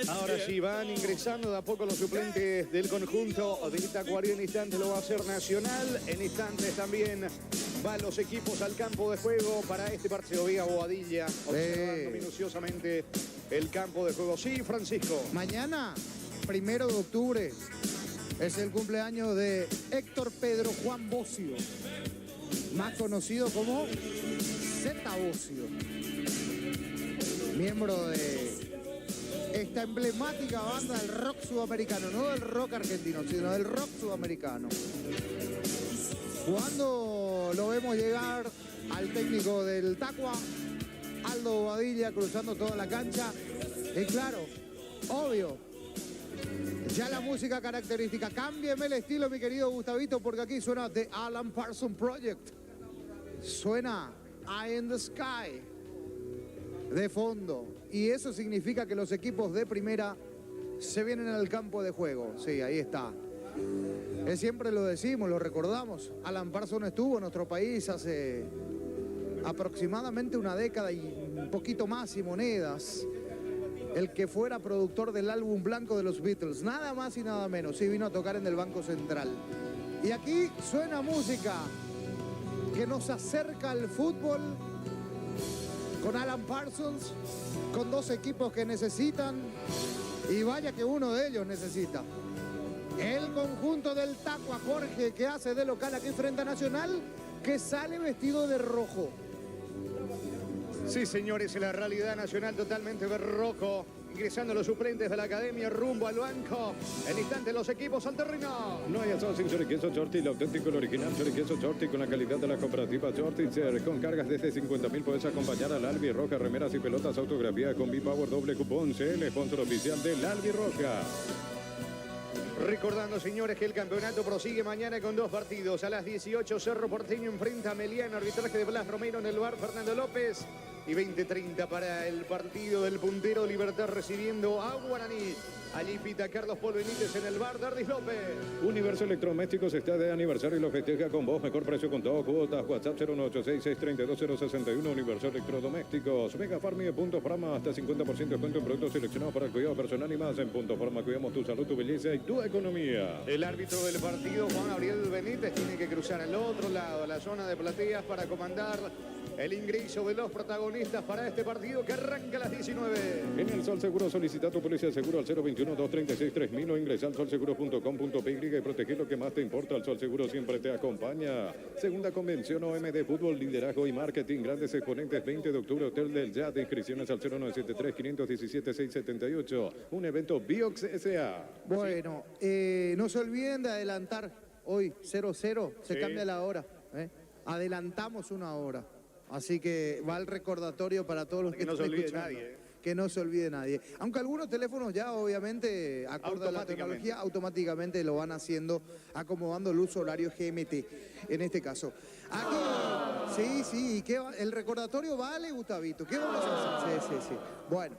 Ahora sí, van ingresando de a poco los suplentes del conjunto de Tacuarí. En instantes lo va a hacer Nacional. En instantes también van los equipos al campo de juego para este partido. Vía Bobadilla observando minuciosamente el campo de juego. Sí, Francisco. Mañana, 1 de octubre, es el cumpleaños de Héctor Pedro Juan Bocio, más conocido como Zeta Bocio, miembro de esta emblemática banda del rock sudamericano, no del rock argentino, sino del rock sudamericano. Cuando lo vemos llegar al técnico del Tacua, Aldo Bobadilla, cruzando toda la cancha, y claro, obvio, ya la música característica. Cámbieme el estilo, mi querido Gustavito, porque aquí suena The Alan Parsons Project. Suena Eye in the Sky de fondo. Y eso significa que los equipos de primera se vienen al campo de juego. Sí, ahí está. Siempre lo decimos, lo recordamos. Alan Parsons estuvo en nuestro país hace aproximadamente una década y un poquito más y monedas. El que fuera productor del álbum blanco de los Beatles, nada más y nada menos. Sí, vino a tocar en el Banco Central. Y aquí suena música que nos acerca al fútbol, con Alan Parsons, con dos equipos que necesitan, y vaya que uno de ellos necesita. El conjunto del Tacua, Jorge, que hace de local aquí frente a Nacional, que sale vestido de rojo. Sí, señores, la realidad nacional totalmente berroco. Ingresando los suplentes de la academia rumbo al banco. En instante los equipos al terreno. No hay asado sin choriqueso Shorty, el auténtico, el original choriqueso Shorty con la calidad de la cooperativa Shorty. Con cargas desde 50.000 puedes acompañar al Albi Roca, remeras y pelotas, autografía con B-Power doble cupón. CL, sponsor oficial del Albi Roca. Recordando, señores, que el campeonato prosigue mañana con dos partidos. A las 18, Cerro Porteño enfrenta a Meliano, arbitraje de Blas Romero en el bar Fernando López. Y 20:30 para el partido del puntero Libertad recibiendo a Guaraní. Allí pita Carlos Paul Benítez en el bar Dardis López. Universo Electrodomésticos está de aniversario y lo festeja con vos. Mejor precio con todo, cuotas. WhatsApp 01866320061. Universo Electrodomésticos. Mega Farm y Punto Farma. Hasta 50% de descuento en productos seleccionados para el cuidado personal y más. En Punto Farma cuidamos tu salud, tu belleza y tu economía. El árbitro del partido, Juan Gabriel Benítez, tiene que cruzar al otro lado, a la zona de plateas, para comandar el ingreso de los protagonistas para este partido que arranca a las 19. En el Sol Seguro solicita tu policía de seguro al 021-236-3000 o ingresa al solseguro.com.py y protege lo que más te importa. El Sol Seguro siempre te acompaña. Segunda convención OMD Fútbol, Liderazgo y Marketing. Grandes exponentes, 20 de octubre, Hotel del Jazz. Inscripciones al 0973-517-678. Un evento Biox S.A. Bueno, no se olviden de adelantar. Hoy 00, se cambia la hora. Adelantamos una hora. Así que va el recordatorio para todos los que no se están olvide escuchando. nadie. Que no se olvide nadie. Aunque algunos teléfonos ya, obviamente, acorde a la tecnología, automáticamente lo van haciendo, acomodando el uso horario GMT, en este caso. Aquí, sí, el recordatorio vale, Gustavito. ¿Qué vamos a hacer? Sí. Bueno,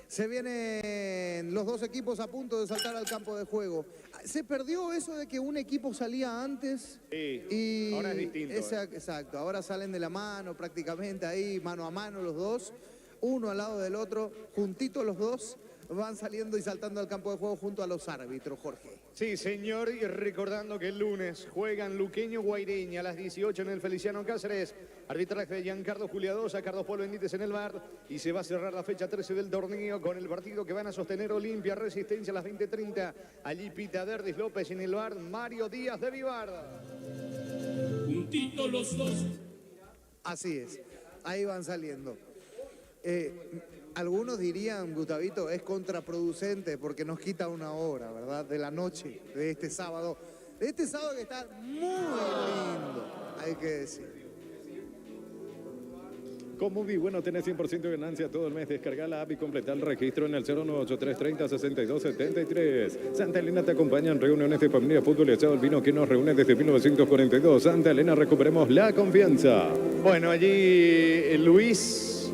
se vienen los dos equipos a punto de saltar al campo de juego. Se perdió eso de que un equipo salía antes. Sí, y ahora es distinto. Exacto, ahora salen de la mano prácticamente ahí, mano a mano los dos. Uno al lado del otro, juntitos los dos, van saliendo y saltando al campo de juego junto a los árbitros, Jorge. Sí, señor, y recordando que el lunes juegan Luqueño Guaireña a las 18 en el Feliciano Cáceres. Arbitraje de Giancarlo Juliadosa, Carlos Paul Benítez en el bar. Y se va a cerrar la fecha 13 del torneo con el partido que van a sostener Olimpia Resistencia a las 20:30. Allí pita Dardis López en el bar, Mario Díaz de Vivar. Juntitos los dos. Así es, ahí van saliendo. Algunos dirían, Gustavito, es contraproducente porque nos quita una hora, ¿verdad? De la noche de este sábado. De este sábado que está muy lindo, hay que decir. Con Movie Bueno tenés 100% de ganancia todo el mes. Descarga la app y completa el registro en el 098-330-6273. Santa Elena te acompaña en reuniones de familia, fútbol y asado el vino que nos reúne desde 1942. Santa Elena, recuperemos la confianza. Bueno, allí Luis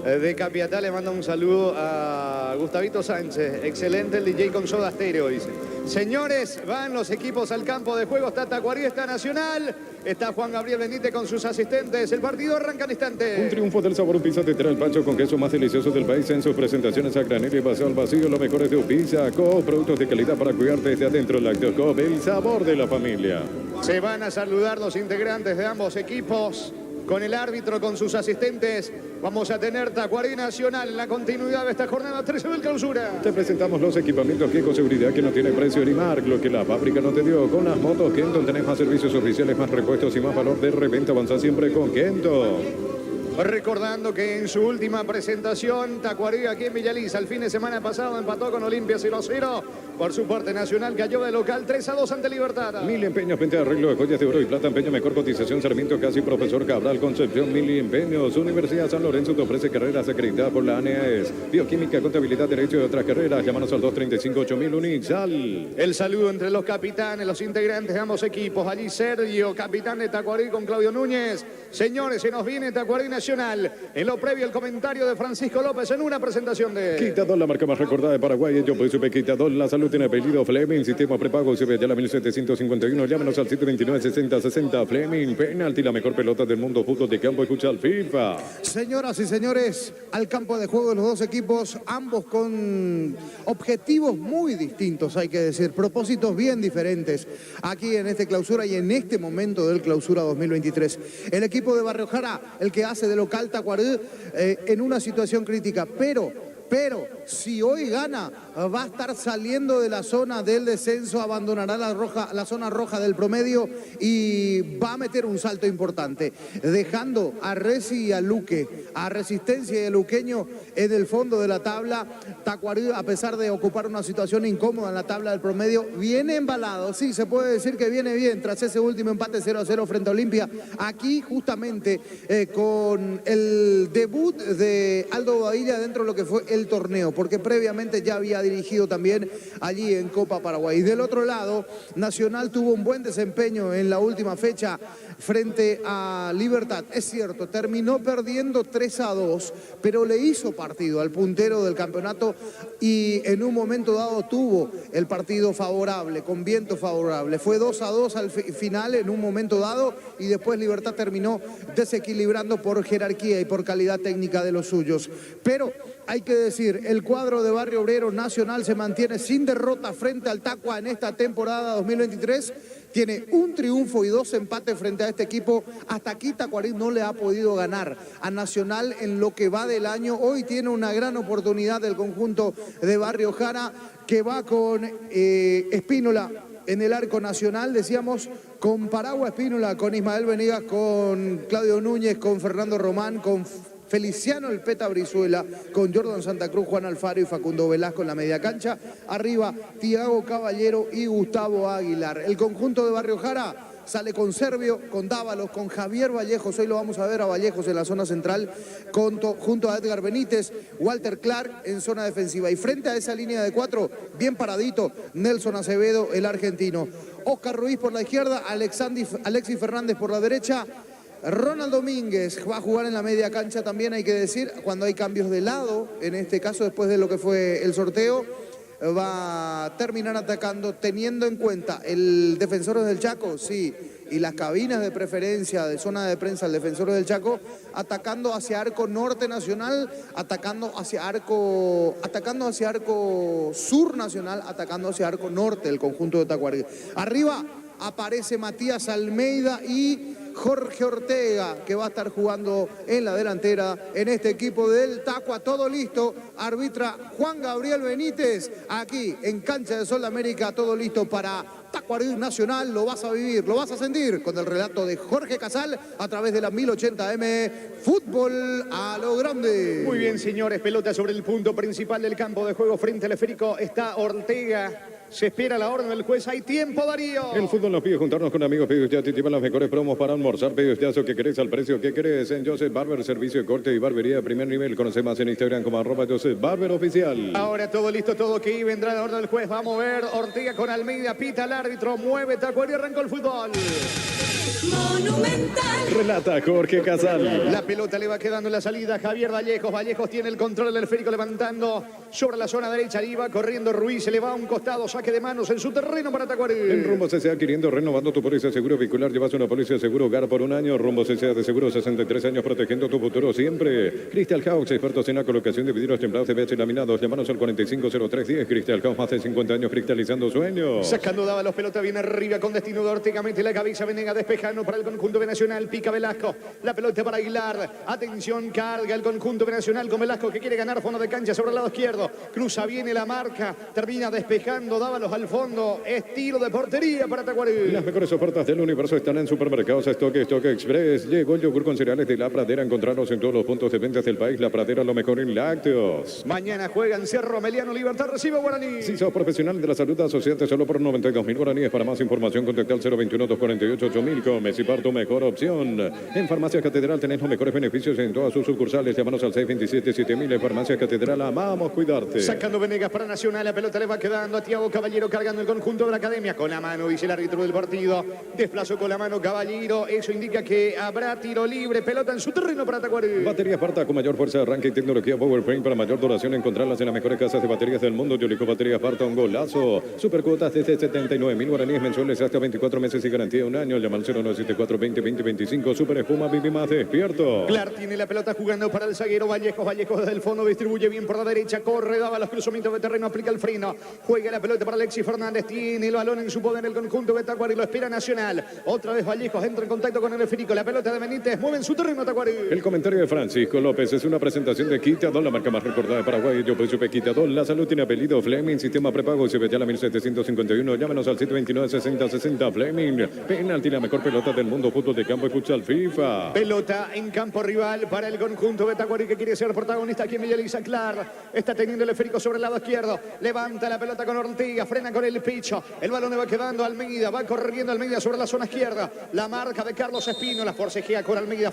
de Capiatá le manda un saludo a Gustavito Sánchez. Excelente el DJ con Soda Stereo, dice. Señores, van los equipos al campo de juego. Está Tacuarí, está Nacional. Está Juan Gabriel Benítez con sus asistentes. El partido arranca al instante. Un triunfo del sabor, un pizza te trae el pancho con queso más delicioso del país en sus presentaciones a granel y paseo al vacío. Lo mejor es de Pizza Co, productos de calidad para cuidarte desde adentro. Lactocop, el sabor de la familia. Se van a saludar los integrantes de ambos equipos con el árbitro, con sus asistentes. Vamos a tener Tacuarí Nacional en la continuidad de esta jornada 13 del clausura. Te presentamos los equipamientos que con seguridad que no tiene precio ni marca, lo que la fábrica no te dio. Con las motos Kenton tenés más servicios oficiales, más repuestos y más valor de reventa. Avanza siempre con Kenton. Recordando que en su última presentación, Tacuarí aquí en Villaliza, el fin de semana pasado empató con Olimpia 0-0. Por su parte, Nacional cayó de local 3-2 ante Libertad. Mili Empeños, venta de arreglo de joyas de oro y plata, empeño, mejor cotización, Sarmiento, casi Profesor Cabral, Concepción, Mili Empeños. Universidad San Lorenzo te ofrece carreras acreditadas por la ANEAES. Bioquímica, contabilidad, derecho y otras carreras. Llámanos al 235-8000 Unixal. El saludo entre los capitanes, los integrantes de ambos equipos. Allí Sergio, capitán de Tacuarí con Claudio Núñez. Señores, se nos viene Tacuarí Nacional. En lo previo, el comentario de Francisco López en una presentación de... Quitador, la marca más recordada de Paraguay. Yo por supe Quitador, la salud tiene apellido Fleming. Sistema prepago, se ve ya la 1751. Llámenos al 729-6060. Fleming, penalti, la mejor pelota del mundo. Fútbol de campo, escucha al FIFA. Señoras y señores, al campo de juego de los dos equipos, ambos con objetivos muy distintos, hay que decir, propósitos bien diferentes aquí en este clausura y en este momento del clausura 2023. El equipo de Barrio Jara, el que hace de local Tacuarí, en una situación crítica, pero si hoy gana, va a estar saliendo de la zona del descenso, abandonará la zona roja del promedio y va a meter un salto importante, dejando a Resi y a Luque, a Resistencia y a Luqueño en el fondo de la tabla. Tacuarí, a pesar de ocupar una situación incómoda en la tabla del promedio, viene embalado, sí, se puede decir que viene bien tras ese último empate 0-0 frente a Olimpia. Aquí justamente con el debut de Aldo Badilla dentro de lo que fue el torneo, porque previamente ya había dirigido también allí en Copa Paraguay. Y del otro lado, Nacional tuvo un buen desempeño en la última fecha frente a Libertad. Es cierto, terminó perdiendo 3-2, pero le hizo partido al puntero del campeonato y en un momento dado tuvo el partido favorable, con viento favorable. Fue 2-2 al final en un momento dado y después Libertad terminó desequilibrando por jerarquía y por calidad técnica de los suyos. Pero hay que decir, el cuadro de Barrio Obrero Nacional se mantiene sin derrota frente al Tacua en esta temporada 2023. Tiene un triunfo y 2 empates frente a este equipo. Hasta aquí Tacuarí no le ha podido ganar a Nacional en lo que va del año. Hoy tiene una gran oportunidad el conjunto de Barrio Jara, que va con Espínola en el arco nacional, decíamos, con Paragua Espínola, con Ismael Venegas, con Claudio Núñez, con Fernando Román, con Feliciano El Peta Brizuela, con Jordan Santa Cruz, Juan Alfaro y Facundo Velasco en la media cancha. Arriba, Tiago Caballero y Gustavo Aguilar. El conjunto de Barrio Jara sale con Servio, con Dávalos, con Javier Vallejos. Hoy lo vamos a ver a Vallejos en la zona central, junto a Edgar Benítez, Walter Clark en zona defensiva. Y frente a esa línea de 4, bien paradito, Nelson Acevedo, el argentino. Oscar Ruiz por la izquierda, Alexis Fernández por la derecha. Ronald Domínguez va a jugar en la media cancha también, hay que decir, cuando hay cambios de lado, en este caso después de lo que fue el sorteo, va a terminar atacando teniendo en cuenta el Defensores del Chaco, sí, y las cabinas de preferencia de zona de prensa, el Defensores del Chaco, atacando hacia arco norte Nacional, atacando hacia arco sur Nacional, atacando hacia arco norte el conjunto de Tacuarí. Arriba aparece Matías Almeida y Jorge Ortega, que va a estar jugando en la delantera en este equipo del Tacua. Todo listo, arbitra Juan Gabriel Benítez, aquí en Cancha de Sol de América, todo listo para Tacuarí Nacional. Lo vas a vivir, lo vas a sentir con el relato de Jorge Casal a través de la 1080M, fútbol a lo grande. Muy bien, señores, pelota sobre el punto principal del campo de juego frente al esférico. Está Ortega. Se espera la orden del juez. Hay tiempo, Darío. El fútbol nos pide juntarnos con amigos. Pedidos ya te llevan las mejores promos para almorzar. Pedidos ya, ¿qué querés al precio que querés? En Joseph Barber, servicio de corte y barbería de primer nivel. Conoce más en Instagram como @Joseph Barber Oficial. Ahora todo listo, todo que vendrá la orden del juez. Vamos a ver. Ortega con Almeida, pita el árbitro, mueve Tacuarí, arrancó el fútbol. Monumental. Relata Jorge Casal. La pelota le va quedando en la salida Javier Vallejos. Vallejos tiene el control del esférico levantando sobre la zona derecha. Ahí va corriendo Ruiz. Se le va a un costado. Saque de manos en su terreno para Tacuarí. En Rumbo CCA adquiriendo, renovando tu póliza de seguro vehicular. Llevas una póliza de seguro hogar por un año. Rumbo CCA de seguro 63 años protegiendo tu futuro siempre. Crystal House, expertos en la colocación de vidrios templados de BH laminados. Llámanos al 450310. Crystal House, más de 50 años cristalizando sueños. Sacando Dávalos, pelota viene arriba con destino de Ortega. Mete la cabeza Venega despejando para el conjunto Nacional. Pica Velasco. La pelota para Aguilar. Atención, carga el conjunto Nacional con Velasco que quiere ganar fondo de cancha sobre el lado izquierdo. Cruza viene la marca. Termina despejando Dávalos al fondo. Estilo de portería para Tacuarí. Las mejores ofertas del universo están en Supermercados Stock Express. Llegó el yogur con cereales de La Pradera. Encontrarlos en todos los puntos de ventas del país. La Pradera, lo mejor en lácteos. Mañana juegan Cerro Meliano Libertad. Recibe Guaraní. Si sos profesional de la salud, asociate solo por 92.000 guaraníes. Para más información, contacta al 021-248-8000. Come y par tu mejor opción. En Farmacia Catedral tenés los mejores beneficios en todas sus sucursales. Llámanos al 627-7000. En Farmacia Catedral amamos cuidarte. Sacando Venegas para Nacional. La pelota le va quedando a Tiago Caballero cargando el conjunto de la Academia. Con la mano, dice el árbitro del partido. Desplazó con la mano Caballero. Eso indica que habrá tiro libre. Pelota en su terreno para Tacuarí. Batería Parta con mayor fuerza de arranque y tecnología Powerframe para mayor duración. Encontrarlas en las mejores casas de baterías del mundo. Yolico Batería Parta, un golazo. Supercuotas desde 79.000 guaraníes mensuales hasta 24 meses y garantía de un año. Llama al 0974-20-20-25. Super Espuma, vive más despierto. Clar tiene la pelota jugando para el zaguero Vallejos. Vallejos desde el fondo distribuye bien por la derecha. Corre, daba los cruzamientos de terreno, aplica el freno. Juega la pelota para Alexis Fernández. Tiene el balón en su poder el conjunto de Tacuarí. Lo espera Nacional. Otra vez Vallejos entra en contacto con el esférico. La pelota de Benítez mueve en su terreno Tacuarí. El comentario de Francisco López es una presentación de Quitadol, la marca más recordada de Paraguay. Yo pues supe Quitadol. La salud tiene apellido Fleming. Sistema prepago se la 1751. Llámenos al 729-6060 Fleming. Penalti, la mejor pelota del mundo. Fútbol de campo y futsal FIFA. Pelota en campo rival para el conjunto de Tacuarí que quiere ser protagonista aquí en Villaliza. Clar está teniendo el esférico sobre el lado izquierdo. Levanta la pelota con Ortega. Frena con el pecho. El balón le va quedando a Almeida. Va corriendo Almeida sobre la zona izquierda. La marca de Carlos Espino. La forcejea con Almeida.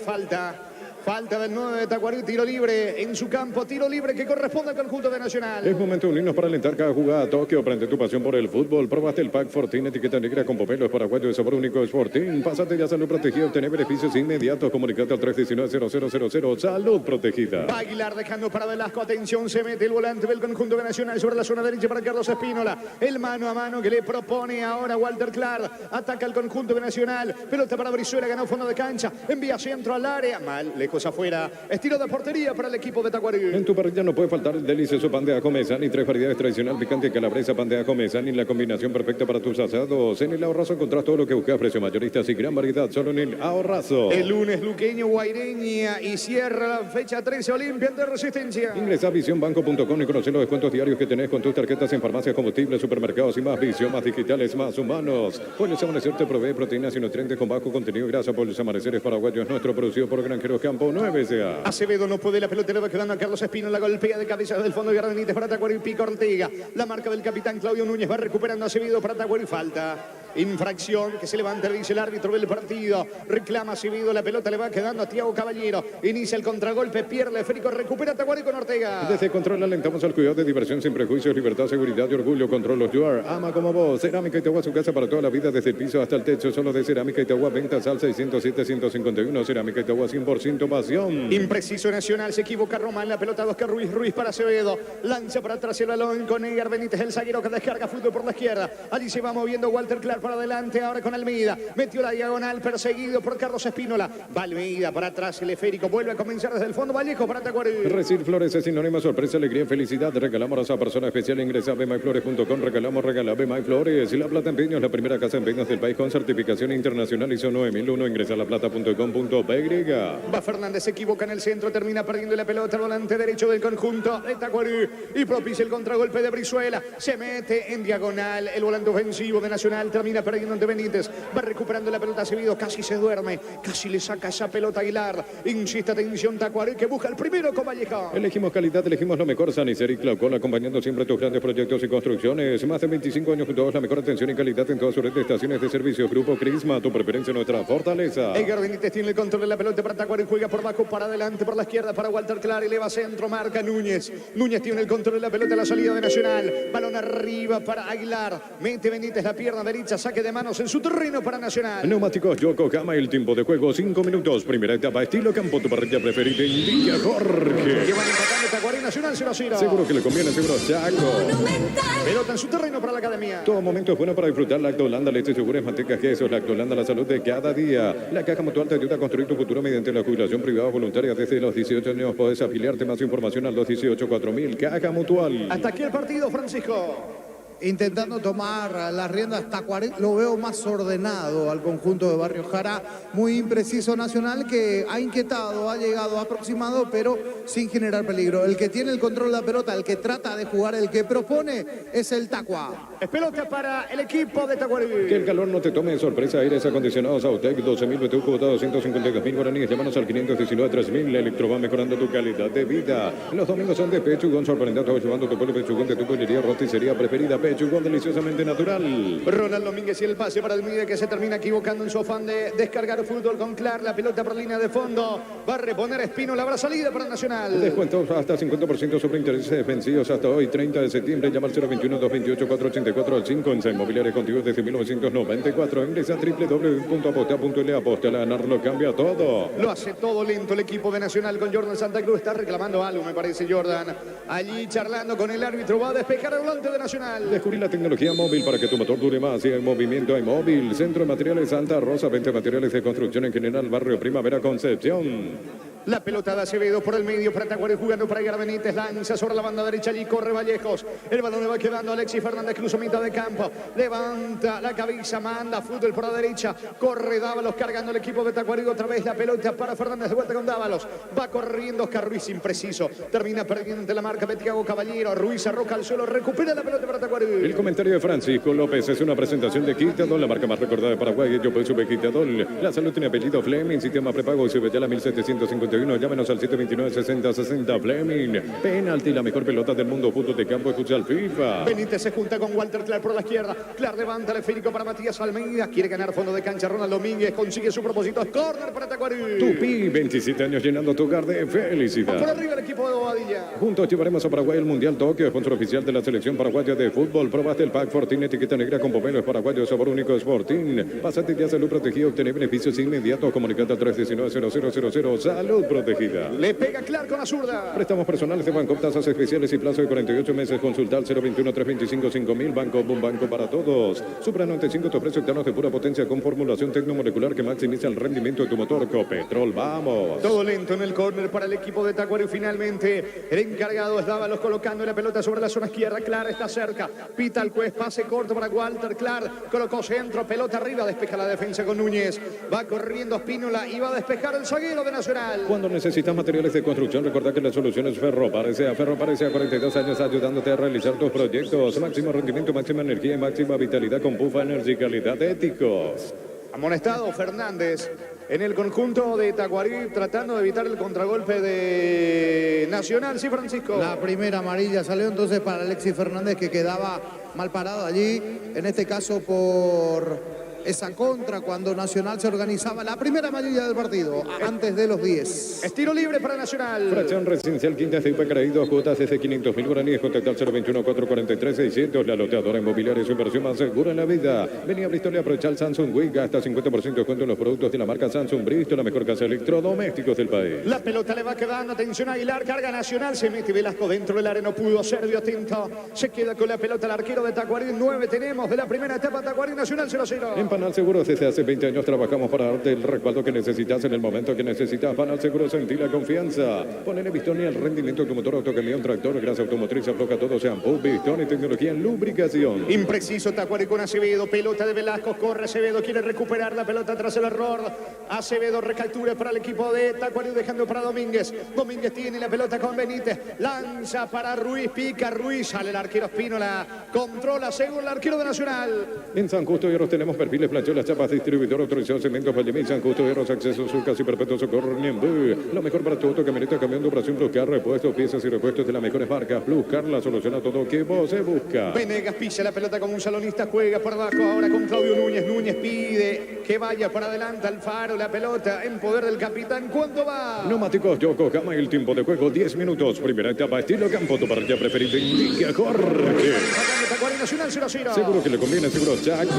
Falta del 9 de Tacuarí, tiro libre en su campo, tiro libre que corresponde al conjunto de Nacional. Es momento de unirnos para alentar cada jugada. Tokio, prende tu pasión por el fútbol. Probaste el Pack Fortín, etiqueta negra con pomelos paraguayo de sabor único es Fortín. Pásate ya Salud Protegida, obtener beneficios inmediatos. Comunicate al 319-0000. Salud Protegida. Va Aguilar dejando para Velasco, atención, se mete el volante del conjunto de Nacional sobre la zona derecha para Carlos Espínola. El mano a mano que le propone ahora Walter Clar. Ataca el conjunto de Nacional. Pelota para Brizuela, ganó fondo de cancha. Envía centro al área. Mal, lejos afuera. Estilo de portería para el equipo de Tacuarí. En tu parrilla no puede faltar el delicioso pan de ajo Mesani. 3 variedades tradicional, picante, calabresa, pan de ajo Mesani. La combinación perfecta para tus asados. En el Ahorrazo encontrás todo lo que buscas. Precio mayoristas y gran variedad solo en el Ahorrazo. El lunes Luqueño Guaireña y cierra la fecha 13 Olimpia de Resistencia. Ingresa a visionbanco.com y conoce los descuentos diarios que tenés con tus tarjetas en farmacias, combustibles, supermercados y más. Visión, más digitales, más humanos. Puedes Amanecer te provee proteínas y nutrientes con bajo contenido de grasa. Puedes Amaneceres Paraguayos, nuestro producido por Granjeros Campo 9 SA. Acevedo no puede, la pelota le va quedando a Carlos Espino, la golpea de cabeza del fondo de Benítez para Tacuarí, pica Ortega. La marca del capitán Claudio Núñez va recuperando a Acevedo para Tacuarí, falta. Infracción que se levanta, dice el árbitro del partido. Reclama Acevedo, la pelota le va quedando a Tiago Caballero. Inicia el contragolpe, pierde Férico, recupera Tacuarí con Ortega. Desde Control alentamos al cuidado de diversión sin prejuicios, libertad, seguridad y orgullo. Control los Yuar, ama como vos. Cerámica Itagua, su casa para toda la vida, desde el piso hasta el techo. Solo de Cerámica Itagua, ventas al 607-151. Cerámica Itagua, 100% pasión. Impreciso Nacional, se equivoca Román, la pelota de Oscar Ruiz para Acevedo. Lanza para atrás el balón con Edgar Benítez, el zaguero que descarga fútbol por la izquierda. Allí se va moviendo Walter Clark para adelante, ahora con Almeida. Metió la diagonal, perseguido por Carlos Espínola. Va Almeida para atrás, el esférico vuelve a comenzar desde el fondo. Vallejo para Tacuarí. Recibir flores es sinónimo, sorpresa, alegría, felicidad. Regalamos a esa persona especial. Ingresa a bmayflores.com. Regala BMyFlores. La Plata en Peños, la primera casa en Peños del país con certificación internacional ISO 9001. Ingresa a laplata.com.py. Va Fernández, se equivoca en el centro, termina perdiendo la pelota, el volante derecho del conjunto de Tacuarí y propicia el contragolpe de Brizuela. Se mete en diagonal el volante ofensivo de Nacional, termina perdiendo ante Benítez. Va recuperando la pelota Acevedo, casi se duerme, casi le saca esa pelota Aguilar. Insiste, atención Tacuarí que busca el primero con Vallejo. Elegimos calidad, elegimos lo mejor. Sanicer y Claucol, acompañando siempre tus grandes proyectos y construcciones. Más de 25 años juntos, la mejor atención y calidad en toda su red de estaciones de servicio. Grupo Crisma, tu preferencia, nuestra fortaleza. Edgar Benítez tiene el control de la pelota para Tacuarí, juega por bajo, para adelante, por la izquierda, para Walter Clar, eleva centro, marca Núñez. Núñez tiene el control de la pelota a la salida de Nacional. Balón arriba para Aguilar. Mete Benítez la pierna derecha, saque de manos en su terreno para Nacional. Neumáticos Yokohama, el tiempo de juego 5 minutos. Primera etapa, estilo campo, tu parrilla preferida, indica Jorge. Llevan empatando Tacuarí Nacional 0-0. Seguro que le conviene, seguro Chaco. Pelota en su terreno para la academia. Todo momento es bueno para disfrutar Lactolanda, leche, segures, mantecas, quesos. Lactolanda, la salud de cada día. La Caja Mutual te ayuda a construir tu futuro mediante la jubilación privada voluntaria. Desde los 18 años podés afiliarte. Más información al 218-4000. Caja Mutual. Hasta aquí el partido, Francisco. Intentando tomar las riendas Tacuarí, lo veo más ordenado al conjunto de Barrio Jara, muy impreciso Nacional que ha inquietado, ha llegado aproximado, pero sin generar peligro. El que tiene el control de la pelota, el que trata de jugar, el que propone es el Tacua. Es pelota para el equipo de Tacuarí. Que el calor no te tome de sorpresa. Aires acondicionados Autec, 12.000 BTU, cuota 252.000 guaraníes. Llámanos al 519-3000. Electro va mejorando tu calidad de vida. Los domingos son de Pechugón, sorprendiendo, llevando tu pueblo Pechugón de tu pollería, roticería preferida. Pechugón, deliciosamente natural. Ronald Domínguez y el pase para el Mide, que se termina equivocando en su afán de descargar fútbol con Clar. La pelota por línea de fondo. Va a reponer Espino. La habrá salida para Nacional. Descuentos hasta 50% sobre intereses defensivos hasta hoy, 30 de septiembre. Llama al 021-228-484 al 5 en Inmobiliaria contigo desde 1994. Ingresa a www.aposta.le. Aposta, la ganar lo cambia todo. Lo hace todo lento el equipo de Nacional con Jordan Santa Cruz. Está reclamando algo, me parece, Jordan. Allí charlando con el árbitro. Va a despejar el volante de Nacional. Descubrir la tecnología móvil para que tu motor dure más. Y en movimiento hay móvil. Centro de Materiales Santa Rosa. 20 materiales de construcción en general. Barrio Primavera Concepción. La pelota de Acevedo por el medio para Tacuarí, jugando para Edgar Benítez. Lanza sobre la banda derecha, allí corre Vallejos. El balón le va quedando a Alexis Fernández, cruzó mitad de campo. Levanta la cabeza, manda fútbol por la derecha. Corre Dávalos cargando el equipo de Tacuarí. Otra vez la pelota para Fernández, de vuelta con Dávalos. Va corriendo Oscar Ruiz, impreciso. Termina perdiendo ante la marca de Thiago Caballero. Ruiz arroja al suelo, recupera la pelota para Tacuarí. El comentario de Francisco López es una presentación de Quitadol, la marca más recordada de Paraguay. Yo puedo subir Quitadol. La salud tiene apellido Fleming, sistema prepago y sube ya la 1751. Llámenos al 729-60-60. Fleming. Penalti, la mejor pelota del mundo. Fútbol de campo, escucha al FIFA. Benítez se junta con Walter Clar por la izquierda. Clar levanta el esférico para Matías Almeida. Quiere ganar fondo de cancha. Ronald Domínguez consigue su propósito. Es córner para Tacuarí. Tupi, 27 años llenando tu hogar de felicidad. Por arriba el equipo de Bobadilla. Juntos llevaremos a Paraguay el Mundial Tokio, sponsor oficial de la selección paraguaya de fútbol. Probaste el pack Fortín, etiqueta negra con pomelos paraguayos, sabor único Sportín. Pásate ya Salud Protegida, obtener beneficios inmediatos. Comunicate al 319-0000. Salud Protegida. Le pega Clar con la zurda. Préstamos personales de Banco, tasas especiales y plazo de 48 meses. Consulta al 021-325-5000. Banco, un banco para todos. Supra 95 te ofrece octanos de pura potencia con formulación tecnomolecular que maximiza el rendimiento de tu motor. Copetrol, vamos. Todo lento en el córner para el equipo de Tacuarí. Finalmente, el encargado es Dávalos colocando la pelota sobre la zona izquierda. Clar está cerca. Pita el juez, pase corto para Walter. Clar colocó centro, pelota arriba, despeja la defensa con Núñez. Va corriendo Espínola y va a despejar el zaguero de Nacional. Cuando necesitas materiales de construcción, recuerda que la solución es Ferropares. Ferropares a 42 años ayudándote a realizar tus proyectos. Máximo rendimiento, máxima energía y máxima vitalidad con Pufa Energy, calidad éticos. Amonestado Fernández en el conjunto de Tacuarí, tratando de evitar el contragolpe de Nacional. Sí, Francisco. La primera amarilla salió entonces para Alexis Fernández, que quedaba mal parado allí, en este caso por esa contra cuando Nacional se organizaba la primera amarilla del partido, antes de los 10. Estiro libre para Nacional. Fracción residencial Quintas de IP Creído, cuotas desde 500.000 guaraníes. Contacta al 021-443-600. La loteadora inmobiliaria es su inversión más segura en la vida. Vení a Bristol y aprovecha el Samsung Wig. Hasta 50% de descuento en los productos de la marca Samsung Bristol, la mejor casa de electrodomésticos del país. La pelota le va quedando, atención Aguilar, carga Nacional, se mete Velasco dentro del área, no pudo ser, dio atento, se queda con la pelota el arquero de Tacuarí. 9 tenemos de la primera etapa. Tacuarí Nacional 0-0. En Panal Seguros desde hace 20 años trabajamos para darte el respaldo que necesitas en el momento que necesitas. Panal Seguros, sentí la confianza. Ponele Bistoni al rendimiento de tu motor, autocamión, tractor, grasa automotriz, afloja todo, shampoo, Bistoni, tecnología en lubricación. Impreciso Tacuarí con Acevedo, pelota de Velasco, corre Acevedo, quiere recuperar la pelota tras el error. Acevedo recaptura para el equipo de Tacuarí, dejando para Domínguez. Domínguez tiene la pelota con Benítez, lanza para Ruiz, pica Ruiz, sale el arquero Espínola, controla según el arquero de Nacional. En San Justo de Oros tenemos perfiles, plancholas, chapas, distribuidor autorizado, cementos, Vallemín, San Justo de Oros, acceso, surcas y perpetuo socorro, Niembú. Lo mejor para tu auto, camioneta, camión de operación, Plus Car, repuestos, piezas y repuestos de las mejores marcas. Plus Car, la solución a todo que vos se busca. Venegas pisa la pelota como un salonista, juega por abajo ahora con Claudio Núñez. Núñez pide que vaya para adelante Alfaro, la pelota en poder del capitán. ¿Cuánto va? Neumáticos Yokohama, el tiempo de juego 10 minutos. Primera etapa, estilo campo, tu parrilla preferida indica Jorge. Nacional 0-0. Seguro que le conviene, seguro Chaco.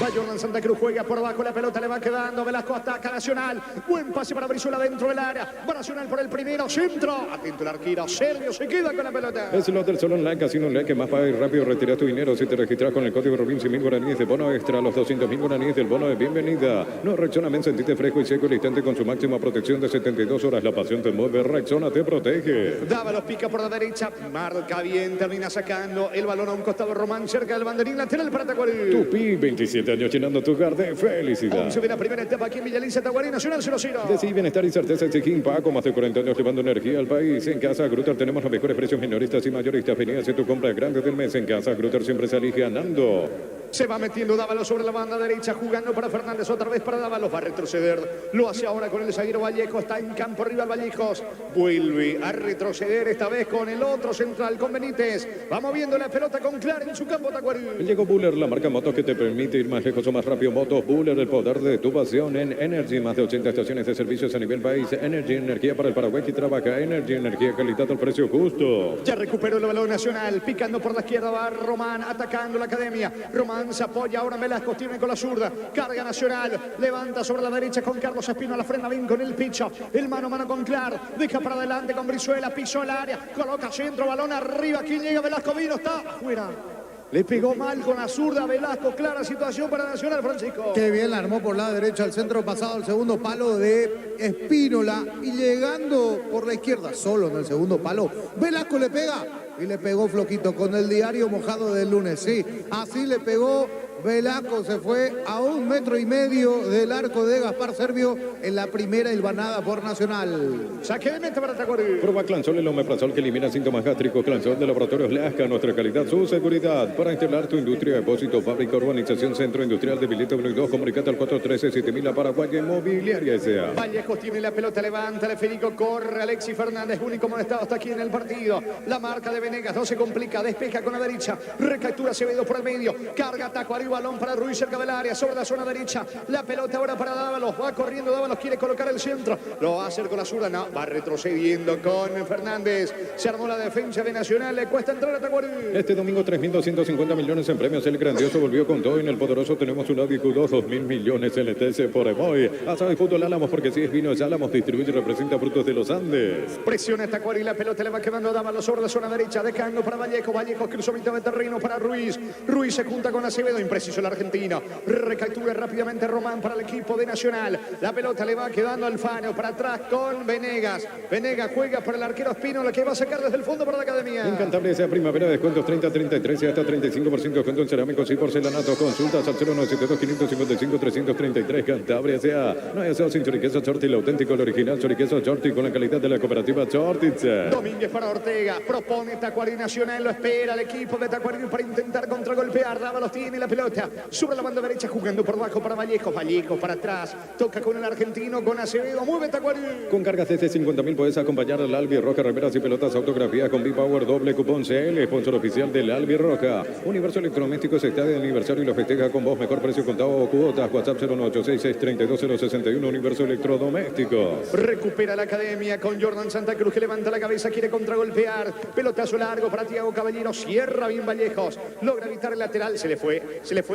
Va Jordan Santa Cruz, juega por abajo, la pelota le va quedando, Velasco ataca Nacional, buen pase para Brizuela dentro del área, va Nacional por el primero, centro, atento el arquero, Servio se queda con la pelota. Es lo del Solo Online, Casino Online, que más paga y rápido retira tu dinero si te registras con el código Robin 100.000 guaraníes de bono extra, los 200.000 guaraníes del bono de bienvenida. No, Rexonamente sentite fresco y seco el instante con su máxima protección de 72 horas. La pasión te mueve, Rexona te protege. Dávalos pica por la derecha, marca bien, termina sacando el balón a un costado Román, cerca del banderín lateral para Tacuarí. Tupi, 27 años llenando tu hogar de felicidad. 11 de la primera etapa aquí en Villaliza, Tacuarí, Nacional 0-0. Decí bienestar y certeza Exigín Paco, más de 40 años llevando energía al país. En Casa Grutter tenemos los mejores precios minoristas y mayoristas. Vení a hacer tu compra grande del mes. En Casa Grutter siempre se elige ganando. Se va metiendo Dávalos sobre la banda derecha, jugando para Fernández, otra vez para Dávalos, va a retroceder. Lo hace ahora con el zaguero Vallejo, está en campo rival Vallejos. Vuelve a retroceder esta vez con el otro central, con Benítez. Va moviendo la pelota con Clara en su campo Tacuarí. Llegó Buller, la marca motos que te permite ir más lejos o más rápido. Motos Buller, el poder de tu pasión en Energy. Más de 80 estaciones de servicios a nivel país. Energy, energía para el Paraguay que trabaja. Energy, energía, calidad al precio justo. Ya recuperó el balón Nacional, picando por la izquierda va Román, atacando la academia. Román se apoya, ahora Velasco tiene con la zurda, carga Nacional, levanta sobre la derecha con Carlos Espino, la frena bien con el picho, el mano a mano con Clar, deja para adelante con Brizuela, pisó el área, coloca centro, balón arriba, ¿quién llega? Velasco vino, está afuera. Le pegó mal con la zurda Velasco, clara situación para Nacional, Francisco. Qué bien la armó por la derecha al centro, pasado al segundo palo de Espínola y llegando por la izquierda, solo en el segundo palo. Velasco le pega y le pegó floquito con el diario mojado del lunes. Sí, así le pegó. Velasco se fue a 1,5 metros del arco de Gaspar Servio en la primera hilvanada por Nacional. Saque de meta para Tacuarí. Prueba Clansol, el omeprazol que elimina síntomas gástricos. Clansol de Laboratorios Lasca, nuestra calidad, su seguridad. Para instalar tu industria, depósito, fábrica, urbanización, centro industrial de Vilito Blue 2, comunicate al 413-7000 a Paraguay Inmobiliaria S.A. Vallejos tiene la pelota, levanta, le Federico, corre, Alexis Fernández, único molestado hasta aquí en el partido. La marca de Venegas, no se complica, despeja con la derecha, recaptura Acevedo por el medio, carga Tacuarí, balón para Ruiz cerca del área, sobre la zona derecha, la pelota ahora para Dávalos, va corriendo Dávalos, quiere colocar el centro, lo va a hacer con la zurda, no, va retrocediendo con Fernández, se armó la defensa de Nacional, le cuesta entrar a Tacuarí. Este domingo 3.250 millones en premios, el grandioso volvió con todo, en el poderoso tenemos un Audi Q2, 2.000 millones en el TC por Emoy. Asado y fútbol Álamos, porque si es vino es Álamos, distribuye y representa frutos de los Andes. Presiona Tacuarí, la pelota le va quedando a Dávalos sobre la zona derecha, dejando para Vallejo, Vallejo cruzó mitad de terreno para Ruiz, Ruiz se junta con Acevedo, impreciso el argentino, recaptura rápidamente Román para el equipo de Nacional, la pelota le va quedando al Fano, para atrás con Venegas, Venegas juega para el arquero Espino, la que va a sacar desde el fondo para la academia. Encantable sea primavera, descuentos 30, 33 y hasta 35% de descuento en cerámicos y porcelanato. Consultas al 0972-555-333. Cantabria sea, no hay aseo sin choriqueso Chorti, el auténtico, el original choriqueso Chorti con la calidad de la cooperativa Chortitz. Domínguez para Ortega, propone Tacuarí Nacional, lo espera el equipo de Tacuarí para intentar contragolpear, Dávalos tiene la pelota, sobre la banda derecha jugando por abajo para Vallejo, Vallejo para atrás, toca con el argentino, con Acevedo, mueve Tacuarí. Con cargas desde 50.000 puedes acompañar al Albi Roja, remeras y pelotas, autografías con B-Power, doble cupón CL, sponsor oficial del Albi Roja. Universo Electrodomésticos está de aniversario y lo festeja con vos, mejor precio contado o cuotas, WhatsApp 01866-32061, Universo Electrodomésticos. Recupera la academia con Jordan Santa Cruz que levanta la cabeza, quiere contragolpear, pelotazo largo para Tiago Caballero, cierra bien Vallejos, logra evitar el lateral, se le fue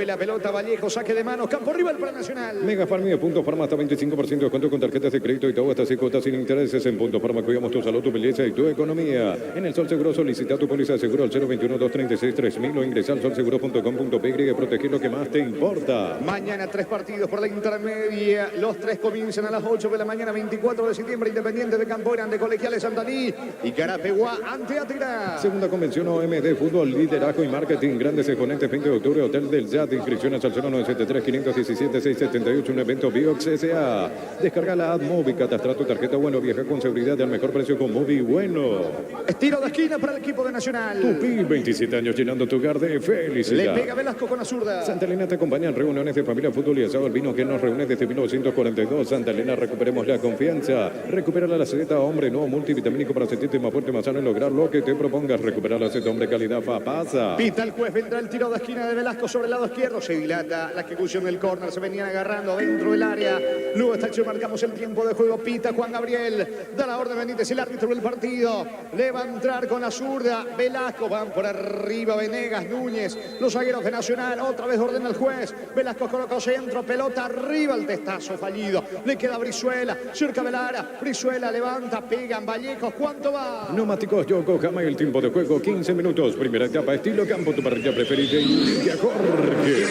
la pelota a Vallejo, saque de manos, campo rival para Nacional. Mega Farm y Punto Farma hasta 25% de descuento con tarjetas de crédito y todo hasta 5 cuotas sin intereses. En Punto Farma cuidamos tu salud, tu belleza y tu economía. En el Sol Seguro solicita tu póliza de seguro al 021-236-3000 o ingresa al solseguro.com.py y proteger lo que más te importa. Mañana 3 partidos por la intermedia, los 3 comienzan a las 8 de la mañana, 24 de septiembre, Independiente de Campo Grande, Colegiales Santaní y Carapeguá ante Atira. Segunda convención OMD Fútbol, liderazgo y marketing, grandes exponentes, 20 de octubre, Hotel del Yat, inscripciones al 0973-517-678, un evento Biox S.A. Descarga la app Movi, catastrar tu tarjeta Bueno, viaja con seguridad al mejor precio con Movi Bueno. Estiro de esquina para el equipo de Nacional. Tupi, 27 años llenando tu hogar de felicidad. Le pega Velasco con la zurda. Santa Elena te acompaña en reuniones de familia, fútbol y asado. El vino que nos reúne desde 1942. Santa Elena, recuperemos la confianza. Recupera la Z hombre, no multivitamínico para sentirte más fuerte, más sano y lograr lo que te propongas. Recuperar la Z hombre, calidad pasa. Pita el juez, vendrá el tiro de esquina de Velasco sobre el lado izquierdo. Se dilata la ejecución del córner, se venían agarrando dentro del área. Luego está hecho, marcamos el tiempo de juego. Pita Juan Gabriel. Da la orden Benítez, el árbitro del partido. Le va a entrar con la zurda Velasco. Van por arriba Venegas, Núñez. Los zagueros de Nacional. Otra vez ordena el juez. Velasco colocó centro. Pelota arriba. El testazo fallido. Le queda Brizuela. Cerca del área. Brizuela levanta. Pegan Vallejos. ¿Cuánto va? Neumáticos Yokohama, el tiempo de juego 15 minutos. Primera etapa, estilo campo, tu parrilla preferida. Y Jorge.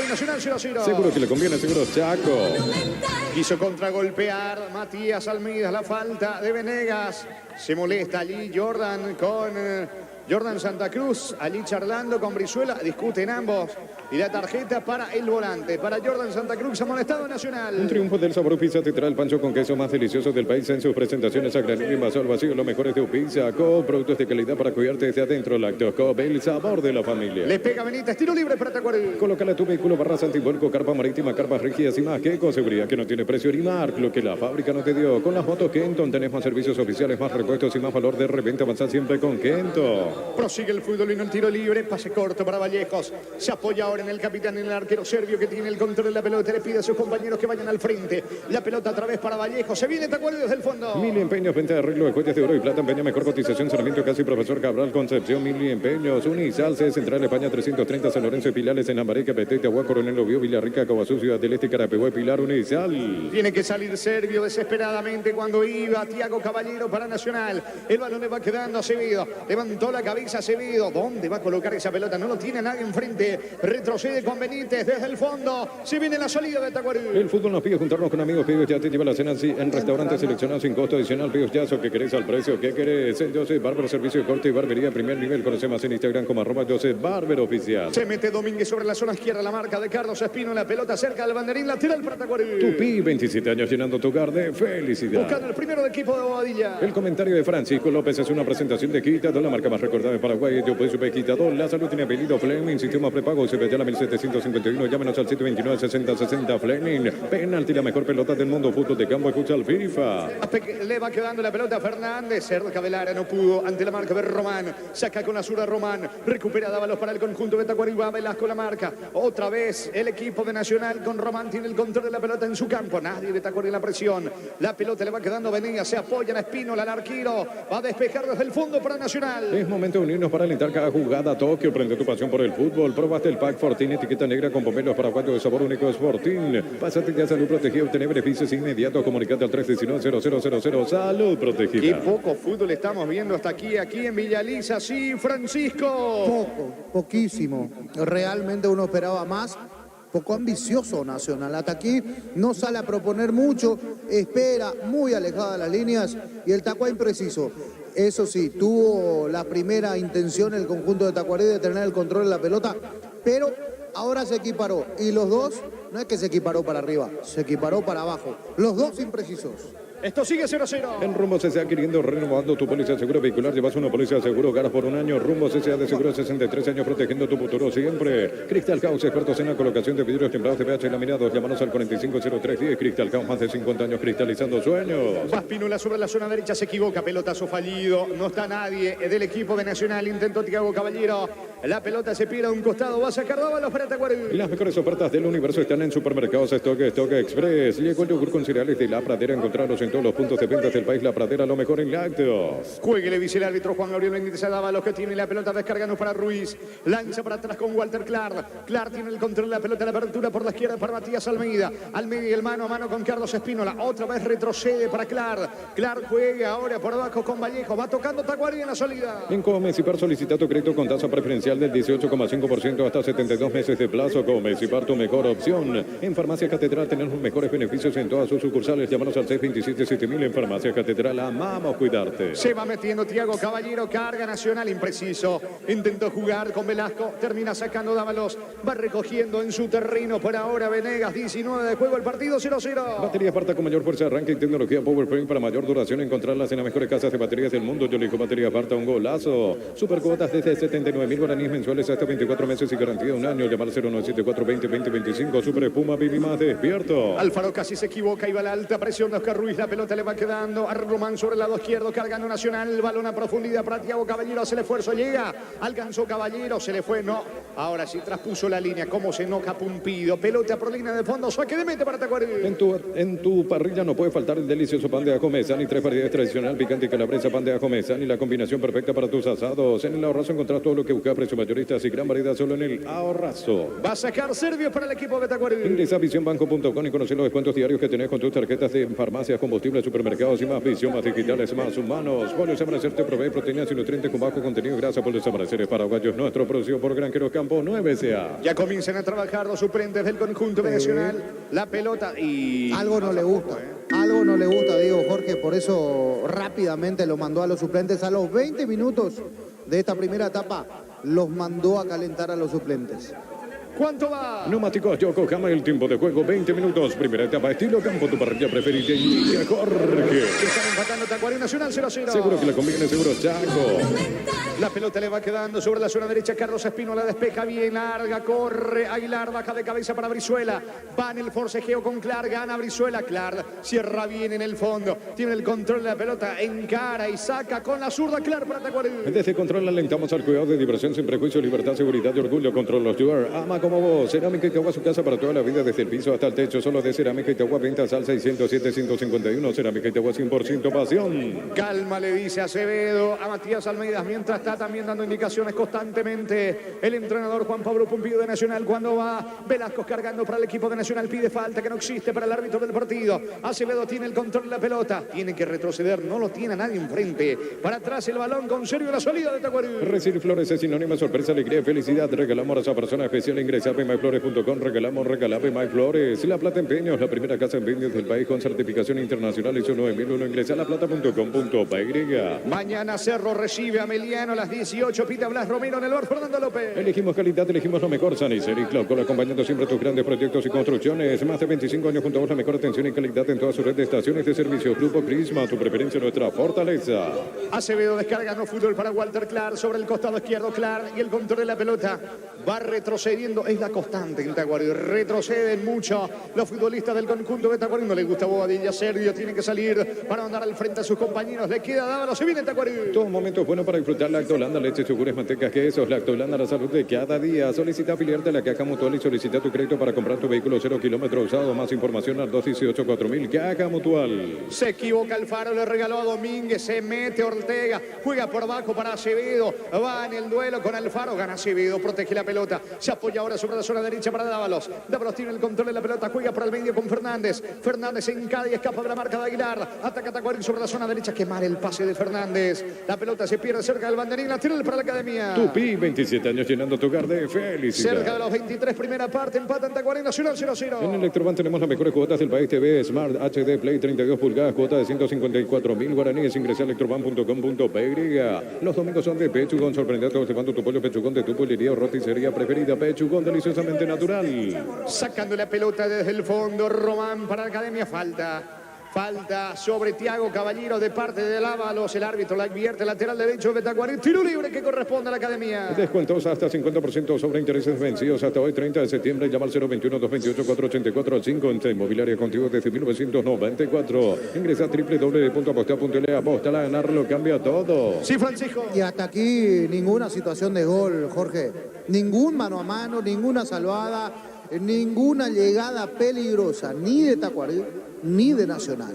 Nacional 0-0. Seguro que le conviene, seguro Chaco. Quiso contragolpear Matías Almeida, la falta de Venegas. Se molesta allí Jordan con Jordan Santa Cruz, allí charlando con Brizuela, discuten ambos. Y la tarjeta para el volante, para Jordan Santa Cruz, amonestado Nacional. Un triunfo del sabor Pizza te trae el pancho con queso más delicioso del país en sus presentaciones a granel y vaso al vacío. Lo mejor es de Pizza Co, productos de calidad para cuidarte desde adentro. Lactocop, el sabor de la familia. Le pega Benítez, tiro libre para Tacuarembó. Colócale a tu vehículo barras antivuelco, carpa marítima, carpas rígidas y más. Que con seguridad que no tiene precio ni marca, lo que la fábrica no te dio. Con las motos Kenton tenés más servicios oficiales, más repuestos y más valor de reventa. Avanza siempre con Kenton. Prosigue el fútbol y no el tiro libre. Pase corto para Vallejos. Se apoya ahora en el capitán, en el arquero serbio que tiene el control de la pelota. Le pide a sus compañeros que vayan al frente. La pelota otra vez para Vallejos. Se viene Tacuarembó desde el fondo. Mili Empeños, venta de arreglo de joyas de oro y plata. Empeña mejor cotización, saneamiento casi profesor Cabral Concepción. Mili Empeños, Unisalce, Central España 330, San Lorenzo y Pilares en Lambareque, Petete, Agua, Coronel Obvio, Villarrica, Cobazú, Ciudad del Este, Carapehué, Pilar, Unisal. Tiene que salir Serbio desesperadamente cuando iba Tiago Caballero para Nacional. El balón le va quedando a Acevedo. Levantó la cabeza Acevedo. ¿Dónde va a colocar esa pelota? No lo tiene nadie enfrente. Retrocede con Benítez desde el fondo. Se viene la salida de Tacuarembó. El fútbol nos pide juntarnos con amigos. Píos ya te lleva la cena así en restaurantes seleccionados sin costo adicional. Píos ya, ¿qué querés al precio? ¿Qué querés? Joseph Bárbaro, servicio de corte y barbería primer nivel. Conoce más en Instagram como @Joseph Bárbaro Oficial. Se mete Domínguez sobre la zona izquierda. La marca de Carlos Espino. La pelota cerca del banderín lateral para Tacuarembó. Tupi, 27 años llenando tu hogar de felicidad. Buscando el primero de equipo de Bobadilla. El comentario de Francisco López es una presentación de Quitadol, la marca más recordada de Paraguay. Yo puedo super Quitadol. La salud tiene apellido Fleming. Sistema prepago se la 1751. Llámenos al 729-6060 Fleming. Penalti, la mejor pelota del mundo. Fútbol de campo. Escucha al FIFA. Le va quedando la pelota a Fernández. Cerca del área, no pudo. Ante la marca de Román. Saca con la zurda Román. Recupera Dávalos para el conjunto de Tacuarembó. Velasco la marca. Otra vez el equipo de Nacional con Román. Tiene el control de la pelota en su campo. Nadie de Tacuarembó en la presión. La pelota le va quedando a Venegas. Se apoya en Espínola. El arquero va a despejar desde el fondo para Nacional. Es momento de unirnos para alentar cada jugada. Tokio, prende tu pasión por el fútbol. Probaste el Pack Fortín, etiqueta negra con pomelos paraguayos de sabor único Fortín. Pásate ya Salud Protegida, obtener beneficios inmediatos. Comunicate al 319-0000. Salud Protegida. Qué poco fútbol estamos viendo hasta aquí en Villa Elisa. Sí, Francisco. Poquísimo. Realmente uno esperaba más. Poco ambicioso Nacional. Hasta aquí no sale a proponer mucho, espera muy alejada de las líneas y el Tacuá impreciso. Eso sí, tuvo la primera intención el conjunto de Tacuarembó de tener el control de la pelota, pero ahora se equiparó. Y los dos, no es que se equiparó para arriba, se equiparó para abajo. Los dos imprecisos. Esto sigue 0-0. En Rumbo CCA adquiriendo, renovando tu póliza de seguro vehicular. Llevas una póliza de seguro, ganas por un año. Rumbo CCA de seguro 63 años protegiendo tu futuro siempre. Crystal House, expertos en la colocación de vidrios templados de pH y laminados. Llámanos al 450310. Crystal House, más de 50 años cristalizando sueños. Espínola sobre la zona derecha, se equivoca. Pelotazo fallido. No está nadie del equipo de Nacional. Intentó Tiago Caballero. La pelota se pierde a un costado. Va a sacar Dávalos para Tacuarembó. Las mejores ofertas del universo están en Supermercados Stock Express. Llegó el yogur con cereales de La Pradera. Encontrarlos en todos los puntos de ventas del país. La Pradera, lo mejor en lácteos. Juegue, dice el árbitro Juan Gabriel Benítez. A Dávalos que tiene la pelota descargando para Ruiz. Lanza para atrás con Walter Clark. Clark tiene el control de la pelota. La apertura por la izquierda para Matías Almeida. Almeida y el mano a mano con Carlos Espínola. Otra vez retrocede para Clark. Clark juega ahora por abajo con Vallejo. Va tocando Tacuarembó en la salida. En Comecipar solicita tu crédito con tasa preferencial del 18,5% hasta 72 meses de plazo. Comecipar, tu mejor opción. En Farmacia Catedral tenemos mejores beneficios en todas sus sucursales. Llámanos al 627-7000 en Farmacia Catedral. Amamos cuidarte. Se va metiendo Tiago Caballero. Carga Nacional impreciso. Intentó jugar con Velasco. Termina sacando Dávalos. Va recogiendo en su terreno por ahora Venegas. 19 de juego. El partido 0-0. Batería Esparta con mayor fuerza de arranque y tecnología PowerPoint para mayor duración. Encontrarlas en las mejores casas de baterías del mundo. Yo elijo Batería Esparta, un golazo. Supercuotas desde 79.000 para guaraníes mensuales hasta 24 meses y garantía un año. Llamar 0974-20-20-25. Super Espuma, viví más despierto. Alfaro casi se equivoca, iba a la alta presión de Oscar Ruiz, la pelota le va quedando a Román sobre el lado izquierdo, cargando Nacional, el balón a profundidad para Thiago Caballero, hace el esfuerzo, llega, alcanzó Caballero, se le fue, no, ahora sí traspuso la línea, cómo se enoja Pumpido, pelota por línea de fondo, saque de meta para Tacuarí. En tu parrilla no puede faltar el delicioso pan de ajo Mesani, 3 variedades tradicional, picante y calabresa, pan de ajo Mesani, la combinación perfecta para tus asados. En el Ahorrazo encontrás todo lo que buscas, precios mayoristas y gran variedad solo en el Ahorrazo. Va a sacar Servios para el equipo de Tacuarí. Ingresa a visionbanco.com y conocer los descuentos diarios que tenés con tus tarjetas de farmacias, combustibles, supermercados y más. Visión, más digitales, más humanos. Pollos Amanecer te provee proteínas y nutrientes con bajo contenido de grasa. Pollos Amanecer paraguayos, nuestro producido por Granjeros Campo 9SA. Ya comienzan a trabajar los suplentes del conjunto nacional. La pelota y... Algo no le gusta. Algo no le gusta, digo, Jorge, por eso rápidamente lo mandó a los suplentes. A los 20 minutos de esta primera etapa, los mandó a calentar a los suplentes. ¿Cuánto va? Neumáticos Yokohama, el tiempo de juego 20 minutos. Primera etapa, estilo campo, tu parrilla preferida. Y Jorge. Están empatando Tacuarí Nacional 0-0. Seguro que la conviene, seguro Chaco. La pelota le va quedando sobre la zona derecha. Carlos Espino la despeja bien larga. Corre Aguilar, baja de cabeza para Brizuela. Va en el forcejeo con Clark. Gana Brizuela. Clark cierra bien en el fondo. Tiene el control de la pelota. Encara y saca con la zurda Clark para Tacuarí. Desde Control alentamos al cuidado de diversión sin prejuicio, libertad, seguridad y orgullo. Control los Your. Ama como vos. Cerámica Itagua, su casa para toda la vida, desde el piso hasta el techo. Solo de Cerámica Itagua, ventas al 607-151. Cerámica Itagua, 100% pasión. Calma, le dice Acevedo a Matías Almeida, mientras está también dando indicaciones constantemente el entrenador Juan Pablo Pumpido de Nacional. Cuando va Velasco cargando para el equipo de Nacional, pide falta que no existe para el árbitro del partido. Acevedo tiene el control de la pelota, tiene que retroceder, no lo tiene a nadie enfrente. Para atrás el balón con Sergio, la salida de Tacuarí. Recibir flores es sinónimo, sorpresa, alegría, felicidad. Regalamos a esa persona especial. Ingresa a myflores.com. Regalamos MyFlores. La Plata Empeños, la primera casa en empeños del país con certificación internacional ISO 9001. Ingresa a laplata.com.py. Mañana Cerro recibe a Meliano a las 18. Pita Blas Romero en el bar Fernando López. Elegimos calidad, elegimos lo mejor. Sanicer y Cloud, acompañando siempre tus grandes proyectos y construcciones. Más de 25 años junto a vos, la mejor atención y calidad en toda su red de estaciones de servicio. Grupo Prisma, tu preferencia, nuestra fortaleza. Acevedo descarga, no fútbol para Walter Clark sobre el costado izquierdo. Clark y el control de la pelota. Va retrocediendo, es la constante en Tacuarí. Retroceden mucho los futbolistas del conjunto de Tacuarí. No le gusta Bobadilla, Sergio tiene que salir para andar al frente a sus compañeros. Le queda Dávalos, se viene Tacuarí. Todo momento es bueno para disfrutar Lactolanda, leches, yogures, mantecas, quesos. Lactolanda, la salud de cada día. Solicita afiliarte a la Caja Mutual y solicita tu crédito para comprar tu vehículo 0 kilómetros usado. Más información al 218-4000. Caja Mutual. Se equivoca Alfaro, le regaló a Domínguez, se mete Ortega, juega por abajo para Acevedo, va en el duelo con Alfaro, gana Acevedo, protege la pelota, se apoya ahora sobre la zona derecha para Dávalos. Dávalos tiene el control de la pelota, juega por el medio con Fernández. Fernández encara y escapa de la marca de Aguilar. Ataca Tacuarí sobre la zona derecha, quemar el pase de Fernández. La pelota se pierde cerca del banderín, la tira para la Academia. Tupi, 27 años llenando tu hogar de felicidad. Cerca de los 23, primera parte, empatan Tacuarí Nacional 0-0. En Electroban tenemos las mejores cuotas del país. TV Smart HD Play 32 pulgadas, cuota de 154.000 guaraníes. Ingresa a electroban.com.py. Los domingos son de Pechugón. Sorprende a todos llevando tu pollo Pechugón de tu pollería o roticería preferida. Pechugón, deliciosamente natural. Sacando la pelota desde el fondo, Román para la Academia, falta sobre Thiago Caballero de parte de Dávalos. El árbitro la advierte, lateral derecho de Tacuarí. Tiro libre que corresponde a la Academia. Descuentos hasta 50% sobre intereses vencidos hasta hoy 30 de septiembre. Llama al 021-228-484-5 en Inmobiliaria contigo desde 1994. Ingresa a www.apostar.le. Apóstala a ganar, lo cambia todo. Sí, Francisco. Y hasta aquí ninguna situación de gol, Jorge. Ningún mano a mano, ninguna salvada, ninguna llegada peligrosa, ni de Tacuarí, ni de Nacional.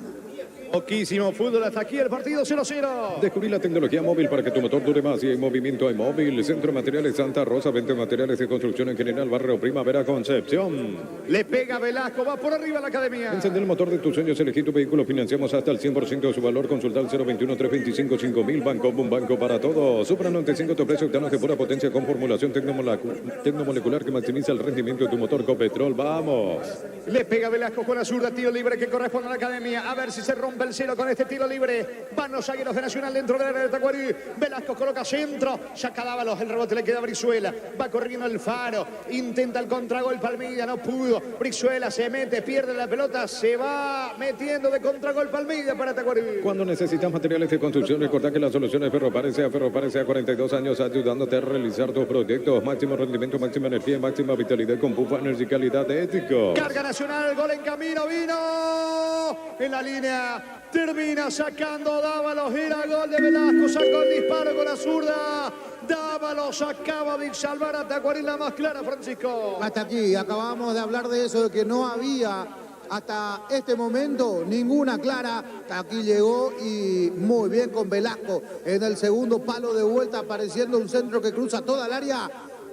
Poquísimo fútbol hasta aquí, el partido 0-0. Descubrí la tecnología móvil para que tu motor dure más y hay movimiento hay móvil. Centro de Materiales Santa Rosa, 20 materiales de construcción en general, Barrio Primavera, Concepción. Le pega Velasco, va por arriba la Academia. Encender el motor de tus sueños, elegí tu vehículo, financiamos hasta el 100% de su valor. Consulta al 021-325-5000, Banco Boom, banco para todos. Supra 95 te ofrece octanos de pura potencia con formulación tecnomolecular que maximiza el rendimiento de tu motor Copetrol. ¡Vamos! Le pega Velasco con la zurda, tiro libre que corresponde a la Academia. A ver si se rompe rompe el cielo con este tiro libre. Van los zagueros de Nacional dentro del área de Tacuarí. Velasco coloca centro. Saca Dávalos. El rebote le queda a Brizuela. Va corriendo Alfaro. Intenta el contragol Palmilla. No pudo. Brizuela se mete, pierde la pelota. Se va metiendo de contragol Palmilla para Tacuarí. Cuando necesitas materiales de construcción, recuerda que la solución es Ferropares a 42 años ayudándote a realizar tus proyectos. Máximo rendimiento, máxima energía, máxima vitalidad con Pufa Energy, calidad de ético. Carga Nacional, gol en camino, vino en la línea. Termina sacando Dávalos, era gol de Velasco, sacó el disparo con la zurda. Dávalos acaba de salvar a Tacuarí, la más clara, Francisco. Hasta aquí, acabamos de hablar de eso, de que no había hasta este momento ninguna clara. Aquí llegó y muy bien con Velasco en el segundo palo de vuelta, apareciendo un centro que cruza toda el área.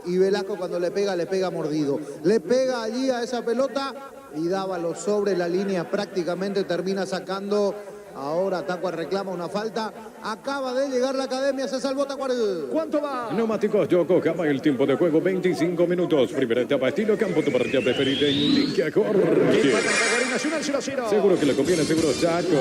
Y Velasco cuando le pega mordido. Le pega allí a esa pelota y Dávalos sobre la línea prácticamente termina sacando. Ahora Tacua reclama una falta. Acaba de llegar la academia, se salvó Tacuarí. ¿Cuánto va? Neumáticos Yokohama, el tiempo de juego 25 minutos. Primera etapa estilo campo, tu partida preferida en Liga Jorge. Nacional 0-0. Seguro que le conviene, seguro Chaco.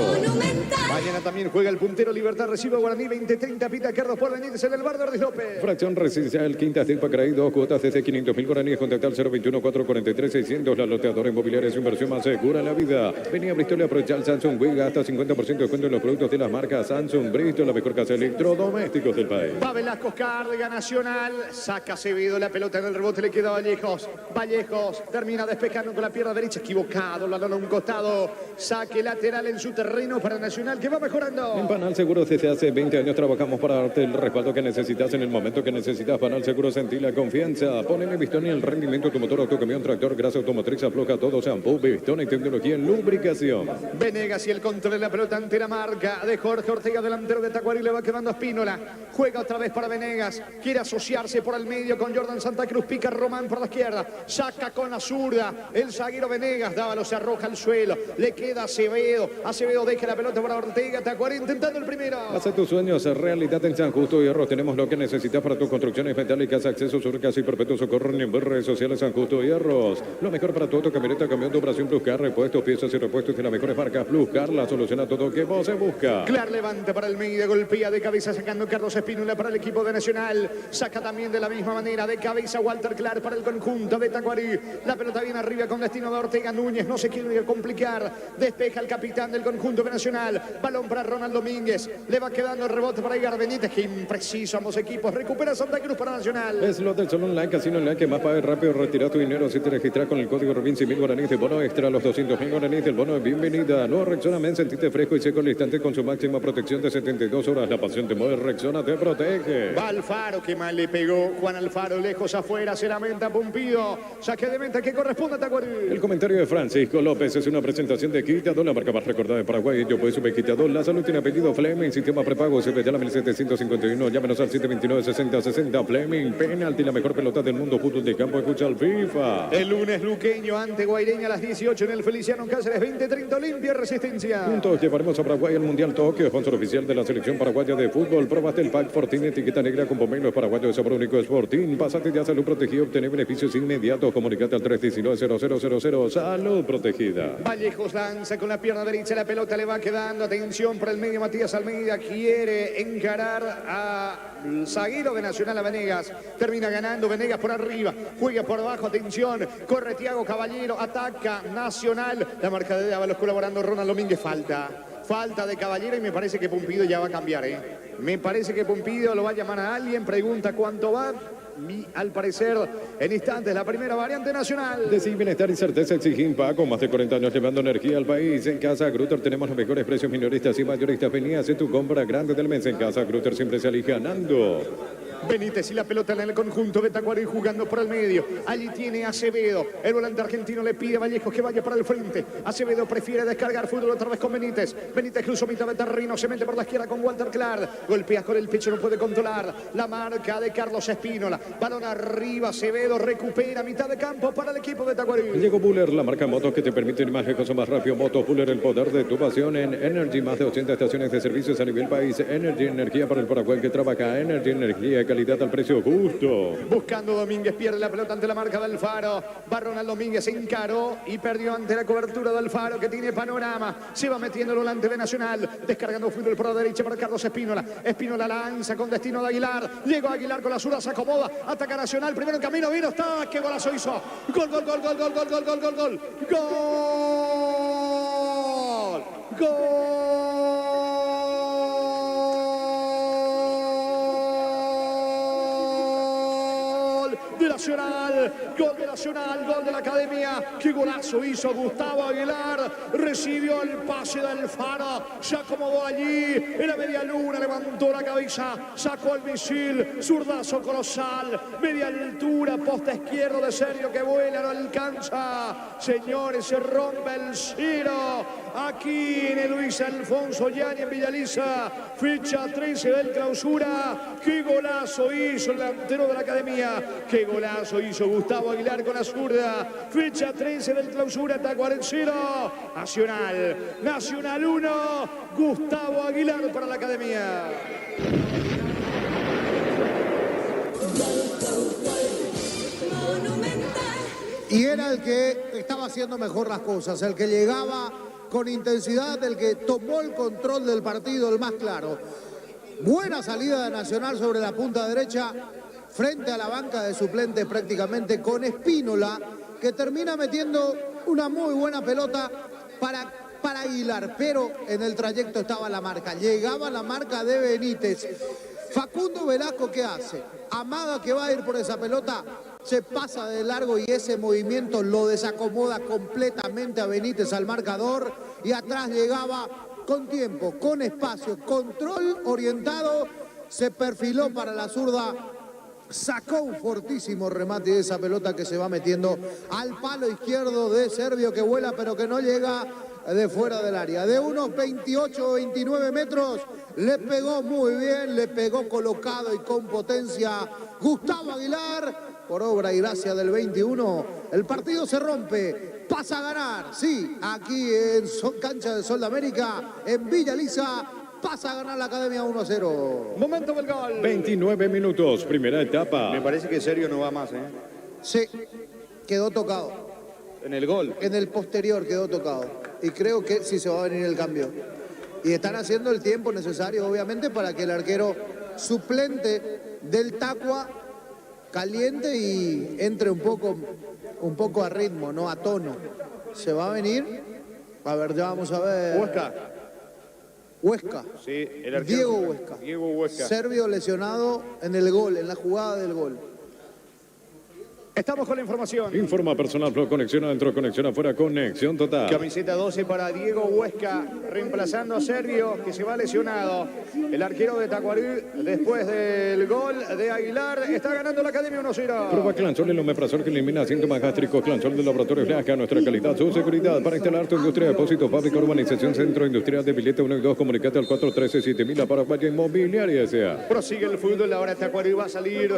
Mañana también juega el puntero Libertad, recibe Guaraní 20-30, pita Carlos Paul Benítez en el bar de Ortiz López. Fracción residencial, quinta Estilpa Caraí, 2 cuotas desde 500.000 guaraníes, contactar 021-443-600, la loteadora inmobiliaria es su inversión más segura en la vida. Venía a Bristol y aprovecha el Samsung Wiga hasta 50% de descuento en los productos de las marcas Samsung Bristol, la mejor casa de electrodomésticos del país. Va Velasco, carga Nacional, saca Acevedo, la pelota en el rebote le queda a Vallejos. Vallejos termina despejando con la pierna derecha, equivocado, la dona a un costado, saque lateral en su terreno para Nacional que va mejorando. En Panal Seguros desde hace 20 años trabajamos para darte el respaldo que necesitas en el momento que necesitas. Panal Seguros, sentí la confianza. Ponele Bistón y el rendimiento, tu motor, autocamión, tractor, grasa automotriz, afloja todo, shampoo, Bistón y tecnología en lubricación. Venegas y el control de la pelota ante la marca de Jorge Ortega, delantero de Tacuarí, le va quedando a Espínola. Juega otra vez para Venegas, quiere asociarse por el medio con Jordan Santa Cruz, pica Román por la izquierda, saca con la zurda, el zaguero Venegas, Dávalos se arroja al suelo, le queda Acevedo, Acevedo deja la pelota para Ortega, Tacuarí intentando el primero. Hace tus sueños realidad en San Justo Hierros. Tenemos lo que necesitas para tus construcciones metálicas, accesos, surcas y perpetuo socorro en redes sociales San Justo Hierros. Lo mejor para tu auto, camioneta, camión de operación Plus Car, repuestos, piezas y repuestos de las mejores marcas Plus Car, la solución a todo que vos se busca. Clar levanta para el medio, golpea de cabeza sacando Carlos Espínola para el equipo de Nacional, saca también de la misma manera de cabeza Walter Clar para el conjunto de Tacuarí. La pelota viene arriba con destino de Ortega Núñez, no se quiere complicar, despeja el capitán del conjunto de Nacional, balón para Ronald Domínguez, le va quedando el rebote para Edgar Benítez, que impreciso ambos equipos, recupera Santa Cruz para Nacional. Es lo del Salón Online, Casino Online, que más paga rápido, retira tu dinero si te registras con el código RUBIN 100.000 guaraníes de bono extra, los 200.000 guaraníes del bono de bienvenida. No, Rexona Men, sentite fresco y seco al instante con su máxima protección de 72 horas. La pasión te mueve, Rexona te protege. Va Alfaro, que mal le pegó Juan Alfaro, lejos afuera, se lamenta Pumpido, saque de meta que corresponde a Tacuarí. El comentario de Francisco López es una presentación de Quitador, la marca más recordada de Paraguay. Yo puedo subir Quitador, la salud tiene apellido Fleming, sistema prepago, se llama 1751, llámenos al 729-6060, Fleming, penalti, la mejor pelota del mundo, fútbol de campo, escucha al FIFA. El lunes luqueño ante Guaireña a las 18 en el Feliciano Cáceres, 20-30 Olimpia, Resistencia. Juntos llevaremos a Paraguay al Mundial Tokio, sponsor oficial de la selección paraguaya de fútbol. Probaste el Pack Fortín, etiqueta negra con pomelo paraguayo de sabor único Sportín. Pásate ya salud protegida, obtener beneficios inmediatos. Comunicate al 319-0000, salud protegida. Vallejos lanza con la pierna derecha, la pelota le va quedando, atención por el medio, Matías Almeida quiere encarar a zaguero de Nacional a Venegas, termina ganando Venegas por arriba, juega por abajo, atención, corre Tiago Caballero, ataca Nacional, la marca de Dávalos colaborando Ronald Domínguez, falta de Caballero y me parece que Pumpido ya va a cambiar, me parece que Pumpido lo va a llamar a alguien, pregunta cuánto va. Y al parecer, en instantes, la primera variante Nacional. Decí bienestar y certeza exige con más de 40 años llevando energía al país. En Casa Grutter tenemos los mejores precios minoristas y mayoristas. Vení a hacer tu compra grande del mes. En Casa Grutter siempre se elige ganando. Benítez y la pelota en el conjunto de Tacuarí jugando por el medio. Allí tiene Acevedo. El volante argentino le pide a Vallejos que vaya para el frente. Acevedo prefiere descargar fútbol otra vez con Benítez. Benítez cruzó mitad de terreno, se mete por la izquierda con Walter Clar. Golpea con el pecho, no puede controlar. La marca de Carlos Espínola. Balón arriba, Acevedo recupera mitad de campo para el equipo de Tacuarí. Llegó Buller, la marca motos que te permite ir más lejos o más rápido. Motos Buller, el poder de tu pasión en Energy. Más de 80 estaciones de servicios a nivel país. Energy, energía para el Paraguay que trabaja. Energy, energía que calidad al precio justo. Buscando Domínguez, pierde la pelota ante la marca de Alfaro. Va Ronald Domínguez, se encaró y perdió ante la cobertura de Alfaro, que tiene panorama. Se va metiendo el volante de Nacional, descargando fútbol por la derecha para Carlos Espínola. Espínola lanza con destino de Aguilar. Llegó Aguilar con la zurda, se acomoda. Ataca Nacional, primero en camino, vino, está. ¡Qué golazo hizo! Gol, gol, gol, gol, gol, gol, gol, gol, gol, gol. ¡Gol! ¡Gol! De Nacional, gol de Nacional, gol de la Academia. Qué golazo hizo Gustavo Aguilar. Recibió el pase de Alfaro, se acomodó allí en la media luna, levantó la cabeza, sacó el misil, zurdazo colosal, media altura, posta izquierdo de Sergio que vuela, no alcanza. Señores, se rompe el cielo aquí en el Luis Alfonso Yáñez en Villaliza, fecha 13 del clausura. Qué golazo hizo el delantero de la Academia, qué golazo hizo Gustavo Aguilar con la zurda. Fecha 13 del clausura, Tacuarembó 0, Nacional 1, Gustavo Aguilar para la Academia. Y era el que estaba haciendo mejor las cosas, el que llegaba con intensidad, el que tomó el control del partido, el más claro. Buena salida de Nacional sobre la punta derecha, frente a la banca de suplentes prácticamente, con Espínola, que termina metiendo una muy buena pelota para Aguilar, pero en el trayecto estaba la marca. Llegaba la marca de Benítez. Facundo Velasco, ¿qué hace? Amaga que va a ir por esa pelota, se pasa de largo y ese movimiento lo desacomoda completamente a Benítez al marcador, y atrás llegaba con tiempo, con espacio, control orientado, se perfiló para la zurda, sacó un fortísimo remate de esa pelota que se va metiendo al palo izquierdo de Servio, que vuela pero que no llega de fuera del área. De unos 28 o 29 metros, le pegó muy bien, le pegó colocado y con potencia Gustavo Aguilar. Por obra y gracia del 21, el partido se rompe, pasa a ganar, sí, aquí en cancha de Sol de América, en Villaliza, pasa a ganar la Academia 1-0. Momento del gol. 29 minutos, primera etapa. Me parece que Sergio no va más, ¿eh? Sí, quedó tocado. En el gol. En el posterior quedó tocado. Y creo que sí se va a venir el cambio. Y están haciendo el tiempo necesario, obviamente, para que el arquero suplente del Tacua caliente y entre un poco a ritmo, no a tono. Se va a venir. A ver, ya vamos a ver. Huesca. Sí, el arquero. Diego Huesca. Servio lesionado en el gol, en la jugada del gol. Estamos con la información. Informa Personal Pro, conexión adentro, conexión afuera, conexión total. Camiseta 12 para Diego Huesca, reemplazando a Sergio, que se va lesionado. El arquero de Tacuarí, después del gol de Aguilar, está ganando la Academia 1-0. Prueba Clansol, el omeprazol que elimina síntomas gástricos. Clansol de Laboratorios Lasca, nuestra calidad, su seguridad. Para instalar tu industria, depósito, fábrica, urbanización, centro industrial de billete 1 y 2, comunicate al 413-7000, la Paraguaya Inmobiliaria S.A. Prosigue el fútbol, ahora Tacuarí va a salir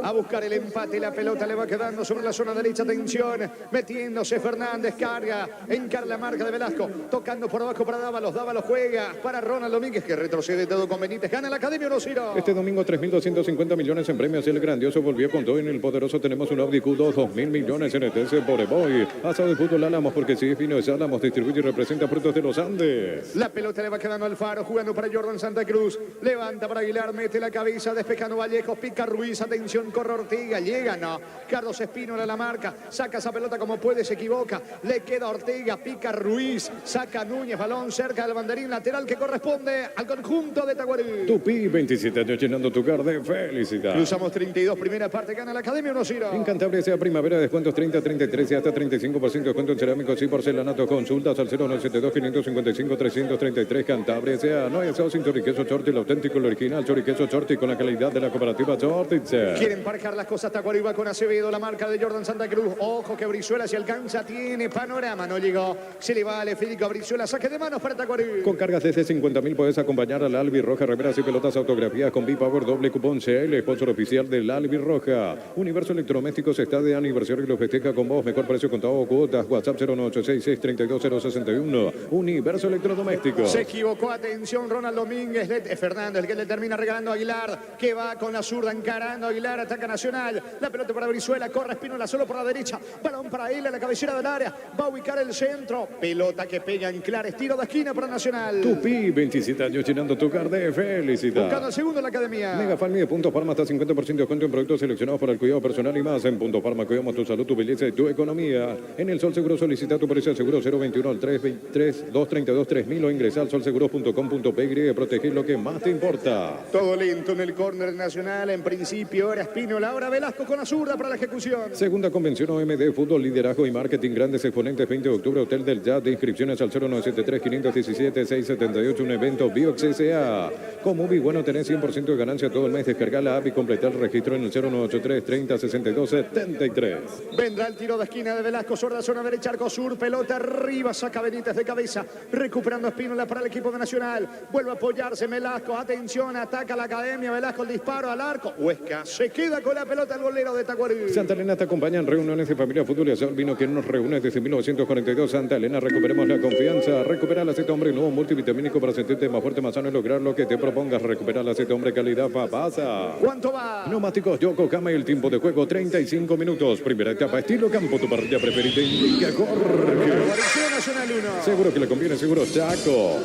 a buscar el empate. La pelota le va a quedar sobre la zona derecha, atención, metiéndose Fernández, carga, encara la marca de Velasco, tocando por abajo para Dávalos juega para Ronald Domínguez, que retrocede todo con Benítez, gana la Academia 1-0. Este domingo 3.250 millones en premios, el grandioso volvió con todo. En el poderoso tenemos un Audi Q2, 2.000 millones en ETS por Boy. Asado de fútbol Álamos, porque si es fino es Álamos, distribuye y representa Frutos de los Andes. La pelota le va quedando al Faro, jugando para Jordan Santa Cruz, levanta para Aguilar, mete la cabeza, despejando Vallejo, pica Ruiz, atención, corre Ortega, llega, no, Carlos Espínola a la marca, saca esa pelota como puede, se equivoca, le queda Ortega, pica Ruiz, saca Núñez, balón cerca del banderín lateral que corresponde al conjunto de Tacuarí. Tupi, 27 años llenando tu hogar de felicidad. Cruzamos 32, primera parte, gana la Academia 1-0. En Cantabria sea primavera, descuentos 30, 33 y hasta 35% de descuento en cerámicos y porcelanato. Consultas al 0972-555-333. Cantabria sea, no hay asado sin choriqueso Chorti, el auténtico, el original choriqueso Chorti con la calidad de la cooperativa Chorti. Quieren parcar las cosas, Tacuarí va con Acevedo, la marca de Jordan Santa Cruz. Ojo que Brizuela se alcanza, tiene panorama, no llegó. Se le va al esférico a Brizuela, saque de manos para Tacuarí. Con cargas desde 50.000 puedes acompañar al Albirroja, remeras y pelotas autografías con B-Power doble cupón CL, sponsor oficial del Albirroja. Universo Electrodomésticos está de aniversario y lo festeja con vos. Mejor precio contado o cuotas. WhatsApp 01866-32061. Universo Electrodomésticos. Se equivocó, atención, Ronald Domínguez. Fernández, el que le termina regalando a Aguilar, que va con la zurda encarando. Aguilar ataca Nacional. La pelota para Brizuela, corre Espínola solo por la derecha. Balón para él a la cabecera del área. Va a ubicar el centro. Pelota que pega en Clares. Tiro de esquina para Nacional. Tupi, 27 años llenando tu car de felicidad. Buscando el segundo en la academia. Mega Farm de Punto Farma hasta 50% de descuento en productos seleccionados para el cuidado personal y más. En Punto Farma cuidamos tu salud, tu belleza y tu economía. En el Sol Seguro solicita tu precio de seguro 021 al 323-232-3000 o ingresa al solseguros.com.py y proteger lo que más te importa. Todo lento en el córner Nacional. En principio era Espínola, ahora Velasco con la zurda para la ejecución. Segunda convención OMD Fútbol, Liderazgo y Marketing. Grandes exponentes, 20 de octubre, Hotel del Jazz. De inscripciones al 0973-517-678. Un evento Biox S.A. Con Movie Bueno tenés 100% de ganancia todo el mes. Descarga la app y completar el registro en el 0983-3062-73. Vendrá el tiro de esquina de Velasco, sorda zona derecha, arco sur, pelota arriba, saca Benítez de cabeza, recuperando Espínola para el equipo de Nacional. Vuelve a apoyarse Velasco, atención, ataca la academia, Velasco el disparo al arco. Huesca se queda con la pelota el golero de Tacuarí. Santa Elena te acompaña en reuniones de familia, fútbol y asado vino que nos reúne desde 1942. Santa Elena, recuperemos la confianza. Recupera el aceite hombre nuevo multivitamínico para sentirte más fuerte, más sano y lograr lo que te propongas. Recuperar el aceite hombre calidad Fapasa. ¿Cuánto va? Neumáticos Yokohama y el tiempo de juego 35 minutos. Primera etapa estilo campo, tu parrilla preferida indica Jorge. Nacional 1. Seguro que le conviene, seguro Chaco.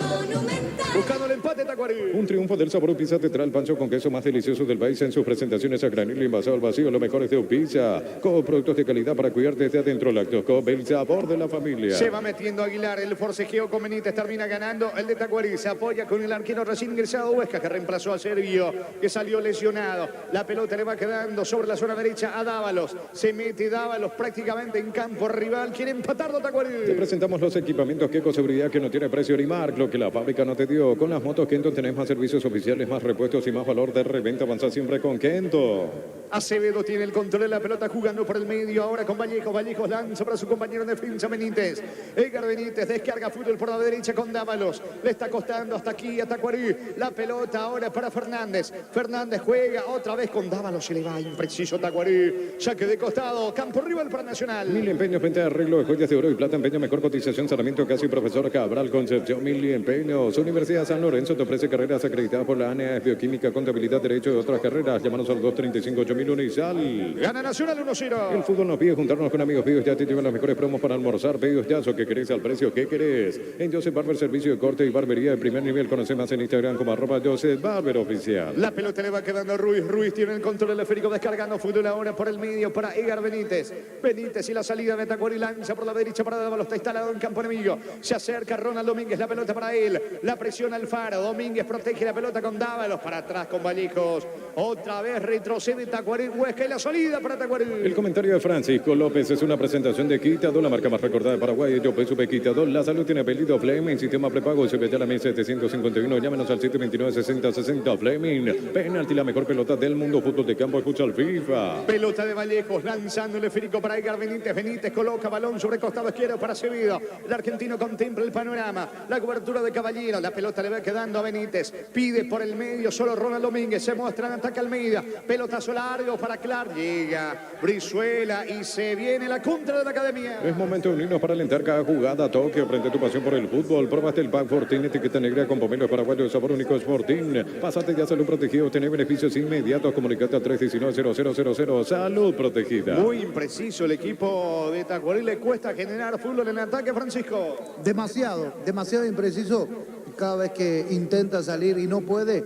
Buscando el empate Tacuarí. Un triunfo del Sabor Pizza te trae el pancho con queso más delicioso del país en sus presentaciones a granel y envasado al vacío. Lo mejor es de Pizza. Con productos de calidad para cuidarte desde adentro. Lactoscope, el sabor de la familia. Se va metiendo Aguilar, el forcejeo con Benítez termina ganando. El de Tacuarí se apoya con el arquero recién ingresado Huesca, que reemplazó a Servio, que salió lesionado. La pelota le va quedando sobre la zona derecha a Dávalos. Se mete Dávalos prácticamente en campo rival. Quiere empatarlo Tacuarí. Te presentamos los equipamientos Keco Seguridad que no tiene precio ni marca, lo que la fábrica no te dio. Con las motos Kento tenés más servicios oficiales, más repuestos y más valor de reventa. Avanza siempre con Kento. Acevedo tiene el control de la pelota jugando por el medio. Ahora con Vallejos. Vallejos lanza para su compañero en defensa Benítez. Edgar Benítez descarga fútbol por la derecha con Dávalos. Le está costando hasta aquí a Tacuarí. La pelota ahora para Fernández. Fernández juega otra vez con Dávalos. Se le va impreciso Tacuarí. Saque de costado. Campo rival para Nacional. Mil empeños, venta de arreglo de joyas de oro y plata, empeño, mejor cotización, Sarmiento, casi profesor Cabral, Concepción, Mil empeños. Universidad San Lorenzo te ofrece carreras acreditadas por la ANEA, Bioquímica, Contabilidad, Derecho y otras carreras. Llámanos al 235-8001 y sal. Gana Nacional 1-0. El fútbol nos pide juntarnos con amigos. Pedidos ya te llevan las mejores promos para almorzar. Pedidos ya, ¿o qué querés al precio que querés? En Joseph Barber, servicio de corte y barbería de primer nivel. Conoce más en Instagram como @Joseph Barber Oficial. La pelota le va quedando a Ruiz. Ruiz tiene el control del esférico descargando fútbol ahora por el medio para Edgar Benítez. Benítez y la salida de Tacuarí lanza por la derecha para Dávalos. Está instalado en campo enemigo. Se acerca Ronald Domínguez. La pelota para él. La presiona Alfaro. Domínguez protege la pelota con Dávalos. Para atrás con Vallejos. Otra vez retrocede Tacuarí. Huesca y la salida para Tacuarí. El comentario de Francisco López es una presentación de Quitador, la marca más recordada de Paraguay. Yo Supe Quitador. La salud tiene apellido Fleming. Sistema prepago. Se vete a la 1751. Llámenos al 729-6060. Fleming. Penalti, la mejor pelota del mundo. Fútbol de campo. Escucha al FIFA. Pelota de Vallejos. Lanzando el esférico para Edgar Benítez. Benítez coloca balón sobre costado izquierdo para Acevedo. El argentino contempla el panorama. La cobertura de Caballero. La pelota le va quedando a Benítez. Pide por el medio solo Ronald Domínguez. Se muestra en ataque Almeida. Pelotazo largo para Clark. Llega Brizuela y se viene la contra de la academia. Es momento de unirnos para alentar cada jugada. Toque, aprende tu pasión por el fútbol. Probaste el Pack Fortín, etiqueta negra con pomelo paraguayo de sabor único Sporting. Pásate ya salud protegido. Tener beneficios inmediatos. Comunicate al 319-0000. Salud protegida. Muy impreciso el equipo de Tacuarí. Le cuesta generar fútbol en ataque, Francisco. Demasiado impreciso. Cada vez que intenta salir y no puede,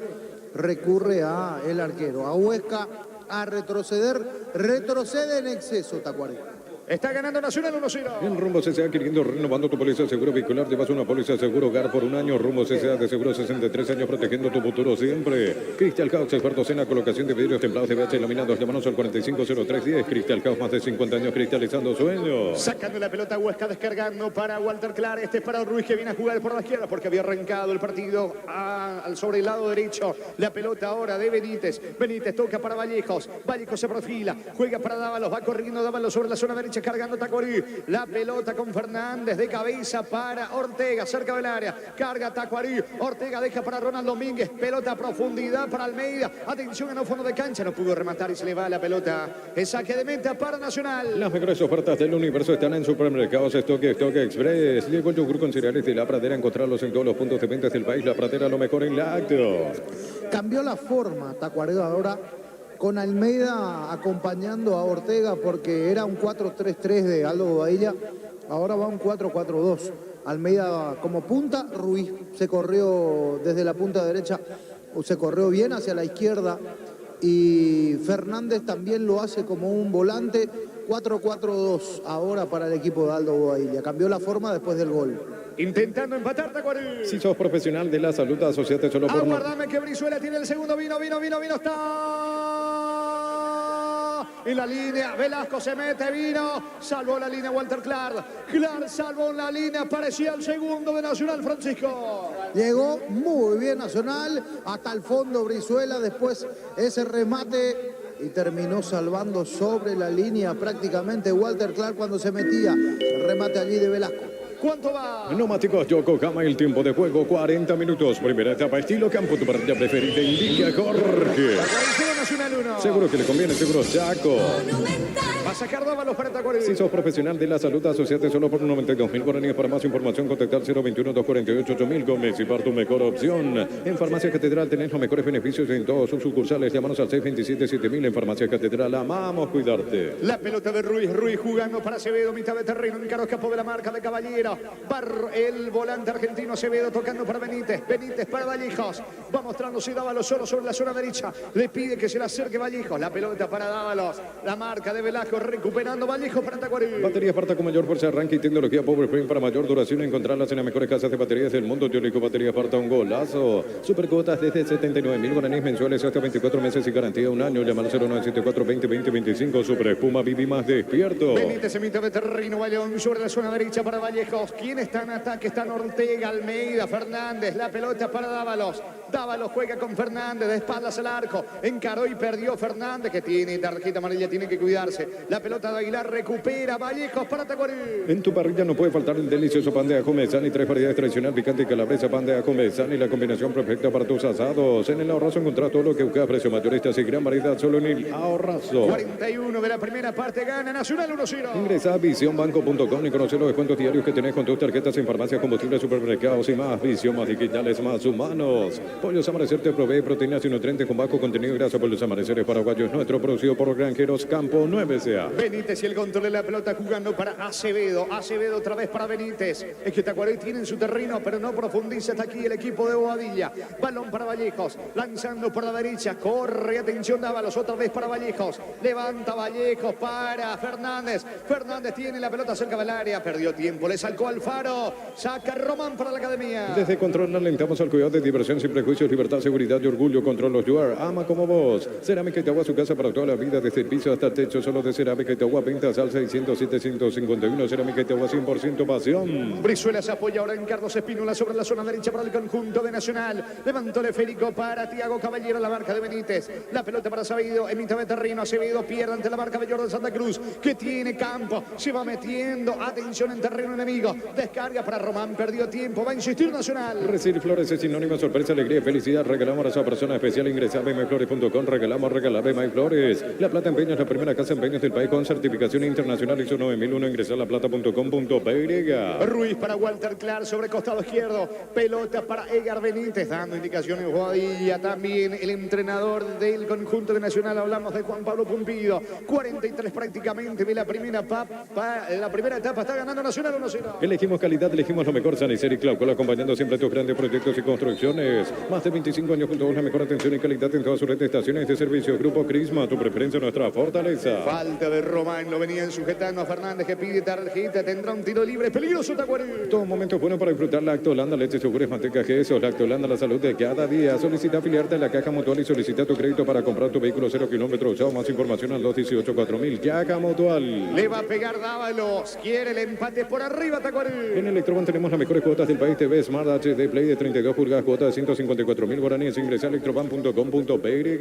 recurre a el arquero, a Huesca, a retroceder. Retrocede en exceso Tacuarí. Está ganando Nacional 1-0. En Rumbo CCA, adquiriendo, renovando tu póliza de seguro vehicular, llevas una póliza de seguro hogar por un año. Rumbo CCA de seguro 63 años, protegiendo tu futuro siempre. Crystal House, expertos en la colocación de vidrios templados de VH laminados. Llámanos al 450310. Crystal House, más de 50 años cristalizando sueños. Sacando la pelota Huesca, descargando para Walter Clar. Este es para Ruiz, que viene a jugar por la izquierda porque había arrancado el partido sobre el lado derecho. La pelota ahora de Benítez. Benítez toca para Vallejos. Vallejos se profila, juega para Dávalos, va corriendo Dávalos sobre la zona derecha, cargando Tacuarí. La pelota con Fernández de cabeza para Ortega, cerca del área. Carga Tacuarí. Ortega deja para Ronald Domínguez. Pelota a profundidad para Almeida. Atención en el fondo de cancha. No pudo rematar y se le va la pelota. El saque de meta para Nacional. Las mejores ofertas del universo están en Supermercados Stock Express. Llegó el yogur con cereales de La Pradera. Encontrarlos en todos los puntos de ventas del país. La Pradera, lo mejor en lácteos. Cambió la forma Tacuarí ahora, con Almeida acompañando a Ortega, porque era un 4-3-3 de Aldo Bobadilla. Ahora va un 4-4-2. Almeida como punta, Ruiz se corrió desde la punta derecha, se corrió bien hacia la izquierda, y Fernández también lo hace como un volante. 4-4-2 ahora para el equipo de Aldo Bobadilla. Cambió la forma después del gol. Intentando empatar Tacuarí. Si sos profesional de la salud, asociate solo por... Aguardame que Brizuela tiene el segundo. Vino, está en la línea. Velasco se mete, vino, salvó la línea Walter Clar. Clar salvó la línea, parecía el segundo de Nacional, Francisco. Llegó muy bien Nacional, hasta el fondo Brizuela, después ese remate y terminó salvando sobre la línea prácticamente Walter Clar cuando se metía. El remate allí de Velasco. ¿Cuánto va? Neumáticos Yokohama, el tiempo de juego 40 minutos. Primera etapa estilo campo, tu partida preferida, indica Jorge. Nacional 1. Seguro que le conviene, seguro Chaco. Va a sacar Dávalos para Tacuarí. Si sos profesional de la salud, asociate solo por 92.000 guaraníes. Para más información, contactar 021-248-8000. Gómez y par tu mejor opción. En Farmacia Catedral tenés los mejores beneficios en todos sus sucursales. Llámanos al 627-7000. En Farmacia Catedral amamos cuidarte. La pelota de Ruiz jugando para Acevedo, mitad de terreno. Encaró, escapó de la marca de Caballero. El volante argentino Acevedo tocando para Benítez. Benítez para Vallejos. Va mostrándose Dávalos solo sobre la zona derecha. Le pide que se le acerque Vallejos. La pelota para Dávalos. La marca de Velasco recuperando Vallejos para Tacuarí. Batería Esparta con mayor fuerza de arranque y tecnología Power Frame para mayor duración. Encontrarlas en las mejores casas de baterías del mundo. Teórico Batería Esparta, un golazo. Supercuotas desde 79.000 guaraníes mensuales hasta 24 meses y garantía un año. Llama al 0974-2020-25. Super Espuma, viví más despierto. Benítez se mete de terreno. Balón sobre la zona derecha para Vallejos. ¿Quién está en ataque? Están Ortega, Almeida, Fernández. La pelota para Dávalos. Dávalos juega con Fernández, de espaldas al arco. Encaró y perdió Fernández, que tiene tarjeta amarilla, tiene que cuidarse. La pelota de Aguilar recupera Vallejos para Tacuarí. En tu parrilla no puede faltar el delicioso pan de ajo Mezani. 3 variedades tradicional, picante y calabresa. Pan de ajo Mezani, la combinación perfecta para tus asados. En el Ahorrazo encontrás todo lo que buscas, precio mayoristas y gran variedad solo en el Ahorrazo. 41 de la primera parte, gana Nacional 1-0. Ingresa a visionbanco.com y conoce los descuentos diarios que tenés con tus tarjetas en farmacias, combustibles, supermercados y más. Visión, más digitales, más humanos. Pollos Amanecer te provee proteínas y nutrientes con bajo contenido de grasa. Pollos Amaneceres paraguayos, nuestro producido por Granjeros Campo 9SA. Benítez y el control de la pelota jugando para Acevedo. Acevedo otra vez para Benítez. Es que Tacuarí tiene en su terreno, pero no profundiza hasta aquí el equipo de Bobadilla. Balón para Vallejos, lanzando por la derecha. Corre, atención Dávalos, otra vez para Vallejos. Levanta Vallejos para Fernández. Fernández tiene la pelota cerca del área. Perdió tiempo, le sacó Alfaro. Saca Román para la academia. Desde Control alentamos al cuidado de diversión sin prejuicios, libertad, seguridad y orgullo. Control los Yuar, ama como vos. Cerámica Itagua, su casa para toda la vida, desde el piso hasta el techo, solo de Cerámica Itagua. Ventas al 600-751. Cerámica Itagua, 100% pasión. Brizuela se apoya ahora en Carlos Espínola sobre la zona derecha para el conjunto de Nacional. Levantó el esférico para Tiago Caballero, la marca de Benítez. La pelota para Acevedo, en mitad de terreno. Acevedo pierde ante la marca de Jordan Santa Cruz, que tiene campo. Se va metiendo, atención en terreno enemigo. Descarga para Román, perdió tiempo, va a insistir Nacional. Recibir flores es sinónimo de sorpresa, alegría y felicidad. Regalamos a esa persona especial. Ingresa a bmflores.com. Regalamos Flores. La Plata Empeño es la primera casa de empeños del país con certificación internacional ISO 9001. Ingresa a laplata.com.py. Ruiz para Walter Clar sobre costado izquierdo. Pelota para Edgar Benítez, dando indicaciones Bobadilla. También el entrenador del conjunto de Nacional. Hablamos de Juan Pablo Pumpido. 43 prácticamente de la primera etapa. Está ganando Nacional 1-0. Elegimos calidad, elegimos lo mejor. Sanicer y Claucola, acompañando siempre tus grandes proyectos y construcciones. Más de 25 años junto a una mejor atención y calidad en todas sus redes de estaciones de servicio. Grupo Crisma, tu preferencia, nuestra fortaleza. Falta de Román, lo venían sujetando a Fernández que pide tarjeta, tendrá un tiro libre, peligroso Tacuarí. Todo momento bueno para disfrutar Lactolanda, leche, yogures, manteca, quesos. Lactolanda, la salud de cada día. Solicita afiliarte a la Caja Mutual y solicita tu crédito para comprar tu vehículo 0 kilómetros usado. Más información al 218-4000. Caja Mutual. Le va a pegar Dávalos, quiere el empate por arriba Tacuarí. En Electroban tenemos las mejores cuotas del país. TV Smart HD Play de 32 pulgadas, cuota de 154.000 guaraníes. Ingresa a electroban.com.py.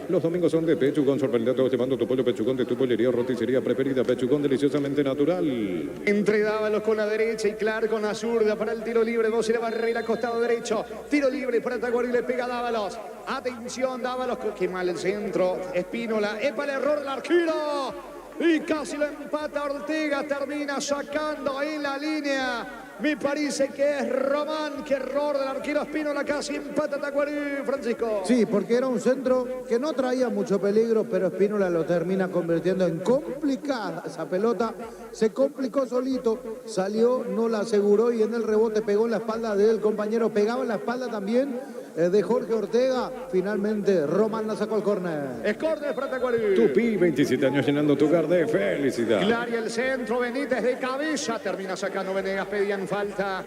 Los domingos son de Pechugón, sorprende a todos llevando tu pollo Pechugón de tu pollería o roticería preferida. Pechugón, deliciosamente natural. Entre Dávalos con la derecha y Clark con la zurda para el tiro libre. 12 de barrera, costado derecho. Tiro libre para Tacuarí, le pega Dávalos. Atención, Dávalos, qué mal el centro. Espínola, epa el error del arquero. Y casi lo empata Ortega, termina sacando ahí la línea. Me parece que es Román, que error del arquero Espínola, casi empata Tacuarí, Francisco. Sí, porque era un centro que no traía mucho peligro, pero Espínola lo termina convirtiendo en complicada. Esa pelota se complicó solito, salió, no la aseguró y en el rebote pegó en la espalda del compañero, pegaba en la espalda también de Jorge Ortega. Finalmente Román la sacó al córner. Es córner para Tacuarí. Tupi, 27 años llenando tu hogar de felicidad. Claria el centro, Benítez de cabeza, termina sacando Venegas, pedían falta.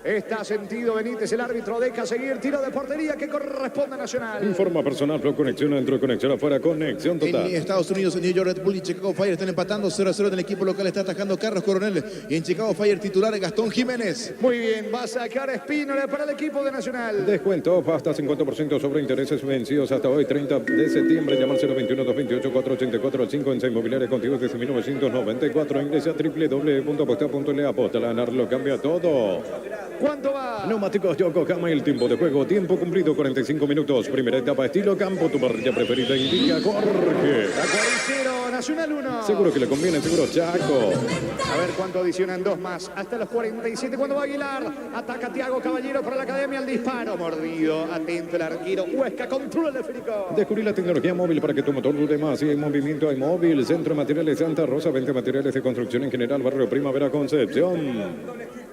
Está sentido Benítez, el árbitro deja seguir, tiro de portería que corresponde a Nacional. Informa personal, Flow, conexión adentro, conexión afuera, conexión total. En Estados Unidos, New York Red Bull y Chicago Fire están empatando 0-0 en el equipo local, está atajando Carlos Coronel. Y en Chicago Fire titular Gastón Jiménez. Muy bien, va a sacar Espínola para el equipo de Nacional. Descuento hasta 50% sobre intereses vencidos hasta hoy, 30 de septiembre. Llama al 021-228-484-5 en Inmobiliaria contigo desde 1994. Ingresa a www.aposta.le. Aposta, la ganar lo cambia todo. ¿Cuánto va? Neumáticos Yokohama, el tiempo de juego, tiempo cumplido, 45 minutos. Primera etapa, estilo campo, tu parrilla preferida indica Jorge. Tacuarí 0, Nacional 1. Seguro que le conviene, seguro Chaco. A ver cuánto adicionan, dos más. Hasta los 47, cuando va Aguilar. Ataca Tiago Caballero para la Academia, al disparo. Mordido, atento el arquero. Huesca, controla el esférico. Descubrí la tecnología móvil para que tu motor dure más. Y en movimiento hay móvil. Centro de Materiales Santa Rosa, 20 materiales de construcción en general. Barrio Primavera, Concepción.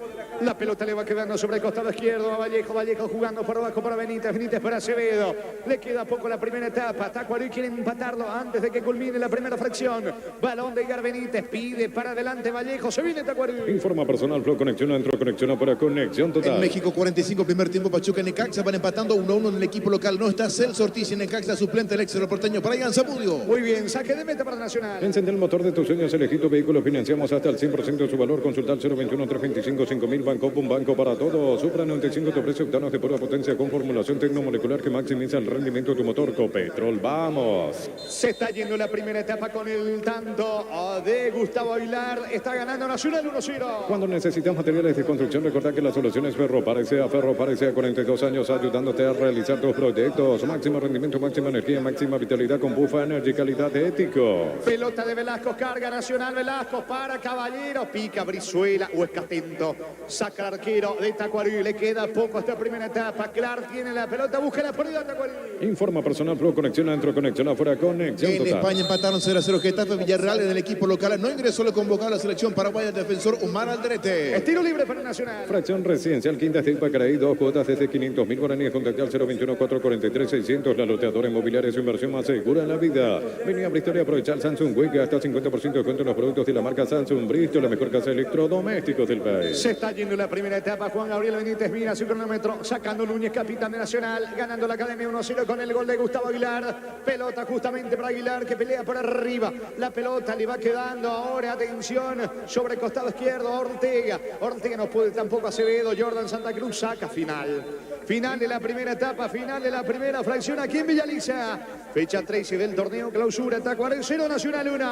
La pelota le va quedando sobre el costado izquierdo a Vallejo. Vallejo jugando por abajo para Benítez. Benítez para Acevedo. Le queda poco la primera etapa. Tacuarí quiere empatarlo antes de que culmine la primera fracción. Balón de Edgar Benítez. Pide para adelante Vallejo. Se viene Tacuarí. Informa personal, Flow, conexión adentro, conexión afuera, conexión total. En México, 45 primer tiempo, Pachuca y Necaxa van empatando 1-1 en el equipo local. No está Celso Ortiz y Necaxa suplente el ex porteño Brian Zamudio. Muy bien, saque de meta para Nacional. Encende el motor de tus sueños, elegí tu vehículo, financiamos hasta el 100% de su valor. Consulta al 021-325-5000, Banco, un banco para todos. Supra 95 te ofrece octanos de pura potencia con formulación tecnomolecular que maximiza el rendimiento de tu motor. Copetrol, vamos. Se está yendo la primera etapa con el tanto de Gustavo Aguilar. Está ganando Nacional 1-0. Cuando necesitas materiales de construcción, recordad que la solución es Ferro Parecea. Ferro Parecea, 42 años ayudándote a realizar tus proyectos. Máximo rendimiento, máxima energía, máxima vitalidad con Bufa Energy, calidad ético. Pelota de Velasco, carga Nacional Velasco para Caballero. Pica Brizuela, Huesca atento. Saca el arquero de Tacuarí. Le queda poco a esta primera etapa. Clark tiene la pelota, busca la pérdida Tacuarí. Informa personal, Flow, conexión adentro, conexión afuera, conexión En total. España empataron 0-0 Getafe Villarreal en el equipo local. No ingresó el convocado a la selección paraguaya el defensor Omar Alderete. Estilo libre para Nacional. Fracción residencial, Quinta Estilpa, Caraí, 2 cuotas desde 500.000 guaraníes. Contacta al 021-443-600. La loteadora inmobiliaria es su inversión más segura en la vida. Venía a Bristol y aprovechar Samsung Week hasta 50% de descuento en los productos de la marca Samsung Bristol, la mejor casa de electrodomésticos del país. Se está yendo la primera etapa. Juan Gabriel Benítez mira su cronómetro. Sacando Núñez, capitán de Nacional. Ganando la Academia 1-0 con el gol de Gustavo Aguilar. Pelota justamente para Aguilar que pelea por arriba. La pelota le va quedando ahora. Atención sobre el costado izquierdo. Ortega. Ortega no puede tampoco Acevedo. Jordan Santa Cruz saca final. Final de la primera etapa. Final de la primera fracción aquí en Villaliza. Fecha 13 del torneo clausura. Tacuarí 0, Nacional 1.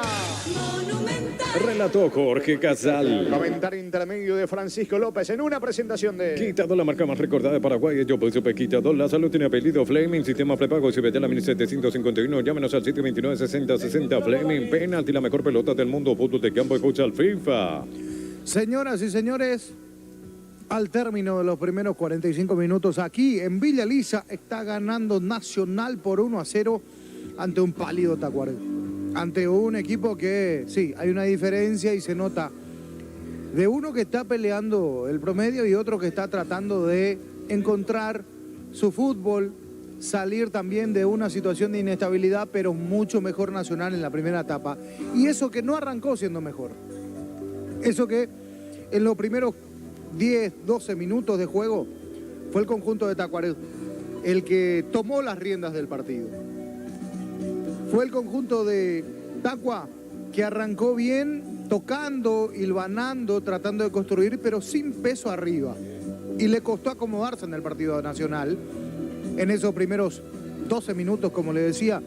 Relató Jorge Casal. Comentario intermedio de Francisco López en una presentación de... Quitado, la marca más recordada de Paraguay. Yo pues supe Quitado. La salud tiene apellido Fleming. Sistema prepago. Si vete a la 1751. Llámenos al 729-6060. Fleming. Penalti. La mejor pelota del mundo. Fútbol de campo y futsal FIFA. Señoras y señores, al término de los primeros 45 minutos aquí en Villa Lisa está ganando Nacional por 1-0 ante un pálido Tacuarí. Ante un equipo que sí, hay una diferencia y se nota de uno que está peleando el promedio y otro que está tratando de encontrar su fútbol, salir también de una situación de inestabilidad, pero mucho mejor Nacional en la primera etapa. Y eso que no arrancó siendo mejor. Eso que en los primeros 10, 12 minutos de juego fue el conjunto de Tacuarembó el que tomó las riendas del partido. Fue el conjunto de Tacua que arrancó bien, tocando, hilvanando, tratando de construir, pero sin peso arriba. Y le costó acomodarse en el partido nacional. En esos primeros 12 minutos, como le decía,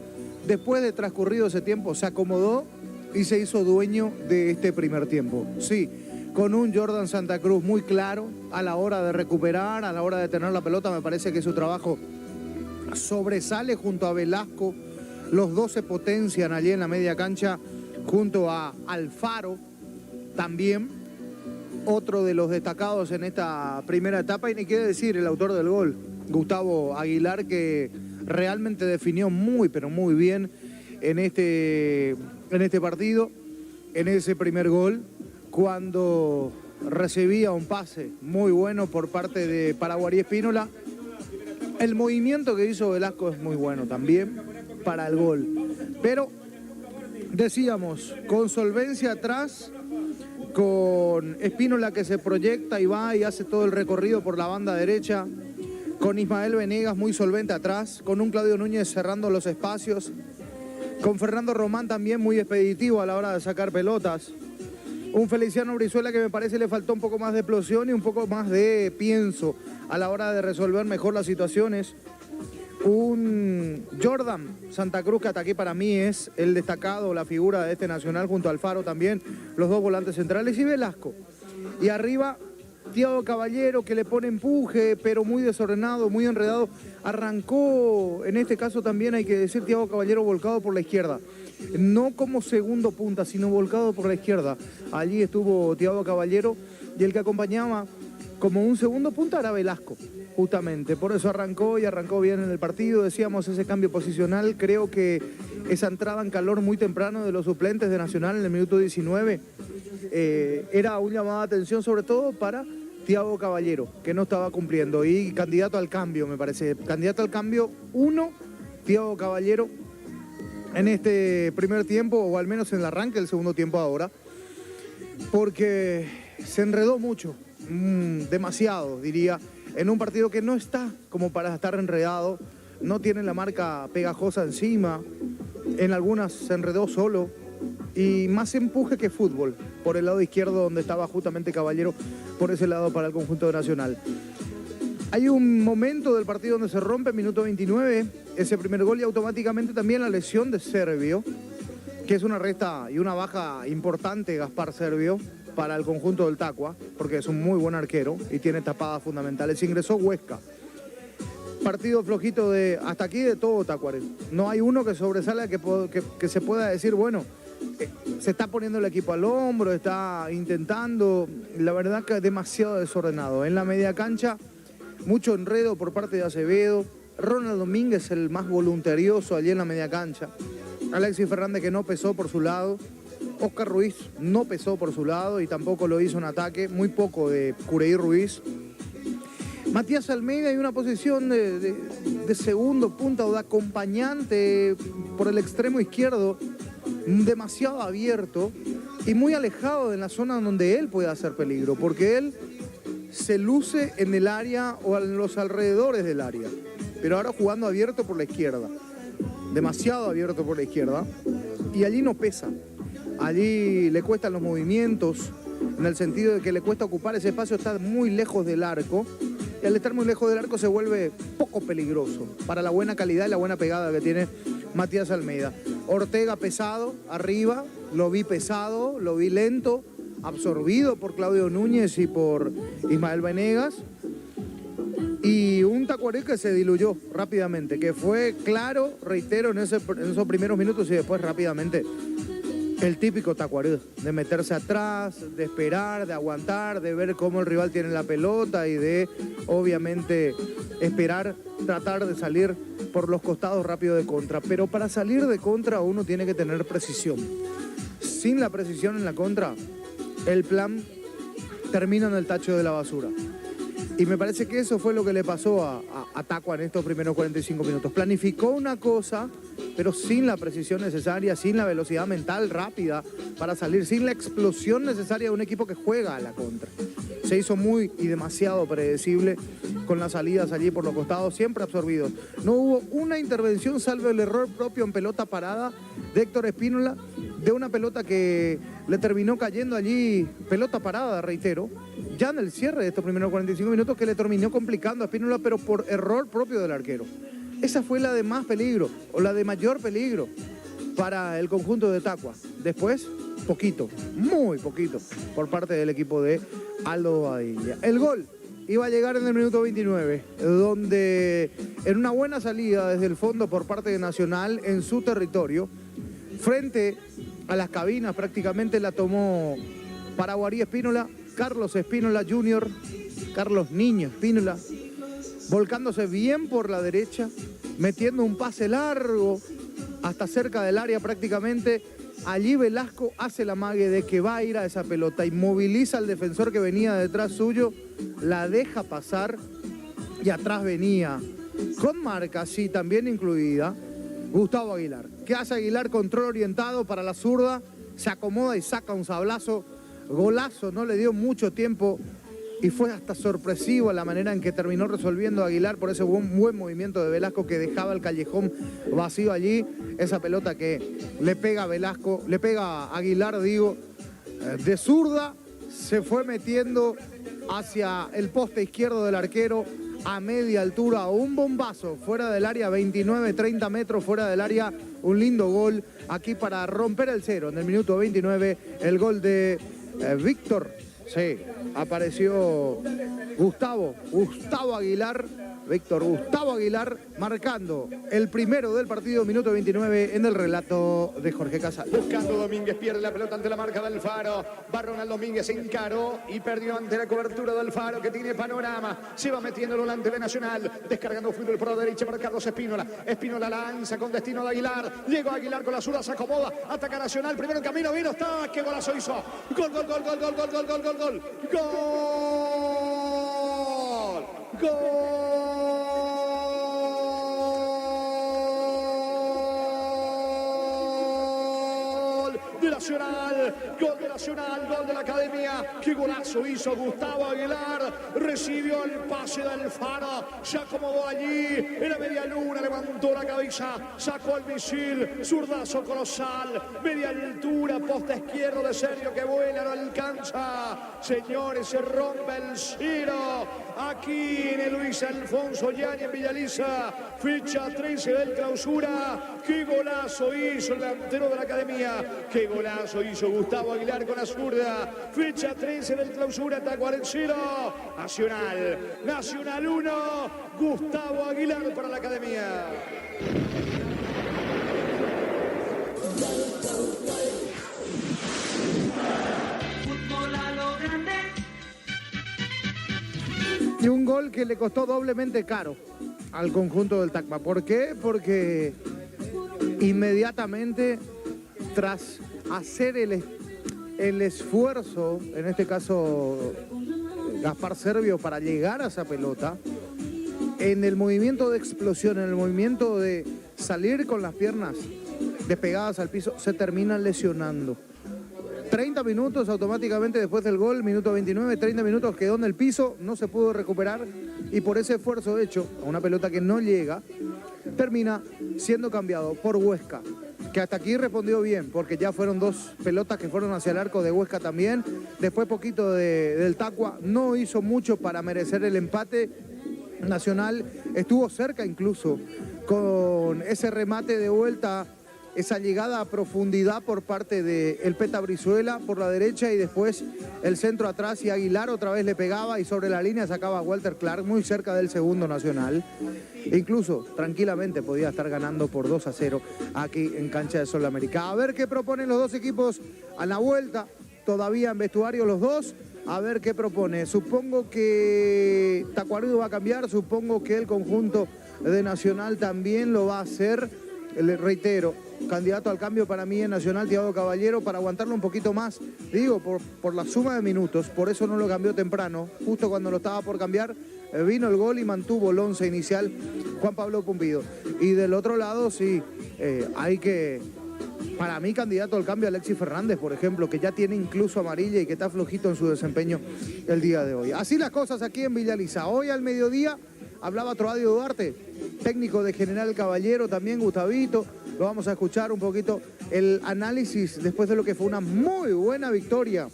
después de transcurrido ese tiempo, se acomodó y se hizo dueño de este primer tiempo. Sí, con un Jordan Santa Cruz muy claro a la hora de recuperar, a la hora de tener la pelota. Me parece que su trabajo sobresale junto a Velasco. Los dos se potencian allí en la media cancha junto a Alfaro también, otro de los destacados en esta primera etapa. Y ni quiere decir el autor del gol, Gustavo Aguilar, que realmente definió muy, pero muy bien en este partido, en ese primer gol, cuando recibía un pase muy bueno por parte de Paraguarí Espínola. El movimiento que hizo Velasco es muy bueno también para el gol. Pero, decíamos, con solvencia atrás, con Espínola que se proyecta y va y hace todo el recorrido por la banda derecha, con Ismael Venegas muy solvente atrás, con un Claudio Núñez cerrando los espacios, con Fernando Román también muy expeditivo a la hora de sacar pelotas, un Feliciano Brizuela que me parece le faltó un poco más de explosión y un poco más de pienso a la hora de resolver mejor las situaciones, un Jordan Santa Cruz que hasta aquí para mí es el destacado, la figura de este Nacional, junto a Alfaro también, los dos volantes centrales, y Velasco. Y arriba Thiago Caballero, que le pone empuje, pero muy desordenado, muy enredado. Arrancó, en este caso también hay que decir, Thiago Caballero volcado por la izquierda. No como segundo punta, sino volcado por la izquierda. Allí estuvo Thiago Caballero y el que acompañaba como un segundo punta era Velasco, justamente. Por eso arrancó y arrancó bien en el partido. Decíamos ese cambio posicional. Creo que esa entrada en calor muy temprano de los suplentes de Nacional en el minuto 19 era un llamado de atención, sobre todo para Thiago Caballero, que no estaba cumpliendo. Y candidato al cambio, me parece. Candidato al cambio, Thiago Caballero, en este primer tiempo, o al menos en el arranque del segundo tiempo ahora, porque se enredó mucho, demasiado, diría, en un partido que no está como para estar enredado, no tiene la marca pegajosa encima, en algunas se enredó solo, y más empuje que fútbol, por el lado izquierdo donde estaba justamente Caballero, por ese lado para el conjunto Nacional. Hay un momento del partido donde se rompe, minuto 29, ese primer gol, y automáticamente también la lesión de Servio, que es una resta y una baja importante, Gaspar Servio, para el conjunto del Tacua, porque es un muy buen arquero y tiene tapadas fundamentales. Ingresó Huesca. Partido flojito de hasta aquí de todo Tacuarembó. No hay uno que sobresale que se pueda decir, bueno, se está poniendo el equipo al hombro, está intentando. La verdad que es demasiado desordenado. En la media cancha, mucho enredo por parte de Acevedo. Ronald Domínguez, el más voluntarioso allí en la media cancha. Alexis Fernández, que no pesó por su lado. Oscar Ruiz no pesó por su lado y tampoco lo hizo en ataque. Muy poco de Cureí Ruiz. Matías Almeida en una posición de segundo punta o de acompañante por el extremo izquierdo, demasiado abierto y muy alejado de la zona donde él puede hacer peligro, porque él se luce en el área o en los alrededores del área, pero ahora jugando abierto por la izquierda, demasiado abierto por la izquierda, y allí no pesa, allí le cuestan los movimientos, en el sentido de que le cuesta ocupar ese espacio, está muy lejos del arco, y al estar muy lejos del arco se vuelve poco peligroso para la buena calidad y la buena pegada que tiene Matías Almeida. Ortega pesado, arriba, lo vi pesado, lo vi lento, absorbido por Claudio Núñez y por Ismael Venegas. Y un Tacuarembó que se diluyó rápidamente, que fue claro, reitero, en esos primeros minutos y después rápidamente el típico Tacuarembó, de meterse atrás, de esperar, de aguantar, de ver cómo el rival tiene la pelota y de, obviamente, esperar, tratar de salir por los costados rápido de contra. Pero para salir de contra uno tiene que tener precisión. Sin la precisión en la contra, el plan termina en el tacho de la basura. Y me parece que eso fue lo que le pasó a Tacua en estos primeros 45 minutos. Planificó una cosa, pero sin la precisión necesaria, sin la velocidad mental rápida para salir, sin la explosión necesaria de un equipo que juega a la contra. Se hizo muy y demasiado predecible con las salidas allí por los costados, siempre absorbidos. No hubo una intervención, salvo el error propio en pelota parada de Héctor Espínola, de una pelota que le terminó cayendo allí, pelota parada, reitero, ya en el cierre de estos primeros 45 minutos, que le terminó complicando a Espínola, pero por error propio del arquero. Esa fue la de más peligro, o la de mayor peligro para el conjunto de Tacua. Después, poquito, muy poquito, por parte del equipo de Aldo Bobadilla. El gol iba a llegar en el minuto 29, donde en una buena salida desde el fondo por parte de Nacional en su territorio, frente a las cabinas prácticamente la tomó Paraguarí Espínola, Carlos Espínola Jr., Carlos Niño Espínola, volcándose bien por la derecha, metiendo un pase largo hasta cerca del área prácticamente. Allí Velasco hace la mague de que va a ir a esa pelota, inmoviliza al defensor que venía detrás suyo, la deja pasar y atrás venía, con marca, sí, también incluida, Gustavo Aguilar. ¿Qué hace Aguilar? Control orientado para la zurda, se acomoda y saca un sablazo, golazo, no le dio mucho tiempo y fue hasta sorpresivo la manera en que terminó resolviendo Aguilar por ese buen movimiento de Velasco que dejaba el callejón vacío allí. Esa pelota que le pega a Velasco, le pega a Aguilar, digo, de zurda, se fue metiendo hacia el poste izquierdo del arquero a media altura, un bombazo fuera del área, 29-30 metros fuera del área, un lindo gol aquí para romper el cero en el minuto 29, el gol de Víctor. Sí, apareció Gustavo Aguilar, Víctor Gustavo Aguilar, marcando el primero del partido, minuto 29, en el relato de Jorge Casal. Buscando Domínguez, pierde la pelota ante la marca del Faro. Va Ronald Domínguez, encaró y perdió ante la cobertura del Faro, que tiene panorama. Se va metiendo el volante de Nacional, descargando fútbol por la derecha para Carlos Espínola. Espínola lanza con destino de Aguilar. Llegó Aguilar con la zurda, se acomoda, ataca Nacional, primero en camino, vino, está, qué golazo hizo. Gol, gol, gol, gol, gol, gol, gol, gol, gol, gol. Gol. Gol. Nacional, gol de Nacional, gol de la Academia. Qué golazo hizo Gustavo Aguilar, recibió el pase del Faro, se acomodó allí, era media luna, levantó la cabeza, sacó el misil, zurdazo colosal, media altura, posta izquierdo de Sergio que vuela, no alcanza. Señores, se rompe el cero aquí en el Luis Alfonso Yáñez Villaliza, fecha 13 del clausura. Qué golazo hizo el delantero de la Academia, qué golazo hizo Gustavo Aguilar con la zurda. Fecha 13 del clausura, Tacuarembó 0, Nacional 1, Gustavo Aguilar para la Academia. Fútbol a lo grande. Y un gol que le costó doblemente caro al conjunto del Tacna. ¿Por qué? Porque inmediatamente tras hacer el esfuerzo, en este caso Gaspar Servio, para llegar a esa pelota, en el movimiento de explosión, en el movimiento de salir con las piernas despegadas al piso, se terminan lesionando. 30 minutos automáticamente después del gol, minuto 29, 30 minutos quedó en el piso, no se pudo recuperar y por ese esfuerzo hecho, a una pelota que no llega, termina siendo cambiado por Huesca, que hasta aquí respondió bien, porque ya fueron dos pelotas que fueron hacia el arco de Huesca también. Después poquito del Tacua, no hizo mucho para merecer el empate. Nacional estuvo cerca incluso con ese remate de vuelta, esa llegada a profundidad por parte de el Peta Brizuela por la derecha y después el centro atrás y Aguilar otra vez le pegaba y sobre la línea sacaba a Walter Clark muy cerca del segundo Nacional. Incluso tranquilamente podía estar ganando por 2-0 aquí en cancha de Sol América. A ver qué proponen los dos equipos a la vuelta, todavía en vestuario los dos. A ver qué propone. Supongo que Tacuarembó va a cambiar, supongo que el conjunto de Nacional también lo va a hacer. le reitero, candidato al cambio para mí en Nacional, Thiago Caballero, para aguantarlo un poquito más. Digo, por la suma de minutos, por eso no lo cambió temprano. Justo cuando lo estaba por cambiar, vino el gol y mantuvo el 11 inicial Juan Pablo Pumpido. Y del otro lado, sí, hay que... Para mí, candidato al cambio, Alexis Fernández, por ejemplo, que ya tiene incluso amarilla y que está flojito en su desempeño el día de hoy. Así las cosas aquí en Villa Lisa. Hoy al mediodía hablaba Troadio Duarte, técnico de General Caballero, también Gustavito. Lo vamos a escuchar un poquito el análisis después de lo que fue una muy buena victoria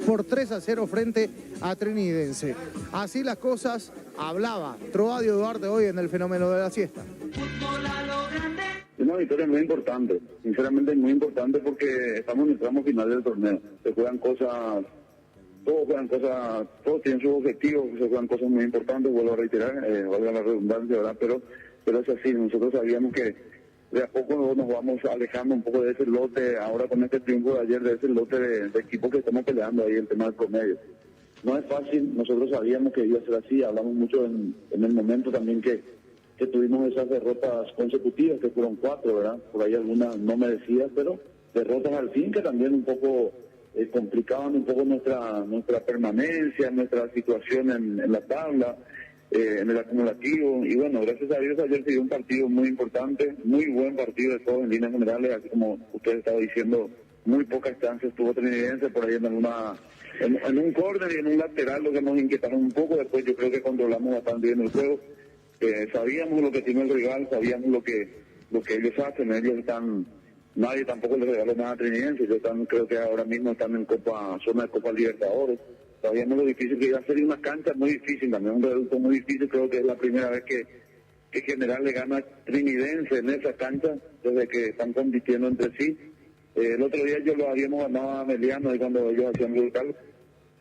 por 3-0 frente a Trinidense. Así las cosas, hablaba Troadio Duarte hoy en el fenómeno de la siesta. Fútbol a lo grande. Es una victoria muy importante, sinceramente muy importante porque estamos en el tramo final del torneo. Se juegan cosas, todos tienen sus objetivos, se juegan cosas muy importantes, vuelvo a reiterar, valga la redundancia, ¿verdad? Pero es así, nosotros sabíamos que de a poco nos vamos alejando un poco de ese lote, ahora con este triunfo de ayer, de ese lote de equipos que estamos peleando ahí, el tema del promedio. No es fácil, nosotros sabíamos que iba a ser así, hablamos mucho en el momento también que tuvimos esas derrotas consecutivas, que fueron 4, ¿verdad? Por ahí algunas no merecidas, pero derrotas al fin que también un poco complicaban un poco nuestra permanencia, nuestra situación en la tabla, en el acumulativo. Y bueno, gracias a Dios ayer se dio un partido muy importante, muy buen partido de todos en líneas generales, así como usted estaba diciendo, muy pocas chances tuvo Trinidense por ahí en un córner y en un lateral, lo que nos inquietaron un poco. Después yo creo que controlamos bastante bien el juego. Sabíamos lo que tiene el rival, sabíamos lo que ellos hacen, nadie tampoco les regaló nada a Trinidense, creo que ahora mismo están en zona de Copa Libertadores, sabíamos lo difícil que iba a ser, y una cancha muy difícil, también un reducto muy difícil. Creo que es la primera vez que General le gana a Trinidense en esa cancha, desde que están compitiendo entre sí. El otro día yo lo habíamos ganado a Meliano y cuando ellos hacían local.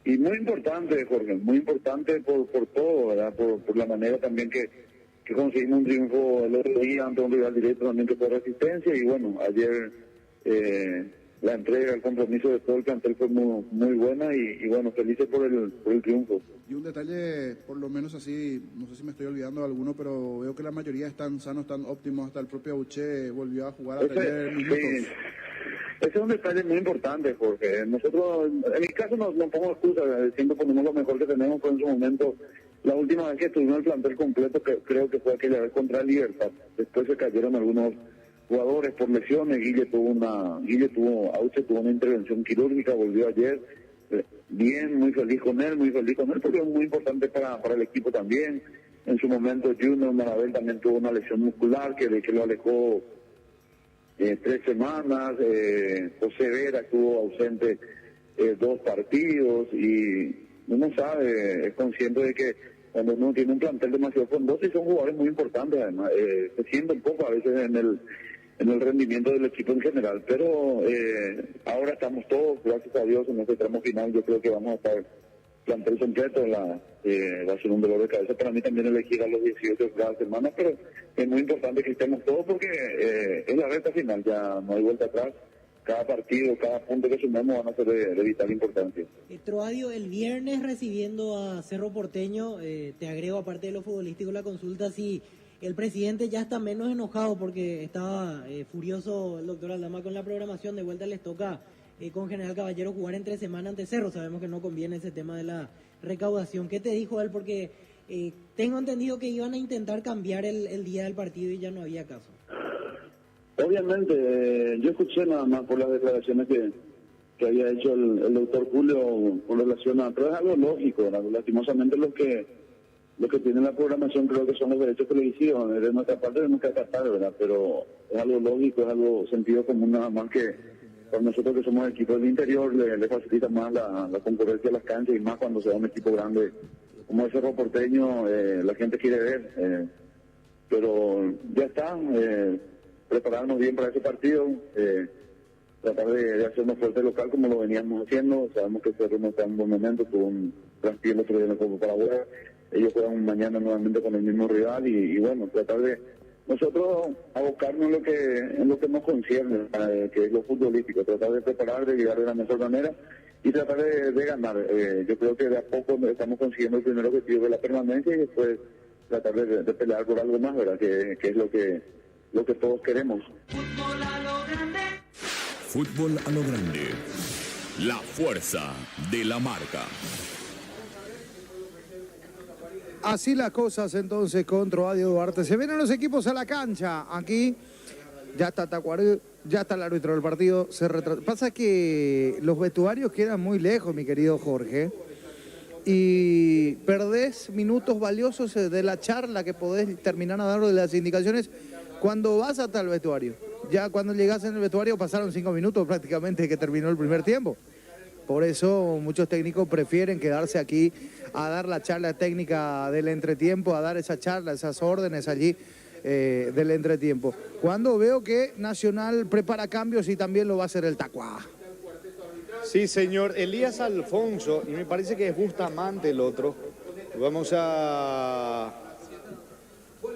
Y muy importante, Jorge, muy importante por todo, ¿verdad? Por la manera también que conseguimos un triunfo el otro día ante un rival directo también que fue Resistencia. Y bueno, ayer la entrega, el compromiso de todo el plantel fue muy buena y bueno, felices por el triunfo. Y un detalle, por lo menos así, no sé si me estoy olvidando de alguno, pero veo que la mayoría están sanos, están óptimos, hasta el propio Auche volvió a jugar a tener minutos. Sí. Ese es un detalle muy importante, porque nosotros, en mi caso no pongo excusas, siempre ponemos lo mejor que tenemos, pero en su momento, la última vez que estuvimos el plantel completo, que creo que fue aquella vez contra Libertad. Después se cayeron algunos jugadores por lesiones, Auche tuvo una intervención quirúrgica, volvió ayer, bien, muy feliz con él, porque es muy importante para el equipo también. En su momento Junior Marabel también tuvo una lesión muscular que lo alejó 3 semanas, José Vera estuvo ausente 2 partidos, y uno sabe, es consciente de que cuando uno tiene un plantel demasiado frondoso, y son jugadores muy importantes además, se siente un poco a veces en el rendimiento del equipo en general, pero ahora estamos todos, gracias a Dios, en este tramo final. Yo creo que vamos a estar plantel completo, va a ser un dolor de cabeza para mí también elegir a los 18 cada semana, pero es muy importante que estemos todos porque es la recta final, ya no hay vuelta atrás. Cada partido, cada punto que sumemos van a ser de vital importancia. Troadio, el viernes recibiendo a Cerro Porteño, te agrego aparte de lo futbolístico la consulta si el presidente ya está menos enojado porque estaba furioso el doctor Aldama con la programación. De vuelta les toca con General Caballero jugar entre semana ante Cerro. Sabemos que no conviene ese tema de la recaudación. ¿Qué te dijo él? Porque tengo entendido que iban a intentar cambiar el día del partido y ya no había caso. Obviamente, yo escuché nada más por las declaraciones que había hecho el doctor Julio con relación a... Pero es algo lógico, ¿verdad? Lastimosamente los que tienen la programación creo que son los derechos televisivos. De nuestra parte tenemos que acatar, ¿verdad? Pero es algo lógico, es algo sentido común, nada más que para nosotros que somos equipos del interior le facilita más la concurrencia a las canchas, y más cuando se da un equipo grande como el Cerro Porteño, la gente quiere ver. Pero ya está, prepararnos bien para ese partido, tratar de hacernos fuerte local como lo veníamos haciendo. Sabemos que Cerro no está en un buen momento, tuvo un traspié el otro día en el Copa Paraguay. Ellos juegan mañana nuevamente con el mismo rival y bueno, tratar de nosotros abocarnos en lo que nos concierne, que es lo futbolístico, tratar de preparar, de llegar de la mejor manera y tratar de ganar. Yo creo que de a poco estamos consiguiendo el primer objetivo de la permanencia y después tratar de pelear por algo más, ¿verdad? Que es lo que lo que todos queremos. Fútbol a lo grande. Fútbol a lo grande. La fuerza de la marca. Así las cosas entonces con Troadio Duarte. Se vienen los equipos a la cancha. Aquí ya está Tacuarembó, ya está el árbitro del partido. Pasa que los vestuarios quedan muy lejos, mi querido Jorge. Y perdés minutos valiosos de la charla que podés terminar a dar de las indicaciones cuando vas hasta el vestuario. Ya cuando llegás en el vestuario pasaron 5 minutos prácticamente que terminó el primer tiempo. Por eso muchos técnicos prefieren quedarse aquí a dar la charla técnica del entretiempo, a dar esa charla, esas órdenes allí del entretiempo. Cuando veo que Nacional prepara cambios y también lo va a hacer el Tacuá. Sí, señor. Elías Alfonso, y me parece que es Bustamante el otro. Vamos a...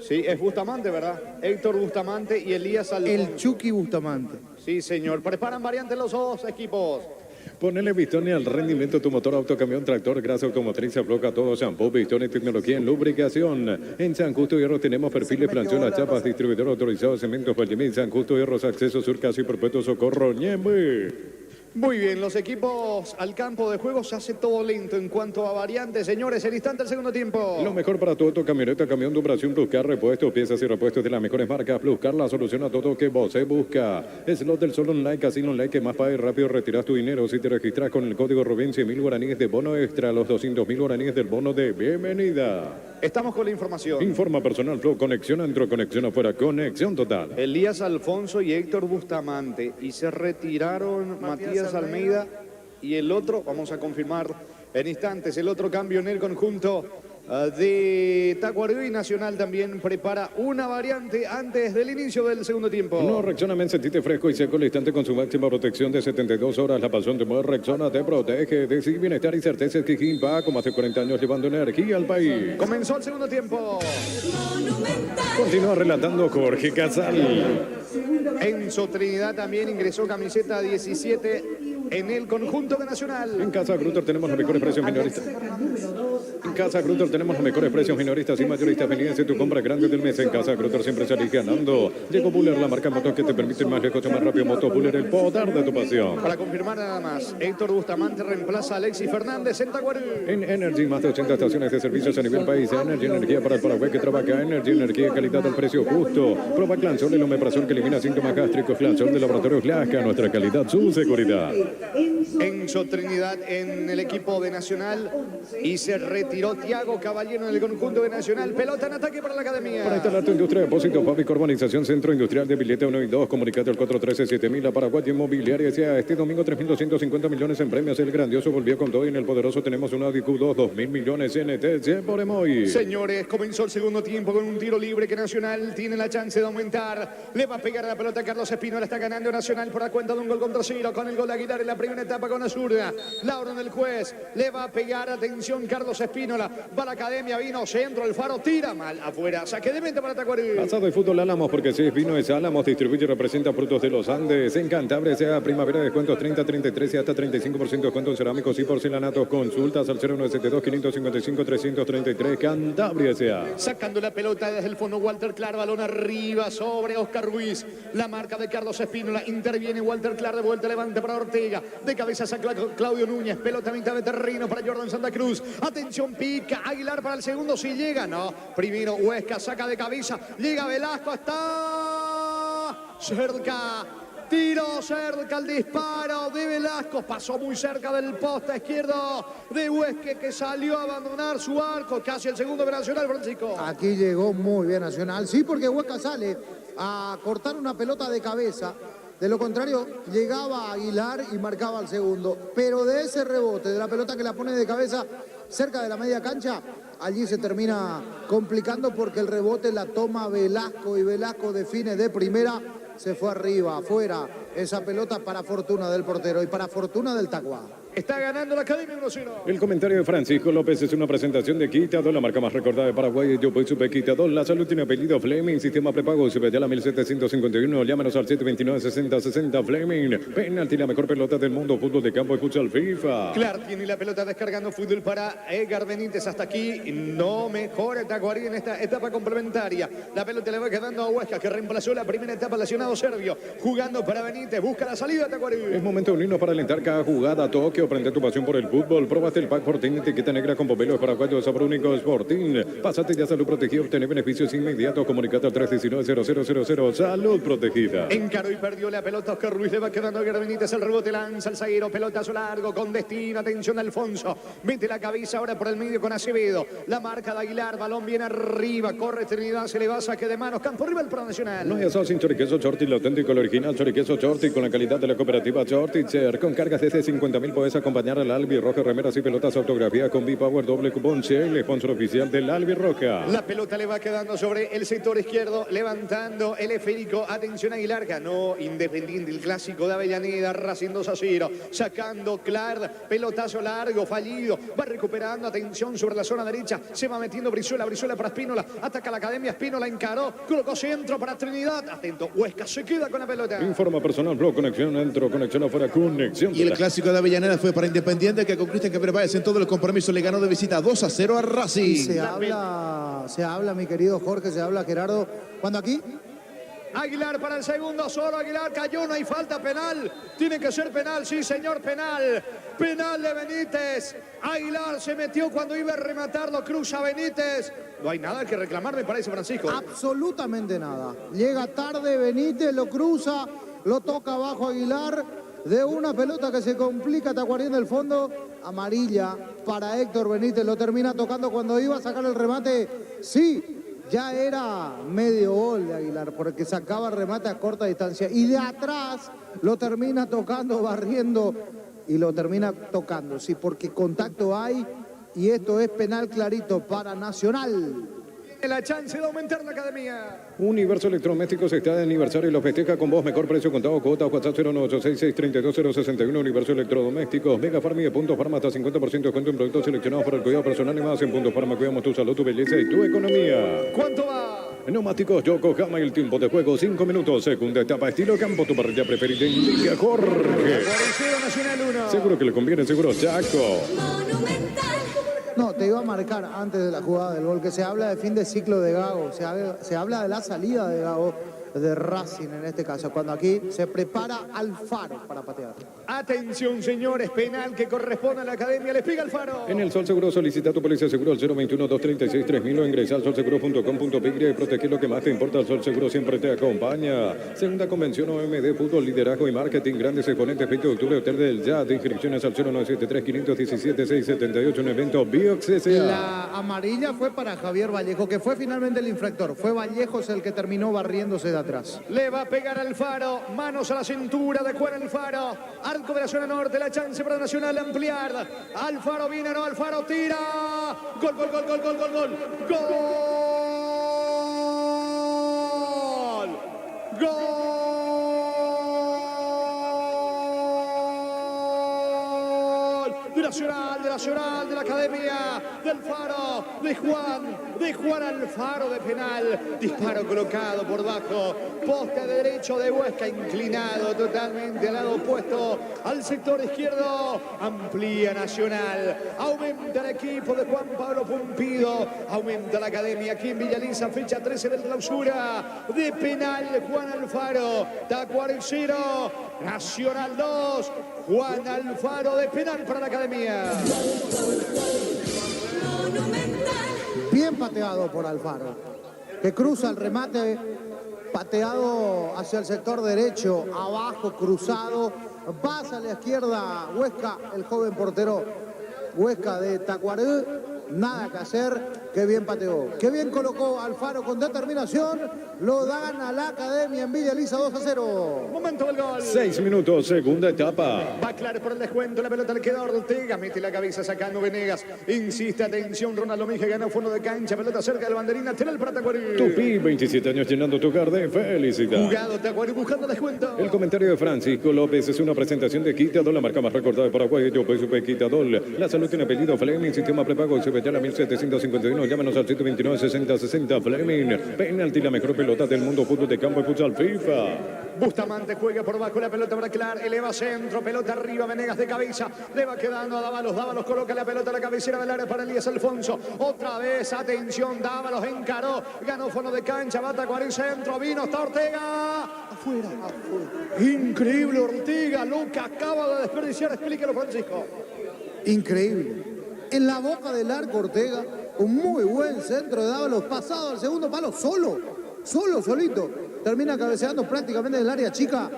Sí, es Bustamante, ¿verdad? Héctor Bustamante y Elías Alfonso. El Chucky Bustamante. Sí, señor. Preparan variantes los dos equipos. Ponele Vistonia al rendimiento de tu motor, autocamión, tractor, grasa automotriz, afloca todo, shampoo, Vistonia, tecnología en lubricación. En San Justo Hierro tenemos perfiles, plancholas, chapas, distribuidor autorizado, cementos, Vallemín, San Justo Hierros, acceso sur, casi perpetuo, socorro, Ñembe. Muy bien, los equipos al campo de juego se hace todo lento en cuanto a variantes. Señores, el instante del segundo tiempo. Lo mejor para tu auto, camioneta, camión de operación Pluscar, repuestos, piezas y repuestos de las mejores marcas. Pluscar, la solución a todo que vos se busca. Slot del Sol Online, Casino Online, que más pague rápido retiras tu dinero. Si te registras con el código Rubén, 100.000 guaraníes de bono extra, los 200.000 guaraníes del bono de bienvenida. Estamos con la información. Informa Personal Flow, conexión adentro, conexión afuera, conexión total. Elías Alfonso y Héctor Bustamante. Y se retiraron Matías Almeida y el otro, vamos a confirmar en instantes, el otro cambio en el conjunto de Tacuarembó. Y Nacional también prepara una variante antes del inicio del segundo tiempo. No, Rexona Men, sentite fresco y seco al instante con su máxima protección de 72 horas. La pasión de mover Rexona te protege de sí, bienestar y certeza. Es que va con más de 40 años llevando energía al país. Comenzó el segundo tiempo. Continúa relatando Jorge Casal. Enzo Trinidad también ingresó camiseta 17 en el conjunto de Nacional. En Casa Grutter tenemos los mejores precios minoristas. En Casa Grutter tenemos los mejores precios minoristas y mayoristas. Feliz tu compra grande del mes. En Casa Grutter siempre salís ganando. Llegó Buller, la marca motos que te permite ir más lejos y más rápido. Moto Buller, el poder de tu pasión. Para confirmar nada más, Héctor Bustamante reemplaza a Alexis Fernández en Tacuarembó. En Energy, más de 80 estaciones de servicios a nivel país. Energy, energía para el Paraguay que trabaja. Energy, energía, calidad al precio justo. Proba Clansol, el omeprazol que elimina síntomas gástricos. Clansol de Laboratorios Glasca, nuestra calidad, su seguridad. Enzo Trinidad en el equipo de Nacional y se retiró Tiago Caballero en el conjunto de Nacional. Pelota en ataque para la academia. Para instalar tu industria, depósito, fábrica, urbanización, centro industrial de billete 1 y 2. Comunicate al 413-7000. La Paraguay Inmobiliaria sea este domingo 3.250 millones en premios. El grandioso volvió con todo y en el poderoso tenemos un Audi Q2, 2.000 millones NTC por Emoy. Señores, comenzó el segundo tiempo con un tiro libre que Nacional tiene la chance de aumentar. Le va a pegar a la pelota Carlos Espínola. Está ganando Nacional por la cuenta de un gol contra cero. Con el gol de Aguilar en la primera etapa con la zurda. La orden del juez. Le va a pegar, atención, Carlos Espínola. Va a la academia, vino centro, el Faro tira mal afuera. Saque de mente para Tacuarembó. Pasado de fútbol Álamos, porque si es vino es Álamos, distribuye y representa frutos de los Andes. En Cantabria sea primavera, descuentos 30, 33 y hasta 35% descuento en cerámicos y porcelanatos. Consultas al 0972-555-333. Cantabria sea. Sacando la pelota desde el fondo Walter Clark, balón arriba sobre Oscar Ruiz. La marca de Carlos Espínola. Interviene Walter Clark, de vuelta levanta para Ortega. De cabeza saca Claudio Núñez. Pelota a mitad de terreno para Jordan Santa Cruz. Atención, pica Aguilar para el segundo. Si llega, no. Primero Huesca saca de cabeza. Llega Velasco. Está cerca. Tiro cerca el disparo de Velasco. Pasó muy cerca del poste izquierdo de Huesca, que salió a abandonar su arco. Casi el segundo de Nacional, Francisco. Aquí llegó muy bien Nacional. Sí, porque Huesca sale a cortar una pelota de cabeza. De lo contrario, llegaba Aguilar y marcaba el segundo. Pero de ese rebote, de la pelota que la pone de cabeza cerca de la media cancha, allí se termina complicando porque el rebote la toma Velasco y Velasco define de primera. Se fue arriba, afuera, esa pelota para fortuna del portero y para fortuna del Tacuá. Está ganando la Academia 1-0. El comentario de Francisco López es una presentación de Quitador, la marca más recordada de Paraguay. Yo soy Super Quitador. La salud tiene apellido Fleming. Sistema prepago Subedala 1751. Llámanos al 729-6060 Fleming. Penalti, la mejor pelota del mundo. Fútbol de campo y futsal FIFA. Clark tiene la pelota descargando fútbol para Edgar Benítez. Hasta aquí no mejora Tacuarí en esta etapa complementaria. La pelota le va quedando a Huesca, que reemplazó la primera etapa lesionado serbio. Jugando para Benítez. Busca la salida Tacuarí. Es momento de unirnos para alentar cada jugada. Tokio, prende tu pasión por el fútbol. Probaste el pack Fortín, etiqueta negra con pomelo paraguayo de sabor único Sporting. Pásate ya Salud Protegida, obtener beneficios inmediatos. Comunicate al 319-0000. Salud Protegida. Encaró y perdió la pelota. Oscar Ruiz le va quedando a Edgar Benítez. El rebote lanza el zaguero. Pelotazo largo con destino. Atención Alfonso. Mete la cabeza ahora por el medio con Acevedo. La marca de Aguilar. Balón viene arriba. Corre Trinidad. Se le va a saque de manos. Campo arriba el Pro Nacional. No hay asado sin choriqueso Chorti, lo auténtico, lo original. Choriqueso Chorti con la calidad de la cooperativa Chortitzer. Con cargas desde 50.000 puedes acompañar al Albi Roja, remeras y pelotas autografía con B-Power doble cupón Shell, sponsor oficial del Albi Roja. La pelota le va quedando sobre el sector izquierdo, levantando el esférico. Atención Aguilar, ganó Independiente el clásico de Avellaneda, Racing 2-0. Sacando Clark, pelotazo largo, fallido. Va recuperando, atención sobre la zona derecha. Se va metiendo Brizuela para Espínola. Ataca la Academia, Espínola encaró. Colocó centro para Trinidad. Atento, Huesca se queda con la pelota. Informa personal, blog, conexión dentro, conexión afuera, conexión. Y el clásico de Avellaneda fue para Independiente, que con Cristian Cabrera en todo el compromiso le ganó de visita 2-0 a Racing. Y se habla, mi querido Jorge, se habla, Gerardo. ¿Cuándo aquí? Aguilar para el segundo, solo Aguilar cayó, no hay falta, penal. Tiene que ser penal, sí señor, penal. Penal de Benítez. Aguilar se metió cuando iba a rematarlo, cruza Benítez. No hay nada que reclamar, me parece, Francisco. Absolutamente nada. Llega tarde Benítez, lo cruza, lo toca abajo Aguilar. De una pelota que se complica, Tacuarí en el fondo. Amarilla para Héctor Benítez, lo termina tocando cuando iba a sacar el remate. Sí, ya era medio gol de Aguilar, porque sacaba el remate a corta distancia. Y de atrás lo termina tocando, barriendo, y lo termina tocando. Sí, porque contacto hay, y esto es penal clarito para Nacional. La chance de aumentar la Academia. Universo Electrodomésticos está de aniversario y lo festeja con vos. Mejor precio contado, cuota, WhatsApp 09866320061. Universo Electrodomésticos. Mega Farma y de Punto Farma hasta 50% de descuento en productos seleccionados para el cuidado personal y más. En Punto Farma cuidamos tu salud, tu belleza y tu economía. ¿Cuánto va? Neumáticos Yokohama y el tiempo de juego 5 minutos. Segunda etapa estilo campo. Tu parrilla preferida indica Jorge. Nacional 1. Seguro que le conviene, seguro Chaco. No, te iba a marcar antes de la jugada del gol, que se habla de fin de ciclo de Gago, se habla de la salida de Gago, de Racing en este caso, cuando aquí se prepara Alfaro para patear. Atención, señores, penal que corresponde a la Academia, les pega Alfaro. En el Sol Seguro solicita tu póliza seguro al 021-236-3000 o ingresa al solseguro.com.py y protege lo que más te importa. El Sol Seguro siempre te acompaña. Segunda convención OMD, fútbol, liderazgo y marketing. Grandes exponentes, 20 de octubre, Hotel del Jazz. De inscripciones al 0973-517-678. Un evento Biox S.A. La amarilla fue para Javier Vallejo, que fue finalmente el infractor. Fue Vallejos el que terminó barriéndose de atrás. Le va a pegar Alfaro, manos a la cintura de Juan Alfaro. Arco de la zona norte, la chance para Nacional ampliar. Alfaro viene, no, Alfaro tira. Gol, gol, gol, gol, gol, gol, gol. Gol. Gol. De Nacional, de la Academia, del Faro, de Juan Alfaro de penal. Disparo colocado por bajo, poste derecho de Huesca, inclinado totalmente al lado opuesto, al sector izquierdo. Amplía Nacional, aumenta el equipo de Juan Pablo Pumpido, aumenta la Academia aquí en Villaliza, fecha 13 del clausura. De penal de Juan Alfaro, Tacuarí 0, Nacional 2. Juan Alfaro de penal para la Academia. Bien pateado por Alfaro, que cruza el remate, pateado hacia el sector derecho, abajo, cruzado, pasa a la izquierda Huesca, el joven portero Huesca de Tacuarí, nada que hacer. Qué bien pateó, qué bien colocó Alfaro con determinación. Lo dan a la Academia en Villa Elisa 2-0. Momento del gol. 6 minutos, segunda etapa. Va claro por el descuento, la pelota le queda a Ortega, mete la cabeza sacando Venegas. Insiste, atención, Ronaldo Mija gana fondo de cancha, pelota cerca del banderín, lateral para Tacuarí. Tupi, 27 años llenando tu hogar de felicidad. Jugado Tacuarí buscando descuento. El comentario de Francisco López es una presentación de Quitadol, la marca más recordada de Paraguay. Yo soy Supe Quitadol. La salud tiene apellido Fleming, sistema prepago Cepellana 1751. Llámanos al 729-6060 Fleming. Penalti, la mejor pelota del mundo, fútbol de campo y futsal FIFA. Bustamante juega por bajo la pelota para Clar, eleva centro, pelota arriba, Venegas de cabeza, le va quedando a Dávalos, Dávalos coloca la pelota a la cabecera del área para Elías Alfonso, otra vez, atención, Dávalos encaró, ganó fondo de cancha, va a Tacuarí centro, vino, está Ortega, afuera. Increíble Ortega, lo que acaba de desperdiciar, explíquelo Francisco. Increíble. En la boca del arco Ortega, un muy buen centro de Dávalos, pasado al segundo palo, solito. Termina cabeceando prácticamente en el área chica.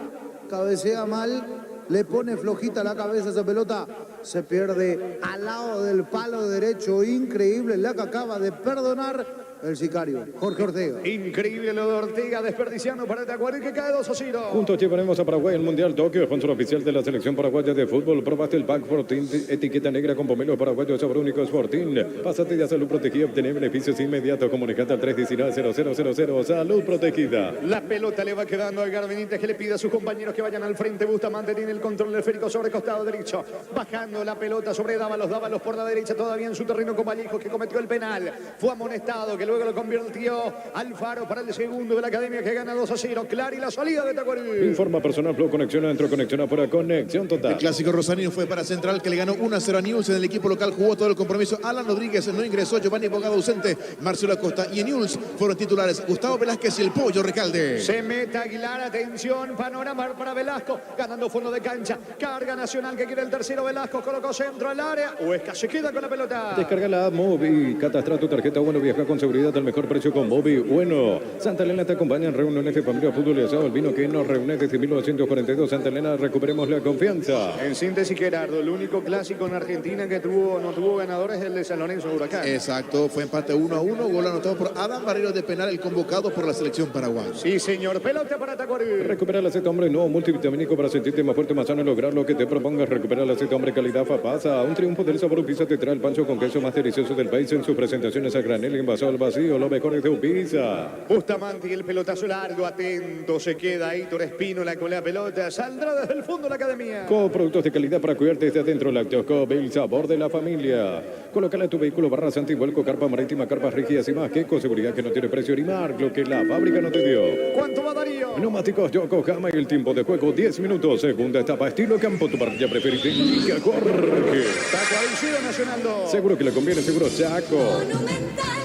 Cabecea mal, le pone flojita la cabeza a esa pelota. Se pierde al lado del palo derecho. Increíble la que acaba de perdonar el sicario, Jorge Ortega. Increíble lo de Ortega, desperdiciando para Tacuarí que cae 2-0. Juntos llevaremos a Paraguay al Mundial Tokio, sponsor oficial de la selección paraguaya de fútbol. Probaste el Pack Fortin, etiqueta negra con pomelo paraguayo, sabor único Fortin. Pásate ya Salud Protegida, obtener beneficios inmediatos. Comunicate al 319-0000. Salud Protegida. La pelota le va quedando a Edgar Benítez, que le pide a sus compañeros que vayan al frente. Bustamante tiene el control del esférico sobre costado derecho. Bajando la pelota sobre Dávalos, Dávalos por la derecha, todavía en su terreno con Vallejo, que cometió el penal. Fue amonestado, que luego lo convirtió Alfaro para el segundo de la Academia, que gana 2-0. Clar y la salida de Tacuarí. Informa personal, Flow, conexión adentro, conexión afuera, conexión total. El clásico rosarino fue para Central, que le ganó 1-0 a Newell's. En el equipo local jugó todo el compromiso. Alan Rodríguez no ingresó, Giovanni Bogado ausente, Marcelo Acosta, y en Newell's fueron titulares Gustavo Velázquez y el Pollo Recalde. Se mete Aguilar, atención, panorama para Velasco, ganando fondo de cancha, carga Nacional que quiere el tercero, Velasco colocó centro al área, Huesca se queda con la pelota. Descarga la Mobi, catastra tu tarjeta Bueno, viaja con seguridad al mejor precio con Mobi Bueno. Santa Elena te acompaña en reuniones de familia, fútbol y asado, el vino que nos reúne desde 1942. Santa Elena, recuperemos la confianza. En síntesis, Gerardo, el único clásico en Argentina que no tuvo ganadores es el de San Lorenzo Huracán. Exacto, fue empate 1-1, gol anotado por Adam Barrero de penal, el convocado por la selección paraguaya. Sí, señor, pelota para Tacuarí. Recupera el aceite hombre nuevo multivitamínico para sentirte más fuerte, más sano y lograr lo que te propongas. Recupera el aceite hombre calidad Fapasa. Un triunfo del sabor Upisa te trae el pancho con queso más delicioso del país en sus presentaciones a granel y envasado al vacío. Lo mejor es de Upisa. Bustamante y el pelotazo largo, atento, se queda Héctor Espínola con la pelota, saldrá desde el fondo de la Academia. Productos de calidad para cuidarte desde adentro. Lactoscope, el sabor de la familia. Colócala en tu vehículo, barras antivuelco, carpa marítima, carpas rígidas y más. Que con seguridad que no tiene precio ni marca, lo que la fábrica no te dio. ¿Cuánto va Darío? Neumáticos Yokohama y el tiempo de juego 10 minutos. Segunda etapa, estilo campo, tu parrilla preferida. Indica Jorge. Tacuarí, Nacional 2. Seguro que le conviene, seguro Chaco.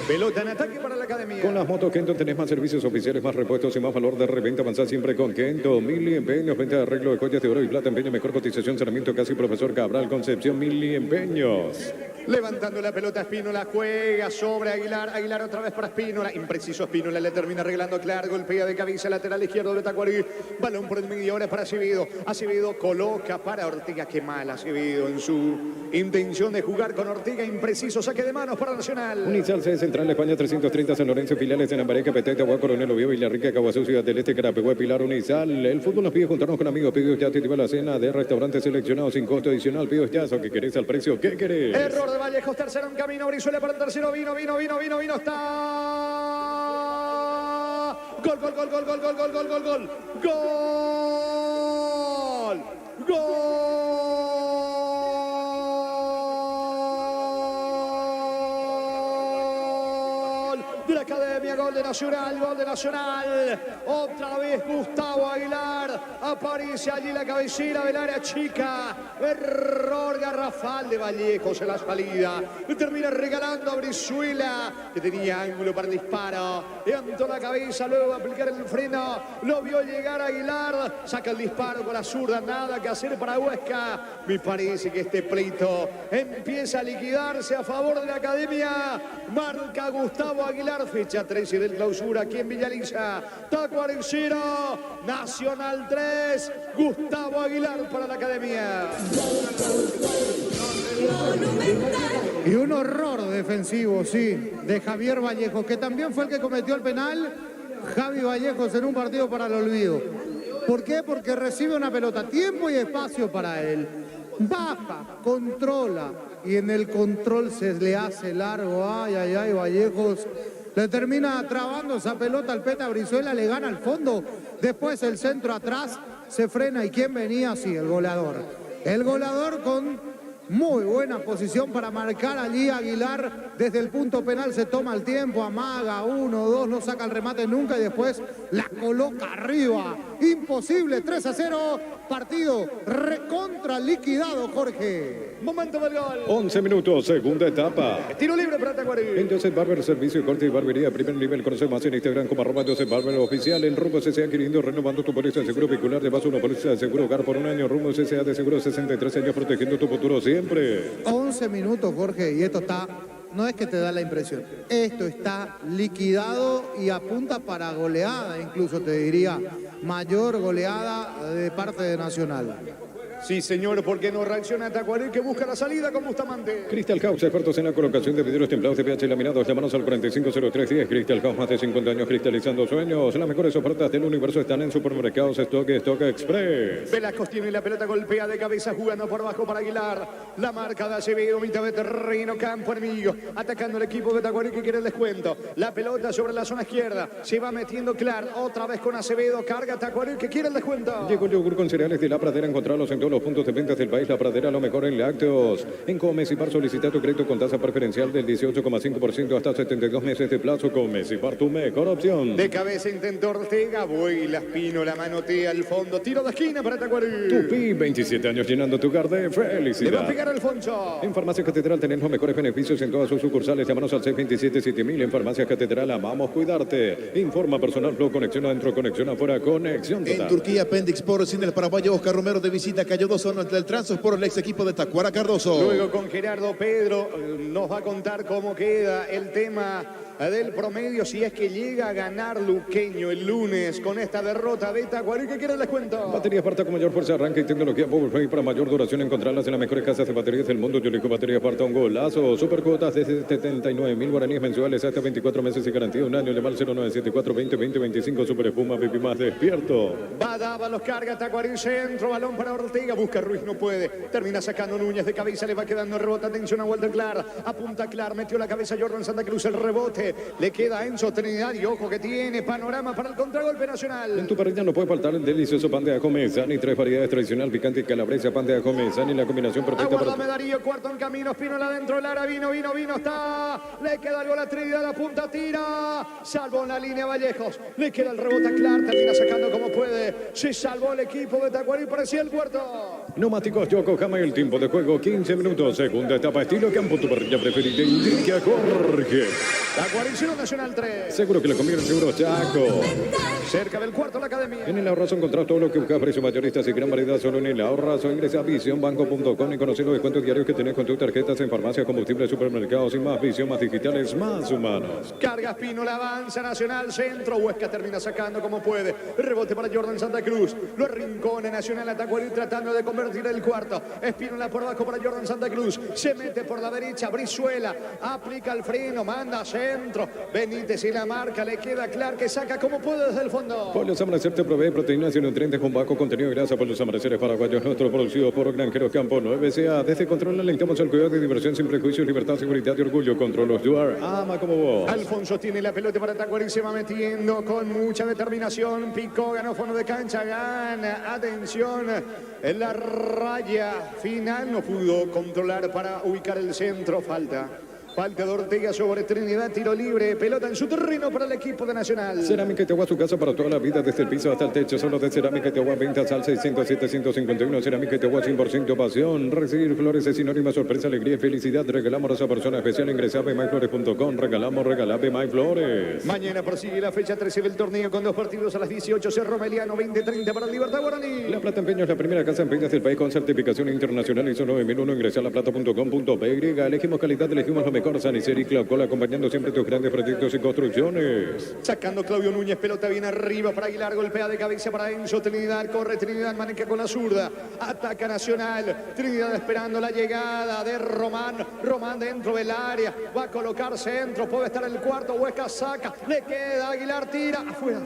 Pelota en ataque para la Academia. Con las motos Kento tenés más servicios oficiales, más repuestos y más valor de reventa. Avanzar siempre con Kento. Mili Empeños, venta de arreglo de joyas de oro y plata, empeño, mejor cotización, Sarmiento, casi Profesor Cabral, Concepción, Mili Empeños. Levantando la pelota, Espínola juega sobre Aguilar. Aguilar otra vez para Espínola. Impreciso Espínola, le termina arreglando a Clar. Golpea de cabeza lateral izquierdo de Tacuarí. Balón por el medio, ahora para Acevedo. Acevedo coloca para Ortega. Qué mal Acevedo en su intención de jugar con Ortega. Impreciso saque de manos para Nacional. Unisal C Central España 330 San Lorenzo, filiales en Ambareca, Petete, Agua, Coronel Oviedo, Villarrica, Caguazú, Ciudad del Este, Carapeguá, Pilar, Unisal. El fútbol nos pide juntarnos con amigos. Pedidos ya, te lleva la cena de restaurantes seleccionados sin costo adicional. Pedidos ya, ¿o qué querés al precio? ¿Qué querés? Error de Vallejos, tercero en camino. Brizuela para el tercero. Vino. Está. Gol. De la Academia, gol de Nacional. Otra vez Gustavo Aguilar. Aparece allí la cabecera del área chica. Error garrafal de Vallejos en la salida. Le termina regalando a Brizuela, que tenía ángulo para el disparo. Levantó la cabeza, luego va a aplicar el freno. Lo vio llegar Aguilar. Saca el disparo con la zurda. Nada que hacer para Huesca. Me parece que este pleito empieza a liquidarse a favor de la Academia. Marca Gustavo Aguilar. Fecha 13 del clausura aquí en Villa Elisa. Tacuarí 0, Nacional 3. Gustavo Aguilar para la Academia. Y un horror defensivo, sí, de Javier Vallejos, que también fue el que cometió el penal. Javi Vallejos en un partido para el olvido. ¿Por qué? Porque recibe una pelota, tiempo y espacio para él. Baja, controla y en el control se le hace largo. Ay, ay, ay, Vallejos. Le termina trabando esa pelota al Peta Brizuela, le gana al fondo. Después el centro atrás se frena. ¿Y quién venía? Sí, el goleador. El goleador con muy buena posición para marcar allí Aguilar. Desde el punto penal se toma el tiempo, amaga, 1, 2, no saca el remate nunca y después la coloca arriba. Imposible, 3-0, partido recontra liquidado, Jorge. Momento del gol. 11 minutos, segunda etapa. Tiro libre para Tacuarí. En Joseph Barber, servicio, corte y barbería, primer nivel. Conoce más en Instagram como @Joseph Barber oficial. En Rumbo CCA adquiriendo, renovando tu póliza de seguro vehicular. De paso, una póliza de seguro hogar por un año. Rumbo CCA de seguro 63 años, protegiendo tu futuro siempre. 11 minutos, Jorge, y esto está... No es que te da la impresión, esto está liquidado y apunta para goleada, incluso te diría, mayor goleada de parte de Nacional. Sí, señor, porque no reacciona Tacuarí, que busca la salida con Bustamante. Crystal House, expertos en la colocación de vidrios templados de pH laminados. Llámanos al 450310. Crystal House, más de 50 años cristalizando sueños. Las mejores ofertas del universo están en Supermercados Stock Express. Velasco tiene la pelota, golpea de cabeza, jugando por abajo para Aguilar. La marca de Acevedo, mitad de terreno, campo enemigo. Atacando el equipo de Tacuarí que quiere el descuento. La pelota sobre la zona izquierda. Se va metiendo Clar, otra vez con Acevedo. Carga Tacuarí que quiere el descuento. Llegó el yogur con cereales de La Pradera. Encontrarlos en todos los puntos de ventas del país. La Pradera, lo mejor en lácteos. En Comecipar solicita tu crédito con tasa preferencial del 18,5% hasta 72 meses de plazo. Comecipar, tu mejor opción. De cabeza intentó Ortega, vuela Espino, la manotea al fondo. Tiro de esquina para Tacuarí. Tupi, 27 años llenando tu hogar de felicidad. Le va a pegar Alfonso. En Farmacia Catedral tenés los mejores beneficios en todas sus sucursales. Llámanos al 627-7000. En Farmacia Catedral amamos cuidarte. Informa personal Flow, conexión adentro, conexión afuera, conexión total. En Turquía, Appendix Porcine, el paraguayo Oscar Romero de visita cayó 2-1 ante el Transport, el ex equipo de Tacuara Cardoso. Luego con Gerardo Pedro nos va a contar cómo queda el tema del promedio, si es que llega a ganar Luqueño el lunes con esta derrota de Tacuarí. ¿Qué quiere les cuento? Baterías Parta con mayor fuerza, arranque y tecnología PowerPlay para mayor duración. Encontrarlas en las mejores casas de baterías del mundo. Yo elijo Baterías Parta, un golazo. Supercuotas desde 79.000 guaraníes mensuales hasta 24 meses y garantía un año. Llamar 0974-2020-25. Super Espuma, Pipi más despierto. Va los carga Tacuarí, centro, balón para Ortega. Busca Ruiz, no puede. Termina sacando Núñez de cabeza, le va quedando el rebote. Atención a Walter Clar. Apunta Clar, metió la cabeza Jordan Santa Cruz, el rebote. Le queda a Enzo Trinidad y ojo que tiene panorama para el contragolpe nacional. En tu parrilla no puede faltar el delicioso pan de ajo Mezzani. 3 variedades tradicional, picante y calabresa. Pan de ajo Mezzani, la combinación perfecta. Aguárdame Darío, cuarto en camino. Espinola adentro, Lara, vino, está. Le queda algo a la Trinidad, la punta, tira. Salvó en la línea Vallejos. Le queda el rebote a Clar, termina sacando como puede. Se salvó el equipo de Tacuarí, parecía el cuarto. Neumáticos Yokohama, el tiempo de juego 15 minutos. Segunda etapa, estilo campo, tu parrilla preferida. Indica Jorge. Tacuarí 0, Nacional 3. Seguro que la comida el seguro Chaco. Cerca del cuarto la academia. En el Ahorrazo encontrás todo lo que buscas, precios mayoristas y gran variedad solo en el Ahorrazo. Ingresa a visionbanco.com y conoce los descuentos diarios que tenés con tus tarjetas en farmacias, combustibles, supermercados y más. Visión, más digitales, más humanos. Carga Espinola, avanza Nacional, centro. Huesca termina sacando como puede. Rebote para Jordan Santa Cruz. Lo arrincona Nacional a Tacuarí tratando de convertir el cuarto. Espinola por abajo para Jordan Santa Cruz. Se mete por la derecha. Brizuela aplica el freno, manda centro. Benítez y la marca. Le queda Clar que saca como puede desde el fondo. Pollos Amanecer te provee proteínas y nutrientes con bajo contenido de grasa. Pollos Amaneceres paraguayos, nuestros producidos por Granjeros Campo 9CA. Desde Control alentamos el cuidado y diversión sin prejuicios, libertad, seguridad y orgullo. Controlos Duar, ama como vos. Alfonso tiene la pelota para Tacuarí, se va metiendo con mucha determinación. Picó, ganó fondo de cancha, gana. Atención, en la raya final no pudo controlar para ubicar el centro. Falta de Ortega sobre Trinidad, tiro libre, pelota en su terreno para el equipo de Nacional. Cerámica Itagua, su casa para toda la vida, desde el piso hasta el techo, solo de Cerámica Itagua, ventas al 607-151, Cerámica Itagua, 100% pasión. Recibir flores es sinónimo, sorpresa, alegría y felicidad. Regalamos a esa persona especial, ingresa a bemyflores.com, regala Bemyflores. Mañana prosigue la fecha 13 del torneo con 2 partidos a las 18, Cerro Meliano, 20-30 para el Libertad Guaraní. La Plata Empeño es la primera casa empeñas del país con certificación internacional ISO 9001, ingresa a laplata.com.py, elegimos calidad, elegimos lo mejor. mejor Saniceri y Claucola, acompañando siempre tus grandes proyectos y construcciones. Sacando Claudio Núñez, pelota bien arriba para Aguilar, golpea de cabeza para Enzo Trinidad, corre Trinidad, maneja con la zurda, ataca Nacional, Trinidad esperando la llegada de Román, Román dentro del área, va a colocar centro, puede estar el cuarto, Huesca saca, le queda, Aguilar tira, afuera,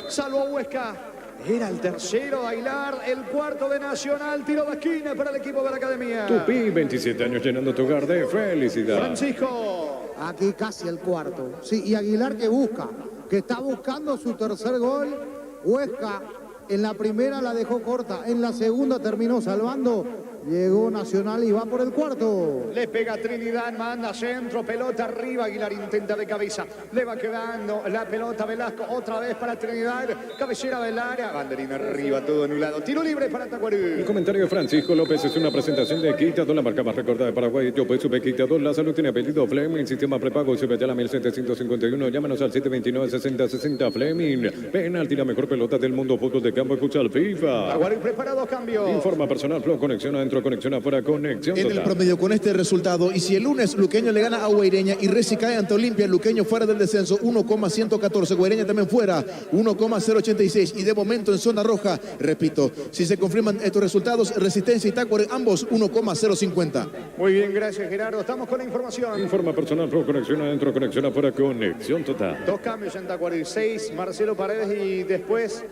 salvo Huesca. Era el tercero de Aguilar, el cuarto de Nacional, tiro de esquina para el equipo de la Academia. Tupí, 27 años llenando tu hogar de felicidad. Francisco. Aquí casi el cuarto. Sí, y Aguilar que está buscando su tercer gol. Huesca en la primera la dejó corta, en la segunda terminó salvando. Llegó Nacional y va por el cuarto. Le pega Trinidad, manda centro, pelota arriba, Aguilar intenta de cabeza. Le va quedando la pelota Velasco, otra vez para Trinidad, cabecera del área, banderín arriba, todo anulado. Tiro libre para Tacuarí. El comentario de Francisco López es una presentación de Quitador, la marca más recordada de Paraguay. Yo pues supe Quitador, la salud tiene apellido Fleming, sistema prepago Subetala 1751. Llámanos al 729-6060 Fleming. Penalti, la mejor pelota del mundo, fútbol de campo y futsal FIFA. Tacuarí prepara dos cambios. Informa personal, Flow, conexión adentro, conexión afuera, conexión en total. el promedio con este resultado, y si el lunes Luqueño le gana a Guaireña y Reci cae ante Olimpia, Luqueño fuera del descenso 1,114, Guaireña también fuera 1,086, y de momento en zona roja, repito, si se confirman estos resultados, Resistencia y Tacuarí ambos 1,050. Muy bien, gracias Gerardo, estamos con la información. Informa personal, Flow, conexión adentro, conexión afuera, conexión total. Dos cambios en Tacuarí, 6 Marcelo Paredes y después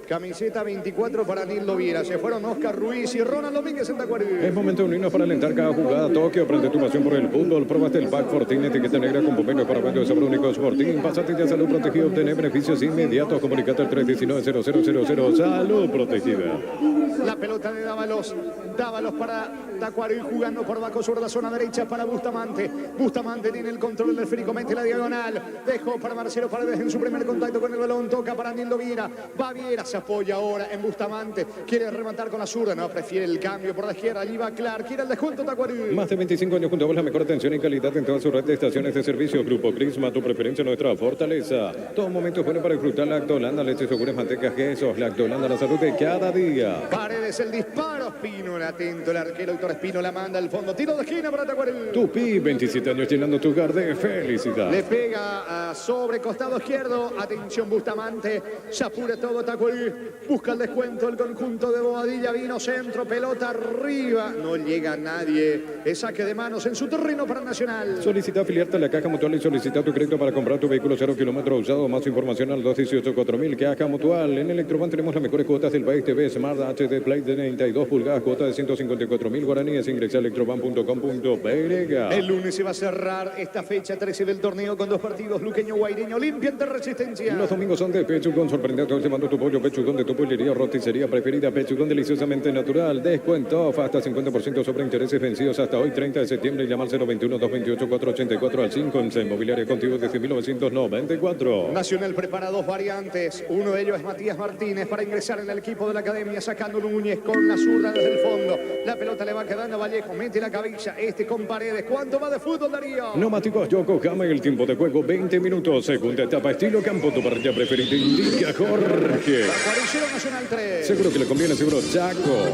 camiseta 24 para Nildo Viera. Se fueron Oscar Ruiz y Ronald Domínguez en Tacuarí. Es momento de unirnos para alentar cada jugada. Tokio, aprende tu pasión por el fútbol. Probaste el Pack Fortín, etiqueta negra con convenio para vender sobre únicos Fortín. Pásate ya Salud Protegida, obtener beneficios inmediatos. Comunicate al 319-0000. Salud Protegida. La pelota de Dávalos. Dávalos para Tacuarí jugando por abajo sobre la zona derecha para Bustamante. Bustamante tiene el control del esférico, mete la diagonal. Dejó para Marcelo Paredes en su primer contacto con el balón. Toca para Nildo Viera. Va Viera, se apoya ahora en Bustamante. Quiere rematar con la zurda. No, prefiere el cambio por la izquierda. Allí va Clark. Quiere el descuento Tacuarí. Más de 25 años junto a vos, la mejor atención y calidad en toda su red de estaciones de servicio. Grupo Crisma, tu preferencia, nuestra fortaleza. Todo momento es bueno para disfrutar Lactolanda, leche, yogures, mantecas, quesos. Lactolanda, la salud de cada día. Paredes, el disparo. Espínola, atento el arquero Héctor Espínola, manda al fondo. Tiro de esquina para Tacuarí. Tupí, 27 años llenando tu hogar de felicidad. Le pega sobre costado izquierdo. Atención Bustamante. Se apura todo Tacuarí. Busca el descuento el conjunto de Bobadilla. Vino centro, pelota arriba. No llega nadie. Es saque de manos en su terreno para Nacional. Solicita afiliarte a la Caja Mutual y solicita tu crédito para comprar tu vehículo 0 kilómetros usado. Más información al 218-4000. Caja Mutual. En Electroban tenemos las mejores cuotas del país. TV Smart HD Play de 92 pulgadas. Cuota de 154.000 guaraníes. Ingresa a electroban.com.py. El lunes se va a cerrar esta fecha 13 del torneo con dos partidos. Luqueño Guaireño, Olimpia ante Resistencia. Los domingos son de Pechugón. Sorprendente llevando tu pollo Pechugón de tu pollería roticería preferida. Pechugón deliciosamente natural. Descuento hasta 50% sobre intereses vencidos hasta hoy 30 de septiembre. Llama al 021-228-484 al 5 en Inmobiliaria contigo desde 1994. Nacional prepara dos variantes. Uno de ellos es Matías Martínez para ingresar en el equipo de la Academia, sacando Núñez con la zurda desde el fondo. La pelota le va quedando a Vallejo. Mete la cabeza con Paredes. ¿Cuánto va de fútbol, Darío? Neumáticos Yokohama, el tiempo de juego 20 minutos. Segunda etapa estilo campo. Tu parrilla preferida indica Jorge. Tacuaricero Nacional 3. Seguro que le conviene, seguro Chaco.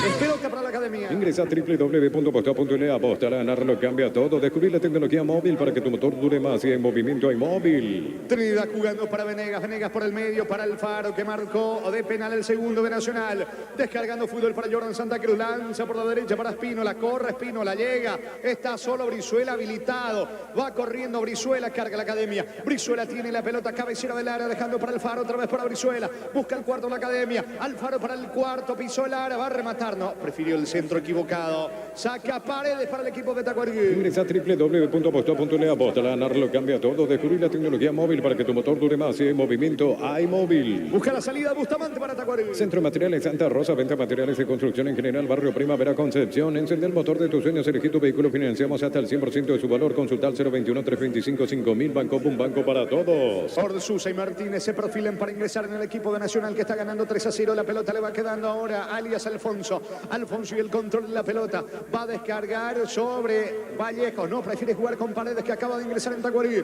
Es pelota para la Academia. Ingresa a www.postao.le. Apostar a ganar lo cambia todo. Descubrir la tecnología móvil para que tu motor dure más y en movimiento hay móvil. Trinidad jugando para Venegas. Venegas por el medio para Alfaro que marcó de penal el segundo de Nacional. Descargando fútbol para Jordan Santa Cruz. Lanza por la derecha para Espínola. Corre Espínola. Llega. Está solo Brizuela habilitado. Va corriendo Brizuela. Carga la Academia. Brizuela tiene la pelota cabecera del área. Dejando para Alfaro. Otra vez para Brizuela. Busca el cuarto de la Academia. Alfaro para el cuarto. Pisó el área. Va a rematar. No. Prefirió el centro equivocado. Saca Paredes para el equipo de Tacuarí. Ingresa a www.postao.le. Apostar a ganar lo cambia todo. Descubrir la tecnología móvil para que tu motor dure más y en movimiento hay móvil. Busca la salida Bustamante para Tacuarí. Centro de Materiales Santa Rosa. Venta materiales de construcción en general. Barrio Primavera Concepción. Encende el motor de tus sueños. Elegí tu vehículo. Financiamos hasta el 100% de su valor. Consulta al 021-325-5000. Banco un banco para todos. Orsusa y Martínez se perfilan para ingresar en el equipo de Nacional que está ganando 3-0. La pelota le va quedando ahora alias Alfonso. Alfonso y el control de la pelota. Va a descargar sobre Vallejos. No, prefiere jugar con Paredes que acaba de ingresar en Tacuarí.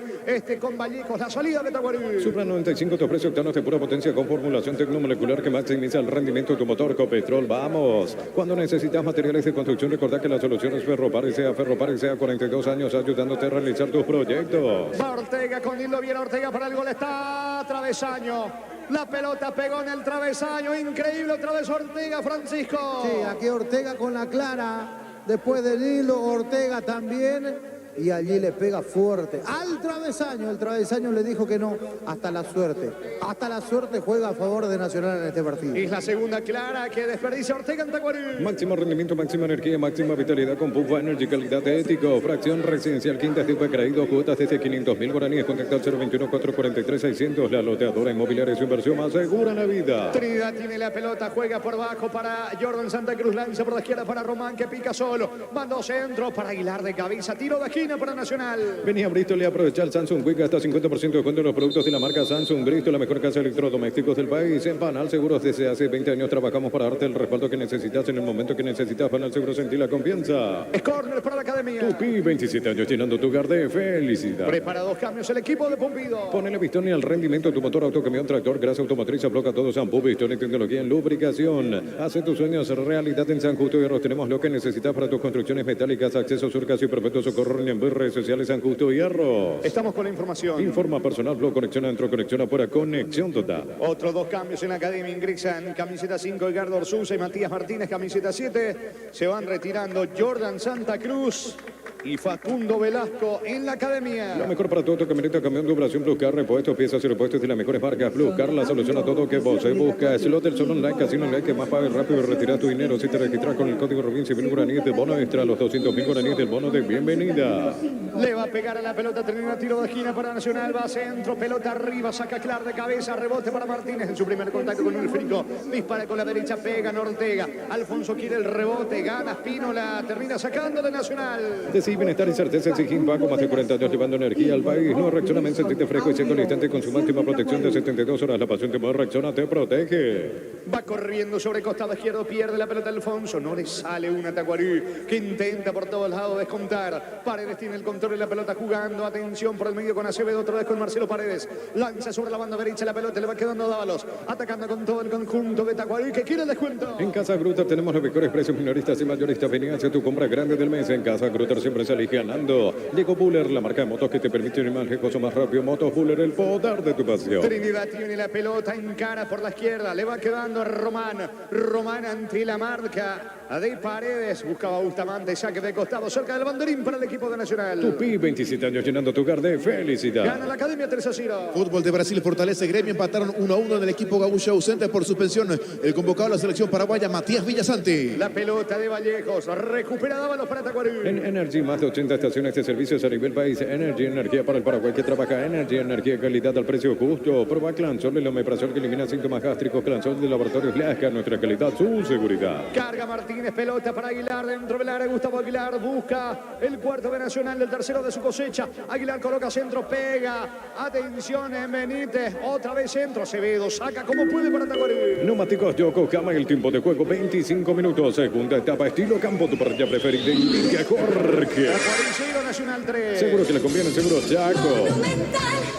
Con Vallejos. La salida de Tacuarí. Supra 95 te ofrece octanos de pura potencia con formulación tecnomolecular que maximiza el rendimiento de tu motor. Copetrol. Vamos. Ferros. Cuando necesitas materiales de construcción, recordá que la solución es Ferropar S.A. Ferropar S.A. 42 años ayudándote a realizar tus proyectos. Va Ortega con Nildo Viera. Ortega para el gol. Está travesaño. La pelota pegó en el travesaño. Increíble otra vez Ortega, Francisco. Sí, aquí Ortega con la clara. Después del hilo, Ortega también. Y allí le pega fuerte al travesaño. El travesaño le dijo que no. Hasta la suerte. Hasta la suerte juega a favor de Nacional en este partido. Es la segunda clara que desperdicia Ortega en Tacuarí. Máximo rendimiento, máxima energía, máxima vitalidad con Pufa Energy, calidad ético. Fracción residencial quinta tipo creído, cuotas desde 500.000 guaraníes. Contacta al 021-443-600. La loteadora inmobiliaria es su inversión más segura en la vida. Trinidad tiene la pelota, juega por abajo para Jordan Santa Cruz, lanza por la izquierda para Román que pica solo. Mandó centro para Aguilar de cabeza, tiro de esquina para Nacional. Venía Bristol y aprovecha el Samsung Quick hasta 50% de descuento en los productos de la marca Samsung. Bristol, la mejor casa de electrodomésticos del país. En Panal Seguros desde hace 20 años trabajamos para darte el respaldo que necesitas en el momento que necesitas. Panal Seguros, sentí la confianza. Es córner para la academia. Tupi, 27 años llenando tu hogar de felicidad. Prepara 2 cambios el equipo de Pumpido. Ponele pistón y al rendimiento de tu motor, autocamión, tractor, grasa automotriz, afloca todo Shampoo, pistón y tecnología en lubricación. Hace tus sueños realidad en San Justo y Hierro. Tenemos lo que necesitas para tus construcciones metálicas, acceso, surcas y perfecto socorro en redes sociales San Justo y Hierro. Estamos con la información. Informa personal, blog, conexión adentro, conexión afuera, conexión total. Otros 2 cambios en la academia. Ingresan camiseta 5 Edgardo Orsuza y Matías Martínez, camiseta 7. Se van retirando Jordan Santa Cruz y Facundo Velasco en la academia. Lo mejor para todo tu camioneta, camión, dublación, Plus Car, repuestos, piezas y repuestos de las mejores marcas. Plus Car, la solución a todo que vos buscas. Slot del Sol Online, Casino Online, que más pague rápido y retira tu dinero. Si te registras con el código Rubín, 100.000 guaraníes de bono extra, los 200.000 guaraníes del bono de bienvenida. Le va a pegar a la pelota, termina tiro de esquina para Nacional, va centro, pelota arriba, saca Clar de cabeza, rebote para Martínez en su primer contacto con el frico. Dispara con la derecha, pega en Ortega. Alfonso quiere el rebote, gana Espínola, termina sacando de Nacional. Decí bienestar y certeza. Exigim Paco, más de 40 años llevando energía al país. No reaccionamente, sentirte fresco y seco al instante con su máxima protección de 72 horas. La pasión te mueve, reacciona, te protege. Va corriendo sobre costado izquierdo, pierde la pelota Alfonso. No le sale una Tacuarí que intenta por todos lados descontar. Paredes tiene el control de la pelota jugando. Atención por el medio con Acevedo, otra vez con Marcelo Paredes. Lanza sobre la banda derecha la pelota, le va quedando a Dávalos. Atacando con todo el conjunto de Tacuarí que quiere el descuento. En Casa Grutter tenemos los mejores precios minoristas y mayoristas. Vení a hacer tu compra grande del mes. En Casa Grutter siempre se elige ganando. Llegó Buller, la marca de motos que te permite ir más lejos o más rápido. Motos Buller, el poder de tu pasión. Trinidad tiene la pelota en cara por la izquierda. Le va quedando a Román. Román ante la marca de Paredes. Buscaba Bustamante, saque de costado cerca del banderín para el equipo de Nacional. Tupi, 27 años llenando tu hogar de felicidad. Gana la academia 3-0. Fútbol de Brasil fortalece Gremio. Empataron 1-1 en el equipo Gaúcho, ausente por suspensión. El convocado de la selección paraguaya, Matías Villasanti. La pelota de Vallejos. Recupera Dávalos para Tacuarí. En Energy, más de 80 estaciones de servicios a nivel país. Energy, energía para el Paraguay que trabaja. Energy, energía, calidad al precio justo. Prueba Clansol, el omeprazol que elimina síntomas gástricos. Clansol de Laboratorios Lasca, nuestra calidad, su seguridad. Carga Martínez, pelota para Aguilar, dentro del área. Gustavo Aguilar busca el cuarto de Nacional, el tercero de su cosecha. Aguilar coloca centro, pega. Atención, Benítez, otra vez centro. Acevedo saca como puede para Tacuarí. Neumáticos Yokohama, el tiempo de juego 25 minutos. Segunda etapa, estilo campo, tu parrilla preferida. Indica Jorge. Tacuarí 0, Nacional 3. Seguro que le conviene, seguro Chaco.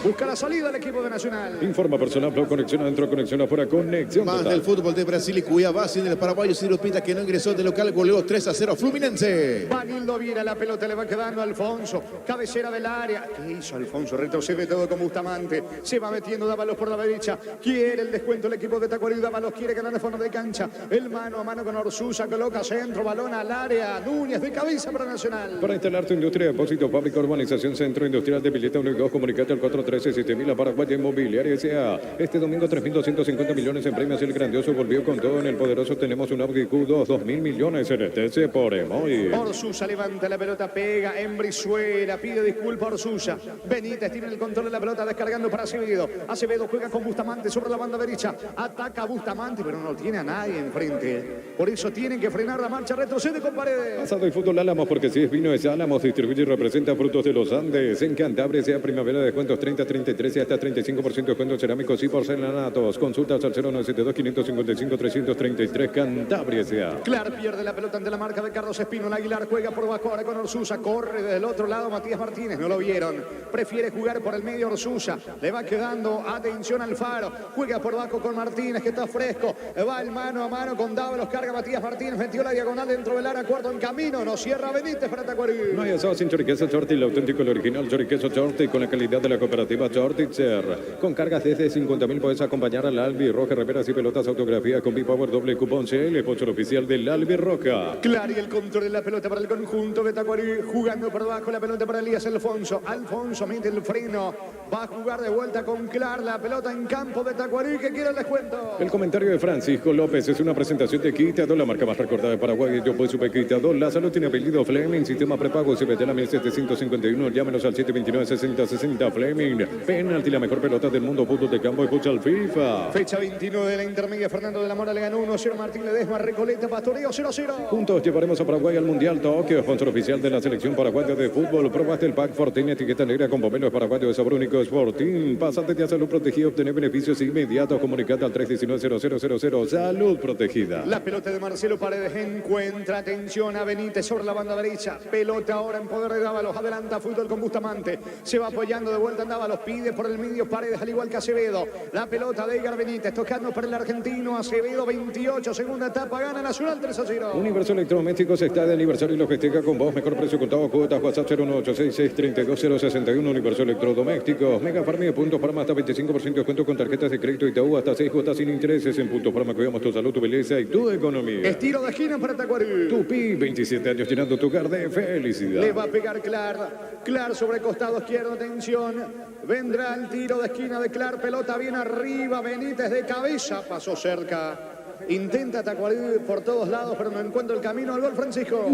Busca la salida del equipo de Nacional. Informa personal, blog, conexión adentro, conexión afuera, conexión Más total. del fútbol de Brasil y Cuiabá, sin el paraguayo Ciro Pita, que no ingresó de local, goleó 3-0 a Fluminense. Vanildo Viera, la pelota le va quedando a Alfonso. Cabecera del área. ¿Qué hizo Alfonso? Retrocede todo como Bustamante. Se va metiendo Dávalos por la derecha. Quiere el descuento el equipo de Tacuarí. Dávalos quiere ganar de fondo de cancha. El mano a mano con Orsuza. Coloca centro, balón al área. Núñez de cabeza para Nacional. Para instalar tu industria, depósito, fábrica, urbanización, centro industrial de Pileta 1 y 2, comunicate al 413-7000 a Paraguaya Inmobiliaria S.A. Este domingo 3.250 millones en premios. El grandioso volvió con todo en el poderoso. Tenemos un Audi Q2, 2.000 millones en TC por Emoy. Orsuza levanta la pelota, pega en Brizuela, pide disculpa Orsuza. Benítez tiene el control de la pelota, descargando para Acevedo. Acevedo juega con Bustamante sobre la banda derecha. Ataca a Bustamante, pero no tiene a nadie enfrente. Por eso tienen que frenar la marcha, retrocede con Paredes. Pasado y fútbol Álamos, porque si es vino es Álamos, distribuye y representa frutos de los Andes. En Cantabria, sea primavera de descuentos 30, 33 y hasta 35% de descuentos cerámicos y porcelanatos. Consultas al 0972-555-333 Cantabria, sea. Clar Aguilar pierde la pelota ante la marca de Carlos Espínola. Aguilar juega por abajo ahora con Orsusa. Corre desde el otro lado Matías Martínez. No lo vieron. Prefiere jugar por el medio Orsusa. Le va quedando atención Alfaro. Juega por abajo con Martínez que está fresco. Va el mano a mano con Dávalos. Carga Matías Martínez. Metió la diagonal dentro del área. Cuarto en camino. No cierra Benítez para Tacuarí. No hay asado sin choriqueso Chorti, el auténtico, el original choriqueso Chorti con la calidad de la cooperativa Chortitzer. Con cargas desde 50.000 puedes acompañar al Albi Roja, remeras y pelotas autografía con B-Power doble cupón CL, sponsor oficial del Albi Roja. Claro, y el control de la pelota para el conjunto de Tacuarí. Jugando por abajo la pelota para Elías Alfonso. Alfonso mete el freno. Va a jugar de vuelta con Clar. La pelota en campo de Tacuarí que quiere el descuento. El comentario de Francisco López es una presentación de Quitado, la marca más recordada de Paraguay. Yo pues supe Quitado. La salud tiene apellido Fleming. Sistema prepago CBT la 1751. Llámenos al 729-6060 Fleming. Penalti, la mejor pelota del mundo. Fútbol de campo y futsal FIFA. Fecha 29 de la intermedia. Fernando de la Mora le ganó 1-0. Martín Ledesma, Recoleta, Pastoreo 0-0. Juntos llevaremos a Paraguay al Mundial Tokio. Sponsor oficial de la selección paraguaya de fútbol. Probaste el pack Fortín, etiqueta negra con pomelos paraguayos de sabor único Sporting. Pasante de salud protegida, obtener beneficios inmediatos. Comunicate al 319-0000. Salud protegida. La pelota de Marcelo Paredes encuentra atención a Benítez sobre la banda derecha. Pelota ahora en poder de Dávalos. Adelanta Fútbol con Bustamante. Se va apoyando de vuelta en Dávalos. Pide por el medio Paredes al igual que Acevedo. La pelota de Edgar Benítez tocando para el argentino. Acevedo 28. Segunda etapa. Gana Nacional 3-0. Universo Electrodomésticos está de aniversario y lo festeja con vos. Mejor precio contado. Cuotas WhatsApp 01866-32061. Universo Electrodomésticos. Mega Farmia. Puntos Parma hasta 25% de descuento con tarjetas de crédito Itaú. Hasta 6 cuotas sin intereses. En Puntos Parma cuidamos tu salud, tu belleza y tu economía. Estiro de esquina para Tacuarí. Tupi, 27 años llenando tu hogar de felicidad. Le va a pegar Clar. Clar sobre costado izquierdo. Atención. Vendrá el tiro de esquina de Clar. Pelota bien arriba. Benítez de cabeza. Pasó cerca. Intenta Tacuarí por todos lados, pero no encuentra el camino al gol, Francisco.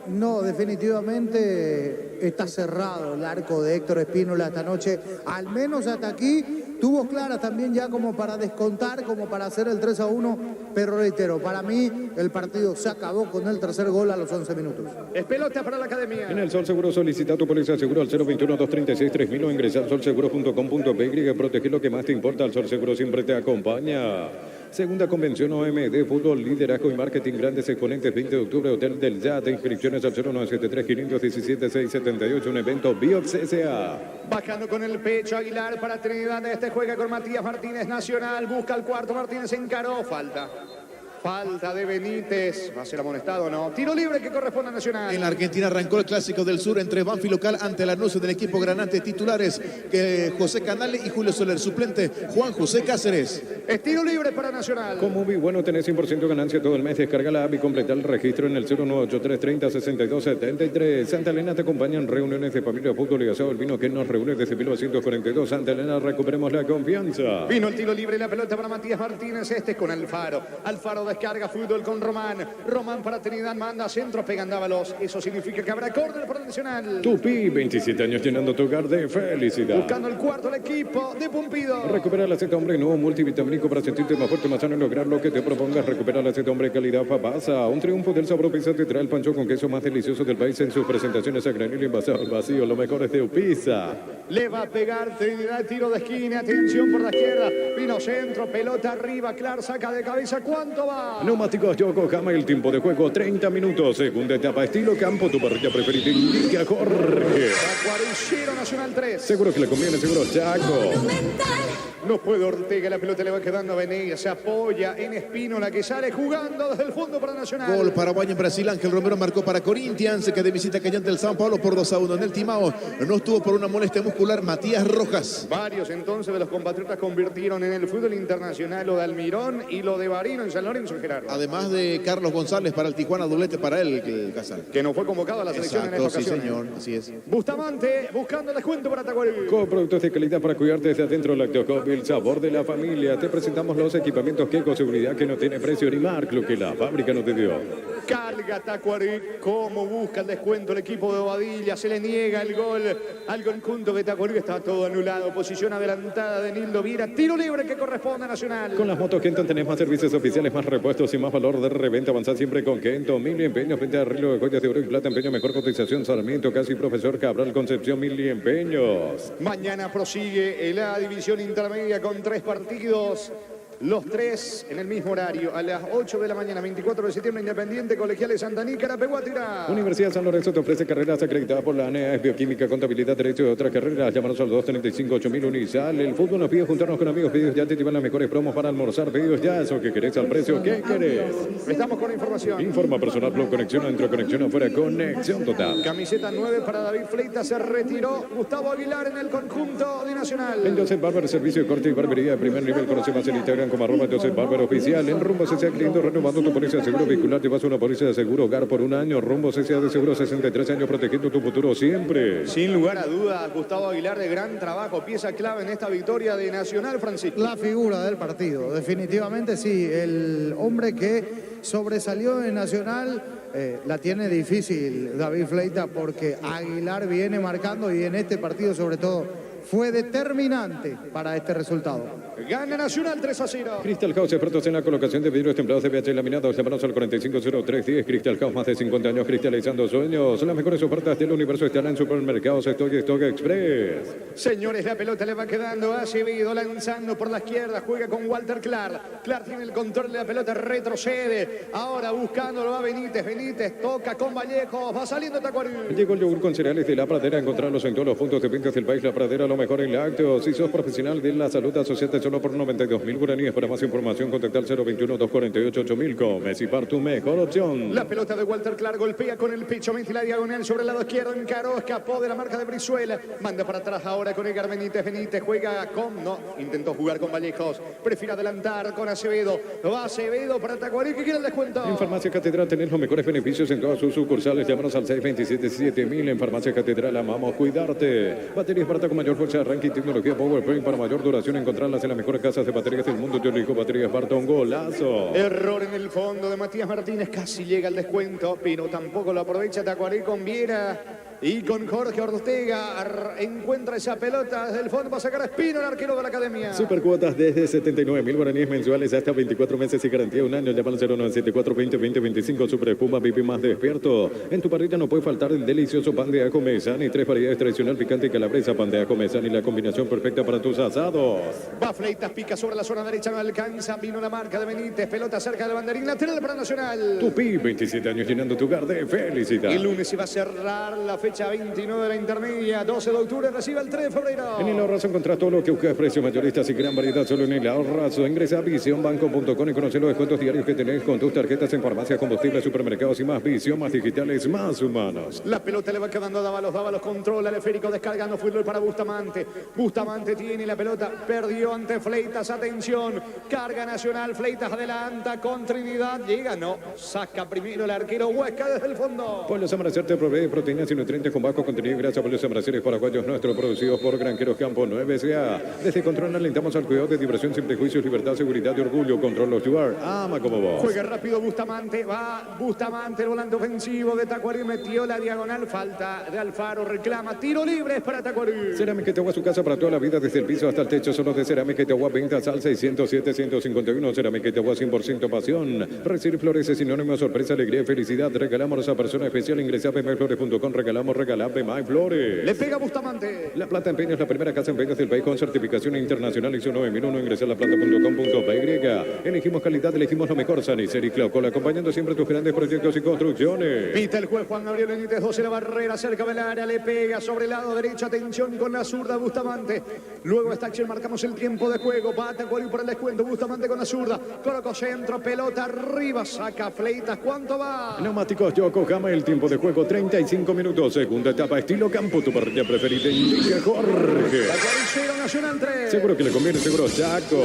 No, definitivamente está cerrado el arco de Héctor Espínola esta noche. Al menos hasta aquí tuvo claras también ya como para descontar, como para hacer el 3-1. Pero reitero, para mí el partido se acabó con el tercer gol a los 11 minutos. Es pelota para la academia. En el Sol Seguro solicita tu póliza seguro al 021-236-3000 o ingresa al solseguro.com.py. Proteger lo que más te importa. El Sol Seguro siempre te acompaña. Segunda convención OMD Fútbol, liderazgo y marketing, grandes exponentes, 20 de octubre, Hotel del Yate, inscripciones al 0973-517-678, un evento Biox S.A. Bajando con el pecho Aguilar para Trinidad, este juega con Matías Martínez, Nacional, busca el cuarto, Martínez encaró, falta de Benítez, va a ser amonestado, ¿no? Tiro libre que corresponde a Nacional. En la Argentina arrancó el Clásico del Sur entre Banfield local ante el anuncio del equipo granate, titulares que José Canale y Julio Soler, suplente Juan José Cáceres. Es tiro libre para Nacional. Con Muy Bueno tenés 100% ganancia todo el mes. Descarga la app y completa el registro en el 098-330-6273. Santa Elena te acompaña en reuniones de familia, fútbol y asado. El vino que nos reúne desde 1942. Santa Elena, recuperemos la confianza. Vino el tiro libre, la pelota para Matías Martínez. Este es con Alfaro. Alfaro descarga Fútbol con Román. Román para Trinidad, manda centro, pegan Dávalos. Eso significa que habrá córner para Nacional. Tupi, 27 años llenando tu hogar de felicidad. Buscando el cuarto el equipo de Pumpido. Recupera la Z Hombre nuevo multivitamínico para sentirte más fuerte, más sano y lograr lo que te propongas. Recupera la Z Hombre calidad Fabasa. Un triunfo del sabor pizza te trae el pancho con queso más delicioso del país en sus presentaciones a granel y envasado al vacío. Lo mejor es de Upisa. Le va a pegar Trinidad, tiro de esquina. Atención por la izquierda. Vino centro, pelota arriba. Clar saca de cabeza. ¿Cuánto va? Neumáticos Yokohama, el tiempo de juego 30 minutos. Segunda etapa, estilo campo, tu parrilla preferida indica Jorge. Tacuaricero Nacional 3. Seguro que le conviene, seguro Chaco. No puede Ortega, la pelota le va quedando a Venegas. Se apoya en Espínola que sale jugando desde el fondo para Nacional. Gol paraguayo en Brasil. Ángel Romero marcó para Corinthians, que de visita cayó ante el Sao Paulo por 2-1. En el Timao no estuvo por una molestia muscular Matías Rojas. Varios entonces de los compatriotas convirtieron en el fútbol internacional lo de Almirón y lo de Barino en San Lorenzo, Gerardo. Además de Carlos González para el Tijuana, doblete para él, el Casal. Que no fue convocado a la selección en esta ocasión. Sí, señor, así es. Bustamante buscando el descuento para Tacuarí. Con productos de calidad para cuidarte desde adentro, Lactocop, el sabor de la familia. Te presentamos los equipamientos que con seguridad que no tiene precio ni marca, lo que la fábrica no te dio. Carga Tacuarí, cómo busca el descuento el equipo de Bobadilla, se le niega el gol al conjunto de Tacuarí, está todo anulado, posición adelantada de Nildo Viera, tiro libre que corresponde a Nacional. Con las motos Kenton tenés más servicios oficiales, más repuestos y más valor de reventa. Avanzar siempre con Kenton. Mil empeños frente a Rilo de joyas de oro y plata, empeño, mejor cotización, Sarmiento, casi Profesor Cabral, Concepción, Mil empeños. Mañana prosigue la división intermedia con 3 partidos. Los tres en el mismo horario, a las 8 de la mañana, 24 de septiembre, Independiente, Colegiales Santaní, Carapeguatira. Universidad San Lorenzo te ofrece carreras acreditadas por la ANEA, bioquímica, contabilidad, derecho y otras carreras. Llámanos al 235-8000 Unisal. El fútbol nos pide juntarnos con amigos. Pedidos ya te llevan las mejores promos para almorzar. Pedidos ya, eso que querés al precio que querés. Estamos con información. Informa personal, blog, conexión adentro, conexión afuera, conexión total. Camiseta 9 para David Fleita, se retiró Gustavo Aguilar en el conjunto de Nacional. En Joseph Barber, servicio de corte y barbería de primer nivel. Conoce más en Instagram como @Joseph Barber Oficial. En Rumbo CCA Cliente, renovando tu póliza de seguro vehicular. Llevas una póliza de seguro hogar por un año. Rumbo CCA de seguro, 63 años protegiendo tu futuro siempre. Sin lugar a dudas, Gustavo Aguilar de gran trabajo, pieza clave en esta victoria de Nacional, Francisco. La figura del partido, definitivamente sí. El hombre que sobresalió en Nacional la tiene difícil David Fleita porque Aguilar viene marcando y en este partido sobre todo fue determinante para este resultado. Gana Nacional 3-0. Crystal House, expertos en la colocación de vidrios templados de VH laminados. Llámanos al 450310. Crystal House, más de 50 años cristalizando sueños. Las mejores ofertas del universo están en supermercados Stock Express. Señores, la pelota le va quedando a Acevedo, lanzando por la izquierda, juega con Walter Clark. Clark tiene el control de la pelota, retrocede. Ahora buscándolo va Benítez, toca con Vallejo, va saliendo Tacuarí. Llegó el yogur con cereales de La Pradera. Encontrarlos en todos los puntos de venta del país. La Pradera, lo mejor en lácteos. Si sos profesional de la salud, asociate solo por 92.000 guaraníes. Para más información, contacta al 021-248-8000. Comes y par tu mejor opción. La pelota de Walter Clark golpea con el pecho, mete la diagonal sobre el lado izquierdo, encaró, escapó de la marca de Brizuela. Manda para atrás ahora con Edgar Benítez, juega con... No, intentó jugar con Vallejos. Prefiere adelantar con Acevedo. Va Acevedo para Tacuarí, que quiere el descuento. En Farmacia Catedral tenés los mejores beneficios en todas sus sucursales. Llámanos al 627-7000. En Farmacia Catedral amamos cuidarte. Baterías barata con mayor fuerza, arranque y tecnología PowerPoint para mayor duración. Encontrarlas en las mejores casas de baterías del mundo. Yo elijo Baterías Barta, un golazo. Error en el fondo de Matías Martínez. Casi llega el descuento, pero tampoco lo aprovecha Tacuarí con Viera. Y con Jorge Ortega encuentra esa pelota desde el fondo para sacar a Espino, el arquero de la academia. Supercuotas desde 79.000 guaraníes mensuales hasta 24 meses y garantía un año. Llama al 0974-20-20-25. Super Espuma, vive más despierto. En tu parrilla no puede faltar el delicioso pan de ajo Mesani. 3 variedades tradicional, picante y calabresa. Pan de ajo Mesani, la combinación perfecta para tus asados. Va Fleitas, pica sobre la zona derecha, no alcanza. Vino la marca de Benítez, pelota cerca del banderín, lateral para Nacional. Tupi, 27 años llenando tu hogar de felicidad. El lunes se va a cerrar la fecha 29 de la intermedia, 12 de octubre, recibe el 3 de febrero. En el Ahorrazo encontrás todo lo que buscas, precios mayoristas y gran variedad solo en el Ahorrazo. Ingresa a visionbanco.com y conoce los descuentos diarios que tenés con tus tarjetas en farmacias, combustibles, supermercados y más. Visión, más digitales, más humanos. La pelota le va quedando a Dávalos controla el esférico, descargando fútbol para Bustamante. Bustamante tiene la pelota, perdió ante Fleitas, atención, carga Nacional, Fleitas adelanta con Trinidad, llega, no, saca primero el arquero Huesca desde el fondo. Pollos Amanecer te provee proteínas y nutrientes con bajo contenido grasa. Pollos Amanecer paraguayos nuestros, producidos por Granjeros Campo 9SA. Desde Control alentamos al cuidado de diversión sin prejuicios, libertad, seguridad y orgullo. Control los Juar, ama como vos. Juega rápido Bustamante, va Bustamante, el volante ofensivo de Tacuarí, metió la diagonal, falta de Alfaro, reclama, tiro libre es para Tacuarí. Cerámica Itagua, su casa para toda la vida, desde el piso hasta el techo, solo de Cerámica Itagua, ventas al 607-151. Cerámica Itagua, 100% pasión. Recibir flores es sinónimo de sorpresa, alegría y felicidad. Regalamos a persona especial, ingresa a pmflores.com, regalamos Flores. Le pega Bustamante. La Plata Empeño es la primera casa en empeños del país con certificación internacional ISO 9001. Ingresa a laplata.com.py. Elegimos calidad, elegimos lo mejor. Sanicer y Claucol, acompañando siempre tus grandes proyectos y construcciones. Pita el juez Juan Gabriel Benítez, 12 la barrera, cerca del área, le pega sobre el lado derecho, atención con la zurda Bustamante. Luego esta acción marcamos el tiempo de juego, va a Tacuarí por el descuento, Bustamante con la zurda, coloco centro, pelota arriba, saca Fleitas, ¿cuánto va? Neumáticos Yokohama, el tiempo de juego 35 minutos, segunda etapa estilo campo, tu parrilla preferida, indica Jorge. Tacuarí 0, Nacional 3. Seguro que le conviene, seguro Chaco.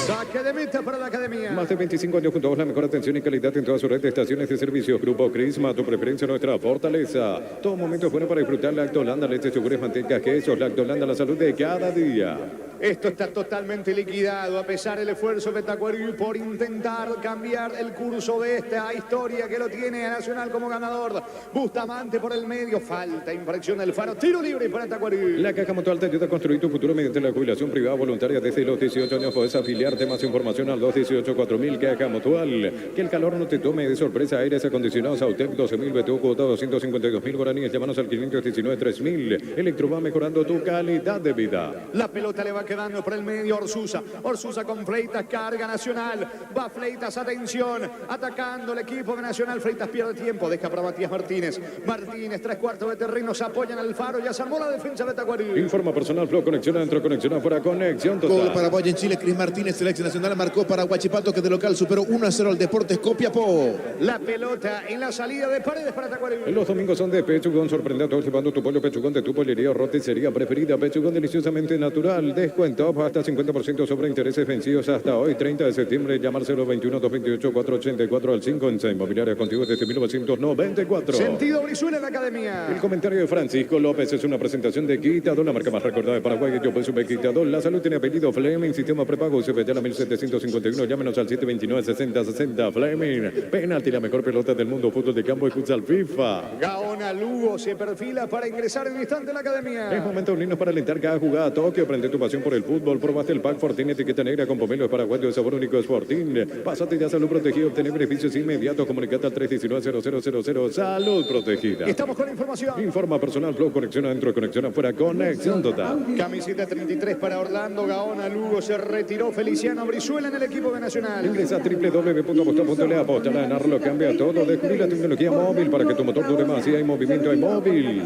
Saque de meta para la academia. Más de 25 años junto a vos, la mejor atención y calidad en toda su red de estaciones de servicios. Grupo Crisma, tu preferencia, nuestra fortaleza. Todo momento es bueno para disfrutar Lactolanda, leche, yogures, manteca, quesos. Lactolanda, la salud de cada día. Esto está totalmente liquidado, a pesar del esfuerzo de Tacuarí por intentar cambiar el curso de esta historia que lo tiene a Nacional como ganador. Bustamante por el medio, falta, infracción del faro, tiro libre para Tacuarí. La Caja Mutual te ayuda a construir tu futuro mediante la jubilación privada voluntaria. Desde los 18 años podés afiliarte. Más información al 218-4000. Caja Mutual. Que el calor no te tome de sorpresa. Aires acondicionados Autec 12.000, BTU cuota 252.000 guaraníes. Llámanos al 519-3000. Electro va mejorando tu calidad de vida. La pelota le va a quedando por el medio Orsusa. Orsusa con Fleitas, carga Nacional. Va Fleitas, atención. Atacando el equipo de Nacional. Fleitas pierde tiempo. Deja para Matías Martínez. Martínez, 3/4 de terreno. Se apoyan al Faro. Ya se armó la defensa de Tacuarí. Informa personal Flow, conexión adentro, conexión afuera, conexión total. Gol Paraguay en Chile. Cris Martínez, selección nacional, marcó para Huachipato, que de local superó 1-0 al Deportes Copiapó. La pelota en la salida de Paredes para Tacuarí. Los domingos son de Pechugón, sorprende a todos llevando tu pollo Pechugón de tu pollería o roticería preferida. Pechugón deliciosamente natural. Descuento hasta 50% sobre intereses vencidos hasta hoy, 30 de septiembre. Llamárselo 21-228-484 al 5 en Inmobiliaria contigo desde 1994. Sentido Brizuela en la academia. El comentario de Francisco López es una presentación de Quitador, la marca más recordada de Paraguay. Yo pues supe Quitador. La salud tiene apellido Fleming, sistema prepago CPT la 1751. Llámenos al 729-6060. Fleming, penalti, la mejor pelota del mundo, fútbol de campo y futsal FIFA. Gaona Lugo se perfila para ingresar en un instante en la academia. Es momento de unirnos para alentar cada jugada a Tokio. Aprende tu pasión por el fútbol. Probaste el pack Fortín, etiqueta negra con pomelo paraguayo de sabor único es Fortín. Pásate ya salud protegida, obtener beneficios inmediatos. Comunicate al 319-0000. Salud protegida. Estamos con información. Informa personal Flow, conexión adentro, conexión afuera, conexión total. Camiseta 33 para Orlando. Gaona Lugo se retiró. Feliciano Brizuela en el equipo de Nacional. Ingresa a www.aposta.le. Aposta, la ganarlo cambia todo. Descubrí la tecnología móvil para que tu motor dure más. Si hay movimiento, hay móvil.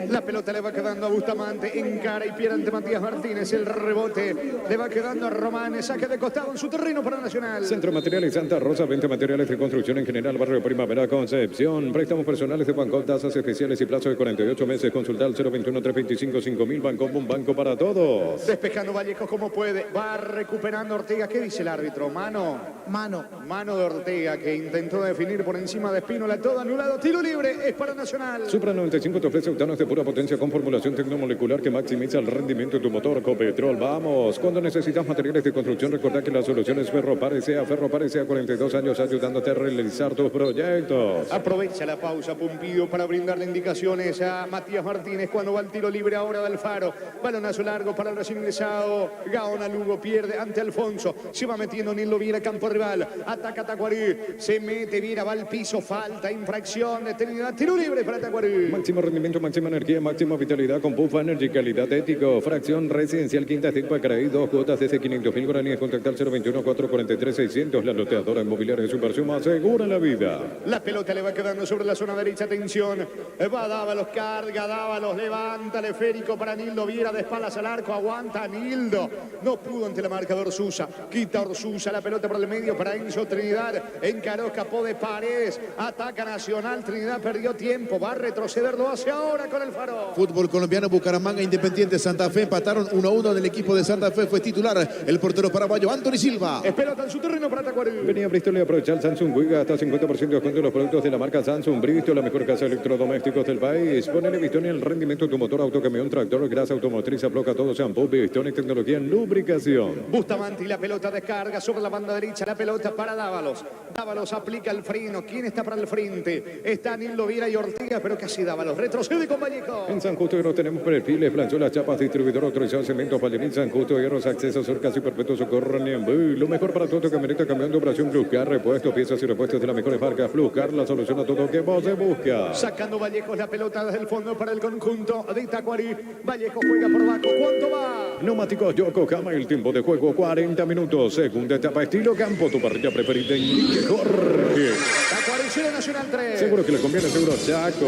La pelota le va quedando a Bustamante. Encara y pierde ante Matías Martínez. El rebote le va quedando a Román. Saque de costado en su terreno para Nacional. Centro Materiales Santa Rosa. Venta materiales de construcción en general. Barrio Primavera Concepción. Préstamos personales de Banco. Tasas especiales y plazo de 48 meses. Consulta al 021-325-5000. Banco, un banco para todos. Despejando Vallejo como puede. Va recuperando Ortega. ¿Qué dice el árbitro? Mano. Mano de Ortega que intentó definir por encima de Espínola. Todo anulado. Tiro libre. Es para Nacional. Supra 95 te ofrece octanos de pura potencia con formulación tecnomolecular que maximiza el rendimiento de tu motor. Copetrol, vamos. Cuando necesitas materiales de construcción, recuerda que la solución es Ferropare sea 42 años ayudándote a realizar tus proyectos. Aprovecha la pausa, Pumpido, para brindarle indicaciones a Matías Martínez cuando va el tiro libre ahora del Faro. Balonazo largo para el recién ingresado. Gaona Lugo pierde ante Alfonso. Se va metiendo Nilo Viera, campo rival. Ataca Tacuarí. Se mete Viera, va al piso. Falta, infracción de Trinidad. Tiro libre para Tacuarí. Máximo rendimiento, máxima energía, máxima vitalidad con Pufa Energy, calidad ético. Fracción residencial Quinta Estigma Caraí, 2 cuotas desde 500.000 guaraníes. Contacta al 021-443-600. La loteadora inmobiliaria de su inversión más segura en la vida. La pelota le va quedando sobre la zona derecha. Atención. Va Dávalos, carga Dávalos, levanta el esférico para Nildo Viera, de espaldas al arco, aguanta Nildo. No pudo ante la marca de Orsusa. Quita Orsusa la pelota por el medio para Enzo Trinidad. Encaró, escapó de Paredes. Ataca Nacional. Trinidad perdió tiempo. Va a retroceder. Lo hace ahora con el Faro. Fútbol colombiano, Bucaramanga, Independiente Santa Fe empataron 1-1 del equipo de Santa Fe. Fue titular el portero paraguayo Anthony Silva. Es pelota en su terreno para Tacuarí. Venía Bristol y aprovecha el Samsung Wiga hasta 50% de descuento en los productos de la marca Samsung. Bristol, la mejor casa de electrodomésticos del país. Ponele Vistoni el rendimiento de tu motor, auto, camión, tractor, grasa automotriz, afloja todo, shampoo, Vistoni, tecnología en lubricación. Bustamante y la pelota descarga sobre la banda derecha. La pelota para Dávalos. Dávalos aplica el freno. ¿Quién está para el frente? Está Nildo Viera y Ortega, pero casi Dávalos retrocede con Vallejo. En San Justo Hierro tenemos perfiles, plancholas, chapas, distribuidor autorizado, cemento, Fallerín, San Justo Hierros, acceso, surcas y perpetuo socorro, Niembú. Lo mejor para todo tu camioneta, camión de operación Fluscar, repuestos, piezas y repuestos de las mejores marcas. Fluscar, la solución a todo que vos se busca. Sacando Vallejos la pelota desde el fondo para el conjunto de Tacuarí. Vallejo juega por Baco. ¿Cuánto va? Neumáticos Yokohama, el tiempo de juego 40 minutos. Segunda etapa, estilo campo, tu parrilla preferida. Enrique Jorge. Tacuarí 0, Nacional 3. Seguro que le conviene, seguro Chaco.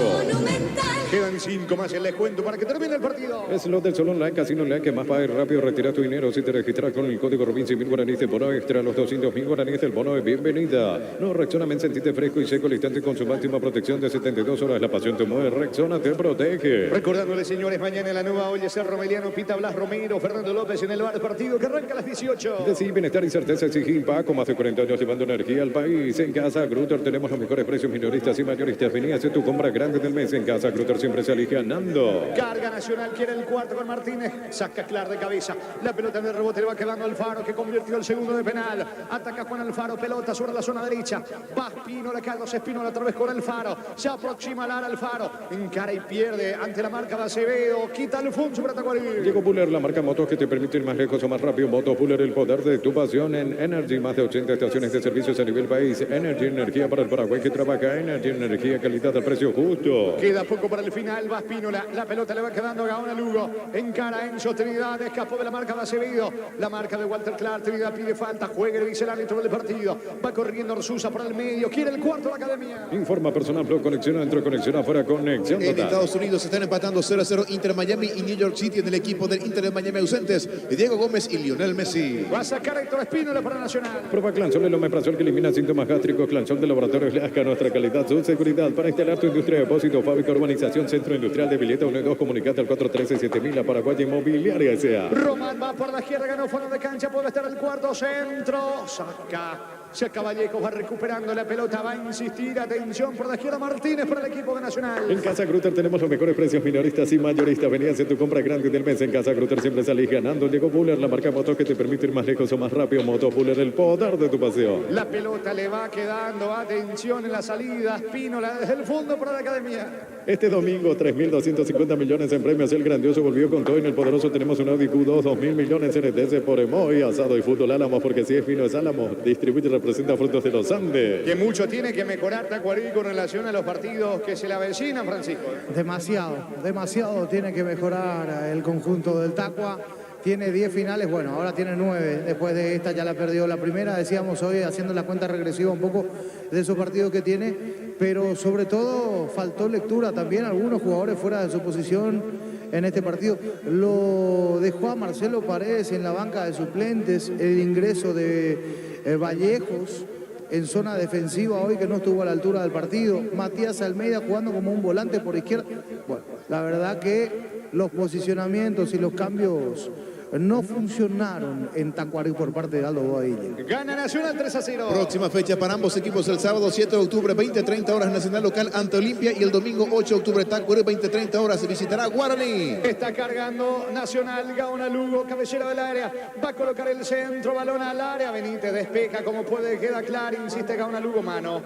Quedan 5 más el descuento para que termine el partido. Es lo del Sol Online, Casino Online, que más paga y rápido retira tu dinero si te registras con el código Robin 100.000 guaraníes de bono extra, los 200.000 guaraníes del bono de bienvenida. No, Rexona Men, sentite fresco y seco al instante con su máxima protección de 72 horas. La pasión te mueve, Rexona te protege. Recordándole, señores, mañana en la nueva olla Cerro Meliano, Pita Blas Romero, Fernando López en el bar partido que arranca a las 18. Decí bienestar y certeza exige Paco, más de 40 años llevando energía al país. En Casa Grutter tenemos los mejores precios minoristas y mayoristas. Vení a hacer tu compra grande del mes. En Casa Grutter siempre se elige ganando. Carga Nacional, quiere el cuarto con Martínez. Saca Clar de cabeza. La pelota en el rebote le va quedando Alfaro, que convirtió el segundo de penal. Ataca Juan Alfaro, pelota sobre la zona derecha. Va Espínola, Carlos Espínola otra vez con Alfaro. Se aproxima Lara Alfaro. Encara y pierde ante la marca de Acevedo. Quita Alfonso para Tacuarí. Llegó Puller, la marca motos que te permite ir más lejos o más rápido. Moto Puller, el poder de tu pasión en Energy. Más de 80 estaciones de servicios a nivel país. Energy, energía para el Paraguay. que trabaja en tiene energía, calidad al precio justo. Queda poco para el final, va Spínola, la pelota le va quedando a Gaona Lugo, encara Enzo Trinidad, escapó de la marca de Acevedo, la marca de Walter Clark, Trinidad pide falta, juega el dice el árbitro del partido, va corriendo Arzusa por el medio, quiere el cuarto de la academia. Informa personal, Flow, conexión adentro, conexión afuera, conexión En total. Estados Unidos se están empatando 0-0 Inter Miami y New York City en el equipo del Inter de Miami ausentes, Diego Gómez y Lionel Messi. Va a sacar Héctor Spínola para Nacional. Prueba Clansol, el omeprazol que elimina síntomas gástricos. Clansol de Laboratorios Leasca, nuestra calidad, su seguridad. Para instalar tu industria de depósito, fábrica, urbanización, centro industrial de Villeta 1 y 2, comunicate al 413-7000, la Paraguaya Inmobiliaria S.A. Román va por la izquierda, ganó fondo de cancha, puede estar el cuarto centro, saca. Saca Vallejo, va recuperando la pelota, va a insistir, atención por la izquierda Martínez para el equipo de Nacional. En Casa Grutter tenemos los mejores precios minoristas y mayoristas. Vení a hacer tu compra grande del mes. En Casa Grutter siempre salís ganando. Llegó Buller, la marca moto que te permite ir más lejos o más rápido. Moto Buller, el poder de tu pasión. La pelota le va quedando, atención en la salida, Spínola desde el fondo para la academia. Este domingo, 3.250 millones en premios. El grandioso volvió con todo. En el poderoso tenemos un Audi Q2, 2.000 millones en ETS por Emoy, asado y fútbol Álamos, porque si es fino es Álamos. Distribuye y representa Frutos de los Andes. Que mucho tiene que mejorar Tacuarí con relación a los partidos que se le avecinan, Francisco. Demasiado tiene que mejorar el conjunto del Tacua. Tiene 10 finales, bueno, ahora tiene 9. Después de esta ya la perdió la primera, decíamos hoy, haciendo la cuenta regresiva un poco de esos partidos que tiene. Pero sobre todo faltó lectura también, algunos jugadores fuera de su posición en este partido. Lo dejó a Marcelo Paredes en la banca de suplentes, el ingreso de Vallejos en zona defensiva hoy que no estuvo a la altura del partido. Matías Almeida jugando como un volante por izquierda. Bueno, la verdad que los posicionamientos y los cambios no funcionaron en Tacuarí por parte de Aldo Bobadilla. Gana Nacional 3-0. Próxima fecha para ambos equipos el sábado 7 de octubre, 20-30 horas Nacional local ante Olimpia y el domingo 8 de octubre Tacuarí, 20-30 horas se visitará Guaraní. Está cargando Nacional, Gaona Lugo, cabecera del área, va a colocar el centro, balón al área, Benítez despeja como puede, queda claro, insiste Gaona Lugo, mano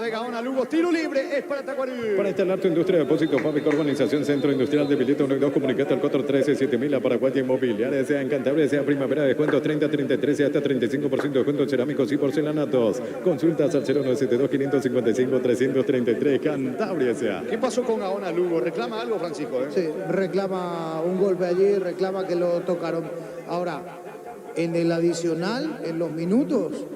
de Gaona Lugo, tiro libre, es para Tacuarí. Para instalar tu industria de depósito, fábrica, urbanización, centro industrial de Villeta 1 y 2, comunicate al 413-7000, la Paraguaya Inmobiliaria, sea en Cantabria, sea primavera, descuento 30-33 y hasta 35% de descuento en cerámicos y porcelanatos. Consultas al 0972-555-333, Cantabria, sea. ¿Qué pasó con Gaona Lugo? ¿Reclama algo, Francisco? Sí, reclama un golpe allí, reclama que lo tocaron. Ahora, en el adicional, en los minutos,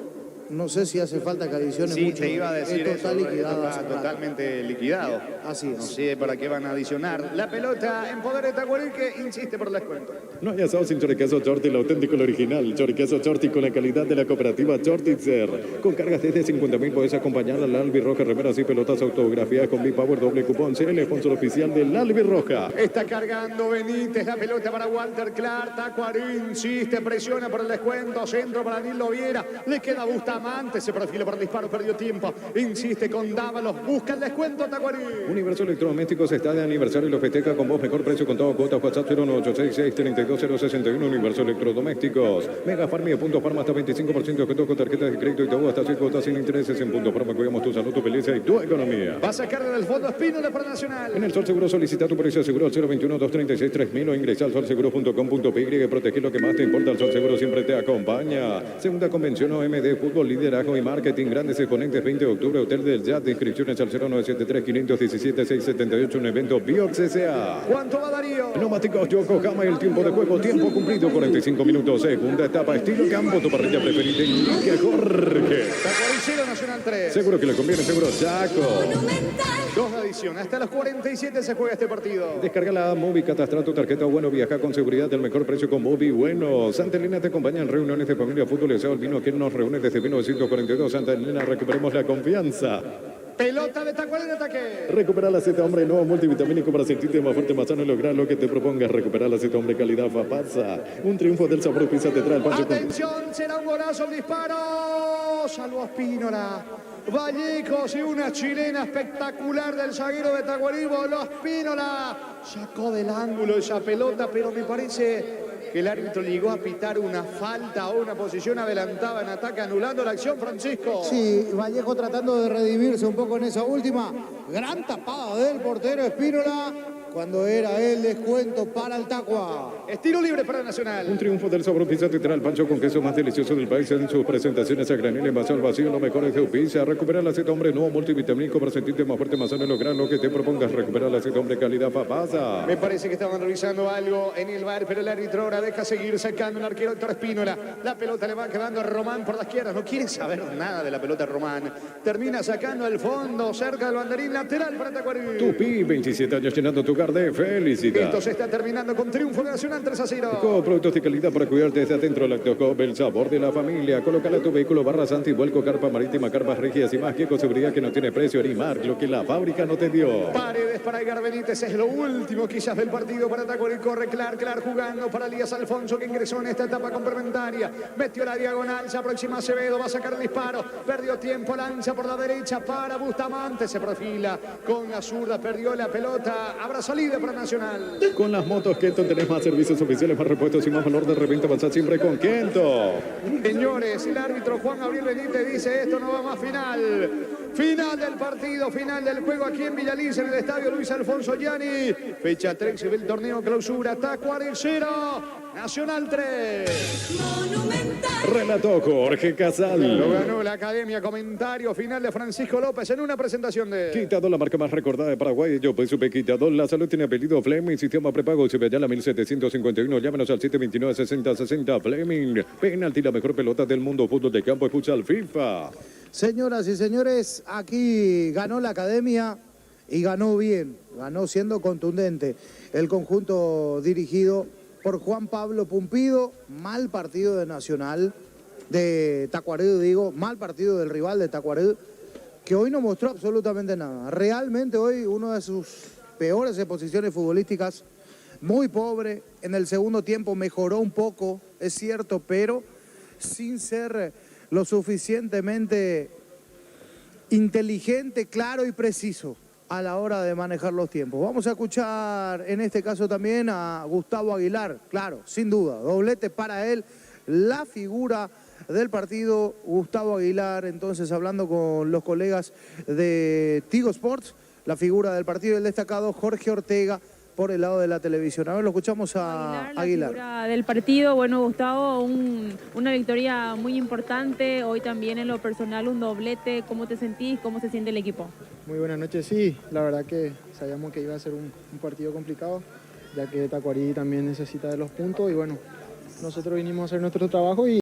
no sé si hace falta que adicione Sí, mucho. te iba a decir Esto eso, está liquidado. está totalmente liquidado. Así es. No sé para qué van a adicionar. La pelota en poder de Tacuarí que insiste por el descuento. No hay asado sin choriqueso Chorti, el auténtico, el original. Choriqueso Chorti con la calidad de la cooperativa Chortitzer. Con cargas desde 50.000 podés acompañar al Albirroja, remeras y pelotas autografiadas con B-Power doble cupón. Ser el sponsor oficial del Albirroja. Está cargando Benítez, la pelota para Walter Clark. Tacuarí insiste, presiona por el descuento. Centro para Nilo Viera. Le queda Bustamante, se perfila para el disparo, perdió tiempo. Insiste con Dávalos, busca el descuento Tacuarí. Universo Electrodomésticos está de aniversario y lo festeja con vos. Mejor precio con todo cuotas. WhatsApp 09866-32061. Universo Electrodomésticos. Mega Farm y Punto Farma hasta 25% de descuento con tarjetas de crédito y todo hasta 6 cuotas sin intereses. En Punto Farma cuidamos tu salud, tu belleza y tu economía. Va a sacar del fondo Spínola para Nacional. En el Sol Seguro solicita tu precio seguro al 021-236-3000 o ingresa al solseguro.com.py. Protege lo que más te importa. El Sol Seguro siempre te acompaña. Segunda convención OMD Fútbol, liderazgo y marketing. Grandes exponentes 20 de octubre. Hotel del Jazz. De inscripciones al 0973-517-678. Un evento Biox S.A. ¿Cuánto va Darío? Neumáticos Yokohama y el tiempo de juego. Tiempo cumplido 45 minutos. Segunda etapa estilo campo. Tu parrilla preferida. Indique Jorge. Tacuarí 0, Nacional 3. Seguro que le conviene. Seguro Chaco. 2 de adición. Hasta los 47 se juega este partido. Descarga la Movi, catastrar tu tarjeta Bueno, viaja con seguridad del mejor precio con Movi Bueno. Santa Elena te acompaña en reuniones de familia, fútbol y asado. El vino que nos reúne desde 1942. Santa Elena, recuperemos la confianza. Pelota de Tacuarí en ataque. Recupera la Z Hombre nuevo multivitamínico para sentirte más fuerte, más sano y lograr lo que te propongas. Recuperar la Z Hombre calidad Fapasa. Un triunfo del sabor pizza te trae el pancho. Atención, será un golazo el disparo. Salvo a Spínola. Vallecos y una chilena espectacular del zaguero de Tacuarí. Voló Spínola. Sacó del ángulo esa pelota, pero me parece que el árbitro llegó a pitar una falta o una posición adelantada en ataque, anulando la acción, Francisco. Sí, Vallejo tratando de redimirse un poco en esa última. Gran tapada del portero Spínola. cuando era el descuento para el Tacua. Estilo libre para Nacional. Un triunfo del sabor pizza tendrá el pancho con queso más delicioso del país en sus presentaciones a granel, envasado al vacío, lo mejor es de pizza. Recupera la Z hombre nuevo multivitamínico para sentirte más fuerte, más sano y lograr lo que te propongas. Recupera la Z hombre calidad papasa. Me parece que estaban revisando algo en el bar, pero el árbitro ahora deja seguir sacando el arquero Héctor Espínola. La pelota le va quedando a Román por la izquierda. No quiere saber nada de la pelota Román. Termina sacando al fondo, cerca del banderín lateral para Tacuarí. Tupi, 27 años llenando tu hogar de felicidad. Esto se está terminando con triunfo Nacional 3-0. Con productos de calidad para cuidarte desde adentro. Lactocop, el sabor de la familia. Colócala a tu vehículo, barras antivuelco, carpa marítima, carpas rígidas y más que con seguridad que no tiene precio. Animar lo que la fábrica no te dio. Paredes para Edgar Benítez, es lo último quizás del partido para Tacuarí. Corre Clark jugando para Elías Alfonso, que ingresó en esta etapa complementaria. Metió la diagonal, se aproxima Acevedo, va a sacar el disparo. Perdió tiempo, lanza por la derecha para Bustamante. Se perfila con la zurda, perdió la pelota. Habrá salida para Nacional. Con las motos Kenton tenés más servicios oficiales, más repuestos y más valor de reventa. Avanzar siempre con Kenton. Señores, el árbitro Juan Gabriel Benítez dice: esto no va más final. Final del partido, final del juego aquí en Villaliza, en el estadio Luis Alfonso Gianni. Fecha 13 del torneo clausura. Tacuarí 0, Nacional 3. Relató Jorge Casal. Lo ganó la Academia. Comentario final de Francisco López en una presentación de Quitador, la marca más recordada de Paraguay. Yo pues supe Quitador. La salud tiene apellido Fleming. Sistema prepago Cibellala 1751. Llámanos al 729-6060. Fleming. Penalti, la mejor pelota del mundo. Fútbol de campo y futsal FIFA. Señoras y señores, aquí ganó la Academia y ganó bien, ganó siendo contundente. El conjunto dirigido por Juan Pablo Pumpido. Mal partido de Nacional, de Tacuarí, digo, mal partido del rival de Tacuarí, que hoy no mostró absolutamente nada. Realmente hoy uno de sus peores exposiciones futbolísticas, muy pobre. En el segundo tiempo mejoró un poco, es cierto, pero sin ser lo suficientemente inteligente, claro y preciso a la hora de manejar los tiempos. Vamos a escuchar en este caso también a Gustavo Aguilar, claro, sin duda, doblete para él, la figura del partido, Gustavo Aguilar, entonces hablando con los colegas de Tigo Sports, la figura del partido, el destacado Jorge Ortega, por el lado de la televisión. A ver, lo escuchamos a Aguilar. La figura del partido, bueno, Gustavo, una victoria muy importante, hoy también en lo personal un doblete. ¿Cómo te sentís? ¿Cómo se siente el equipo? Muy buenas noches, sí, la verdad que sabíamos que iba a ser un partido complicado, ya que Tacuarí también necesita de los puntos y bueno, nosotros vinimos a hacer nuestro trabajo y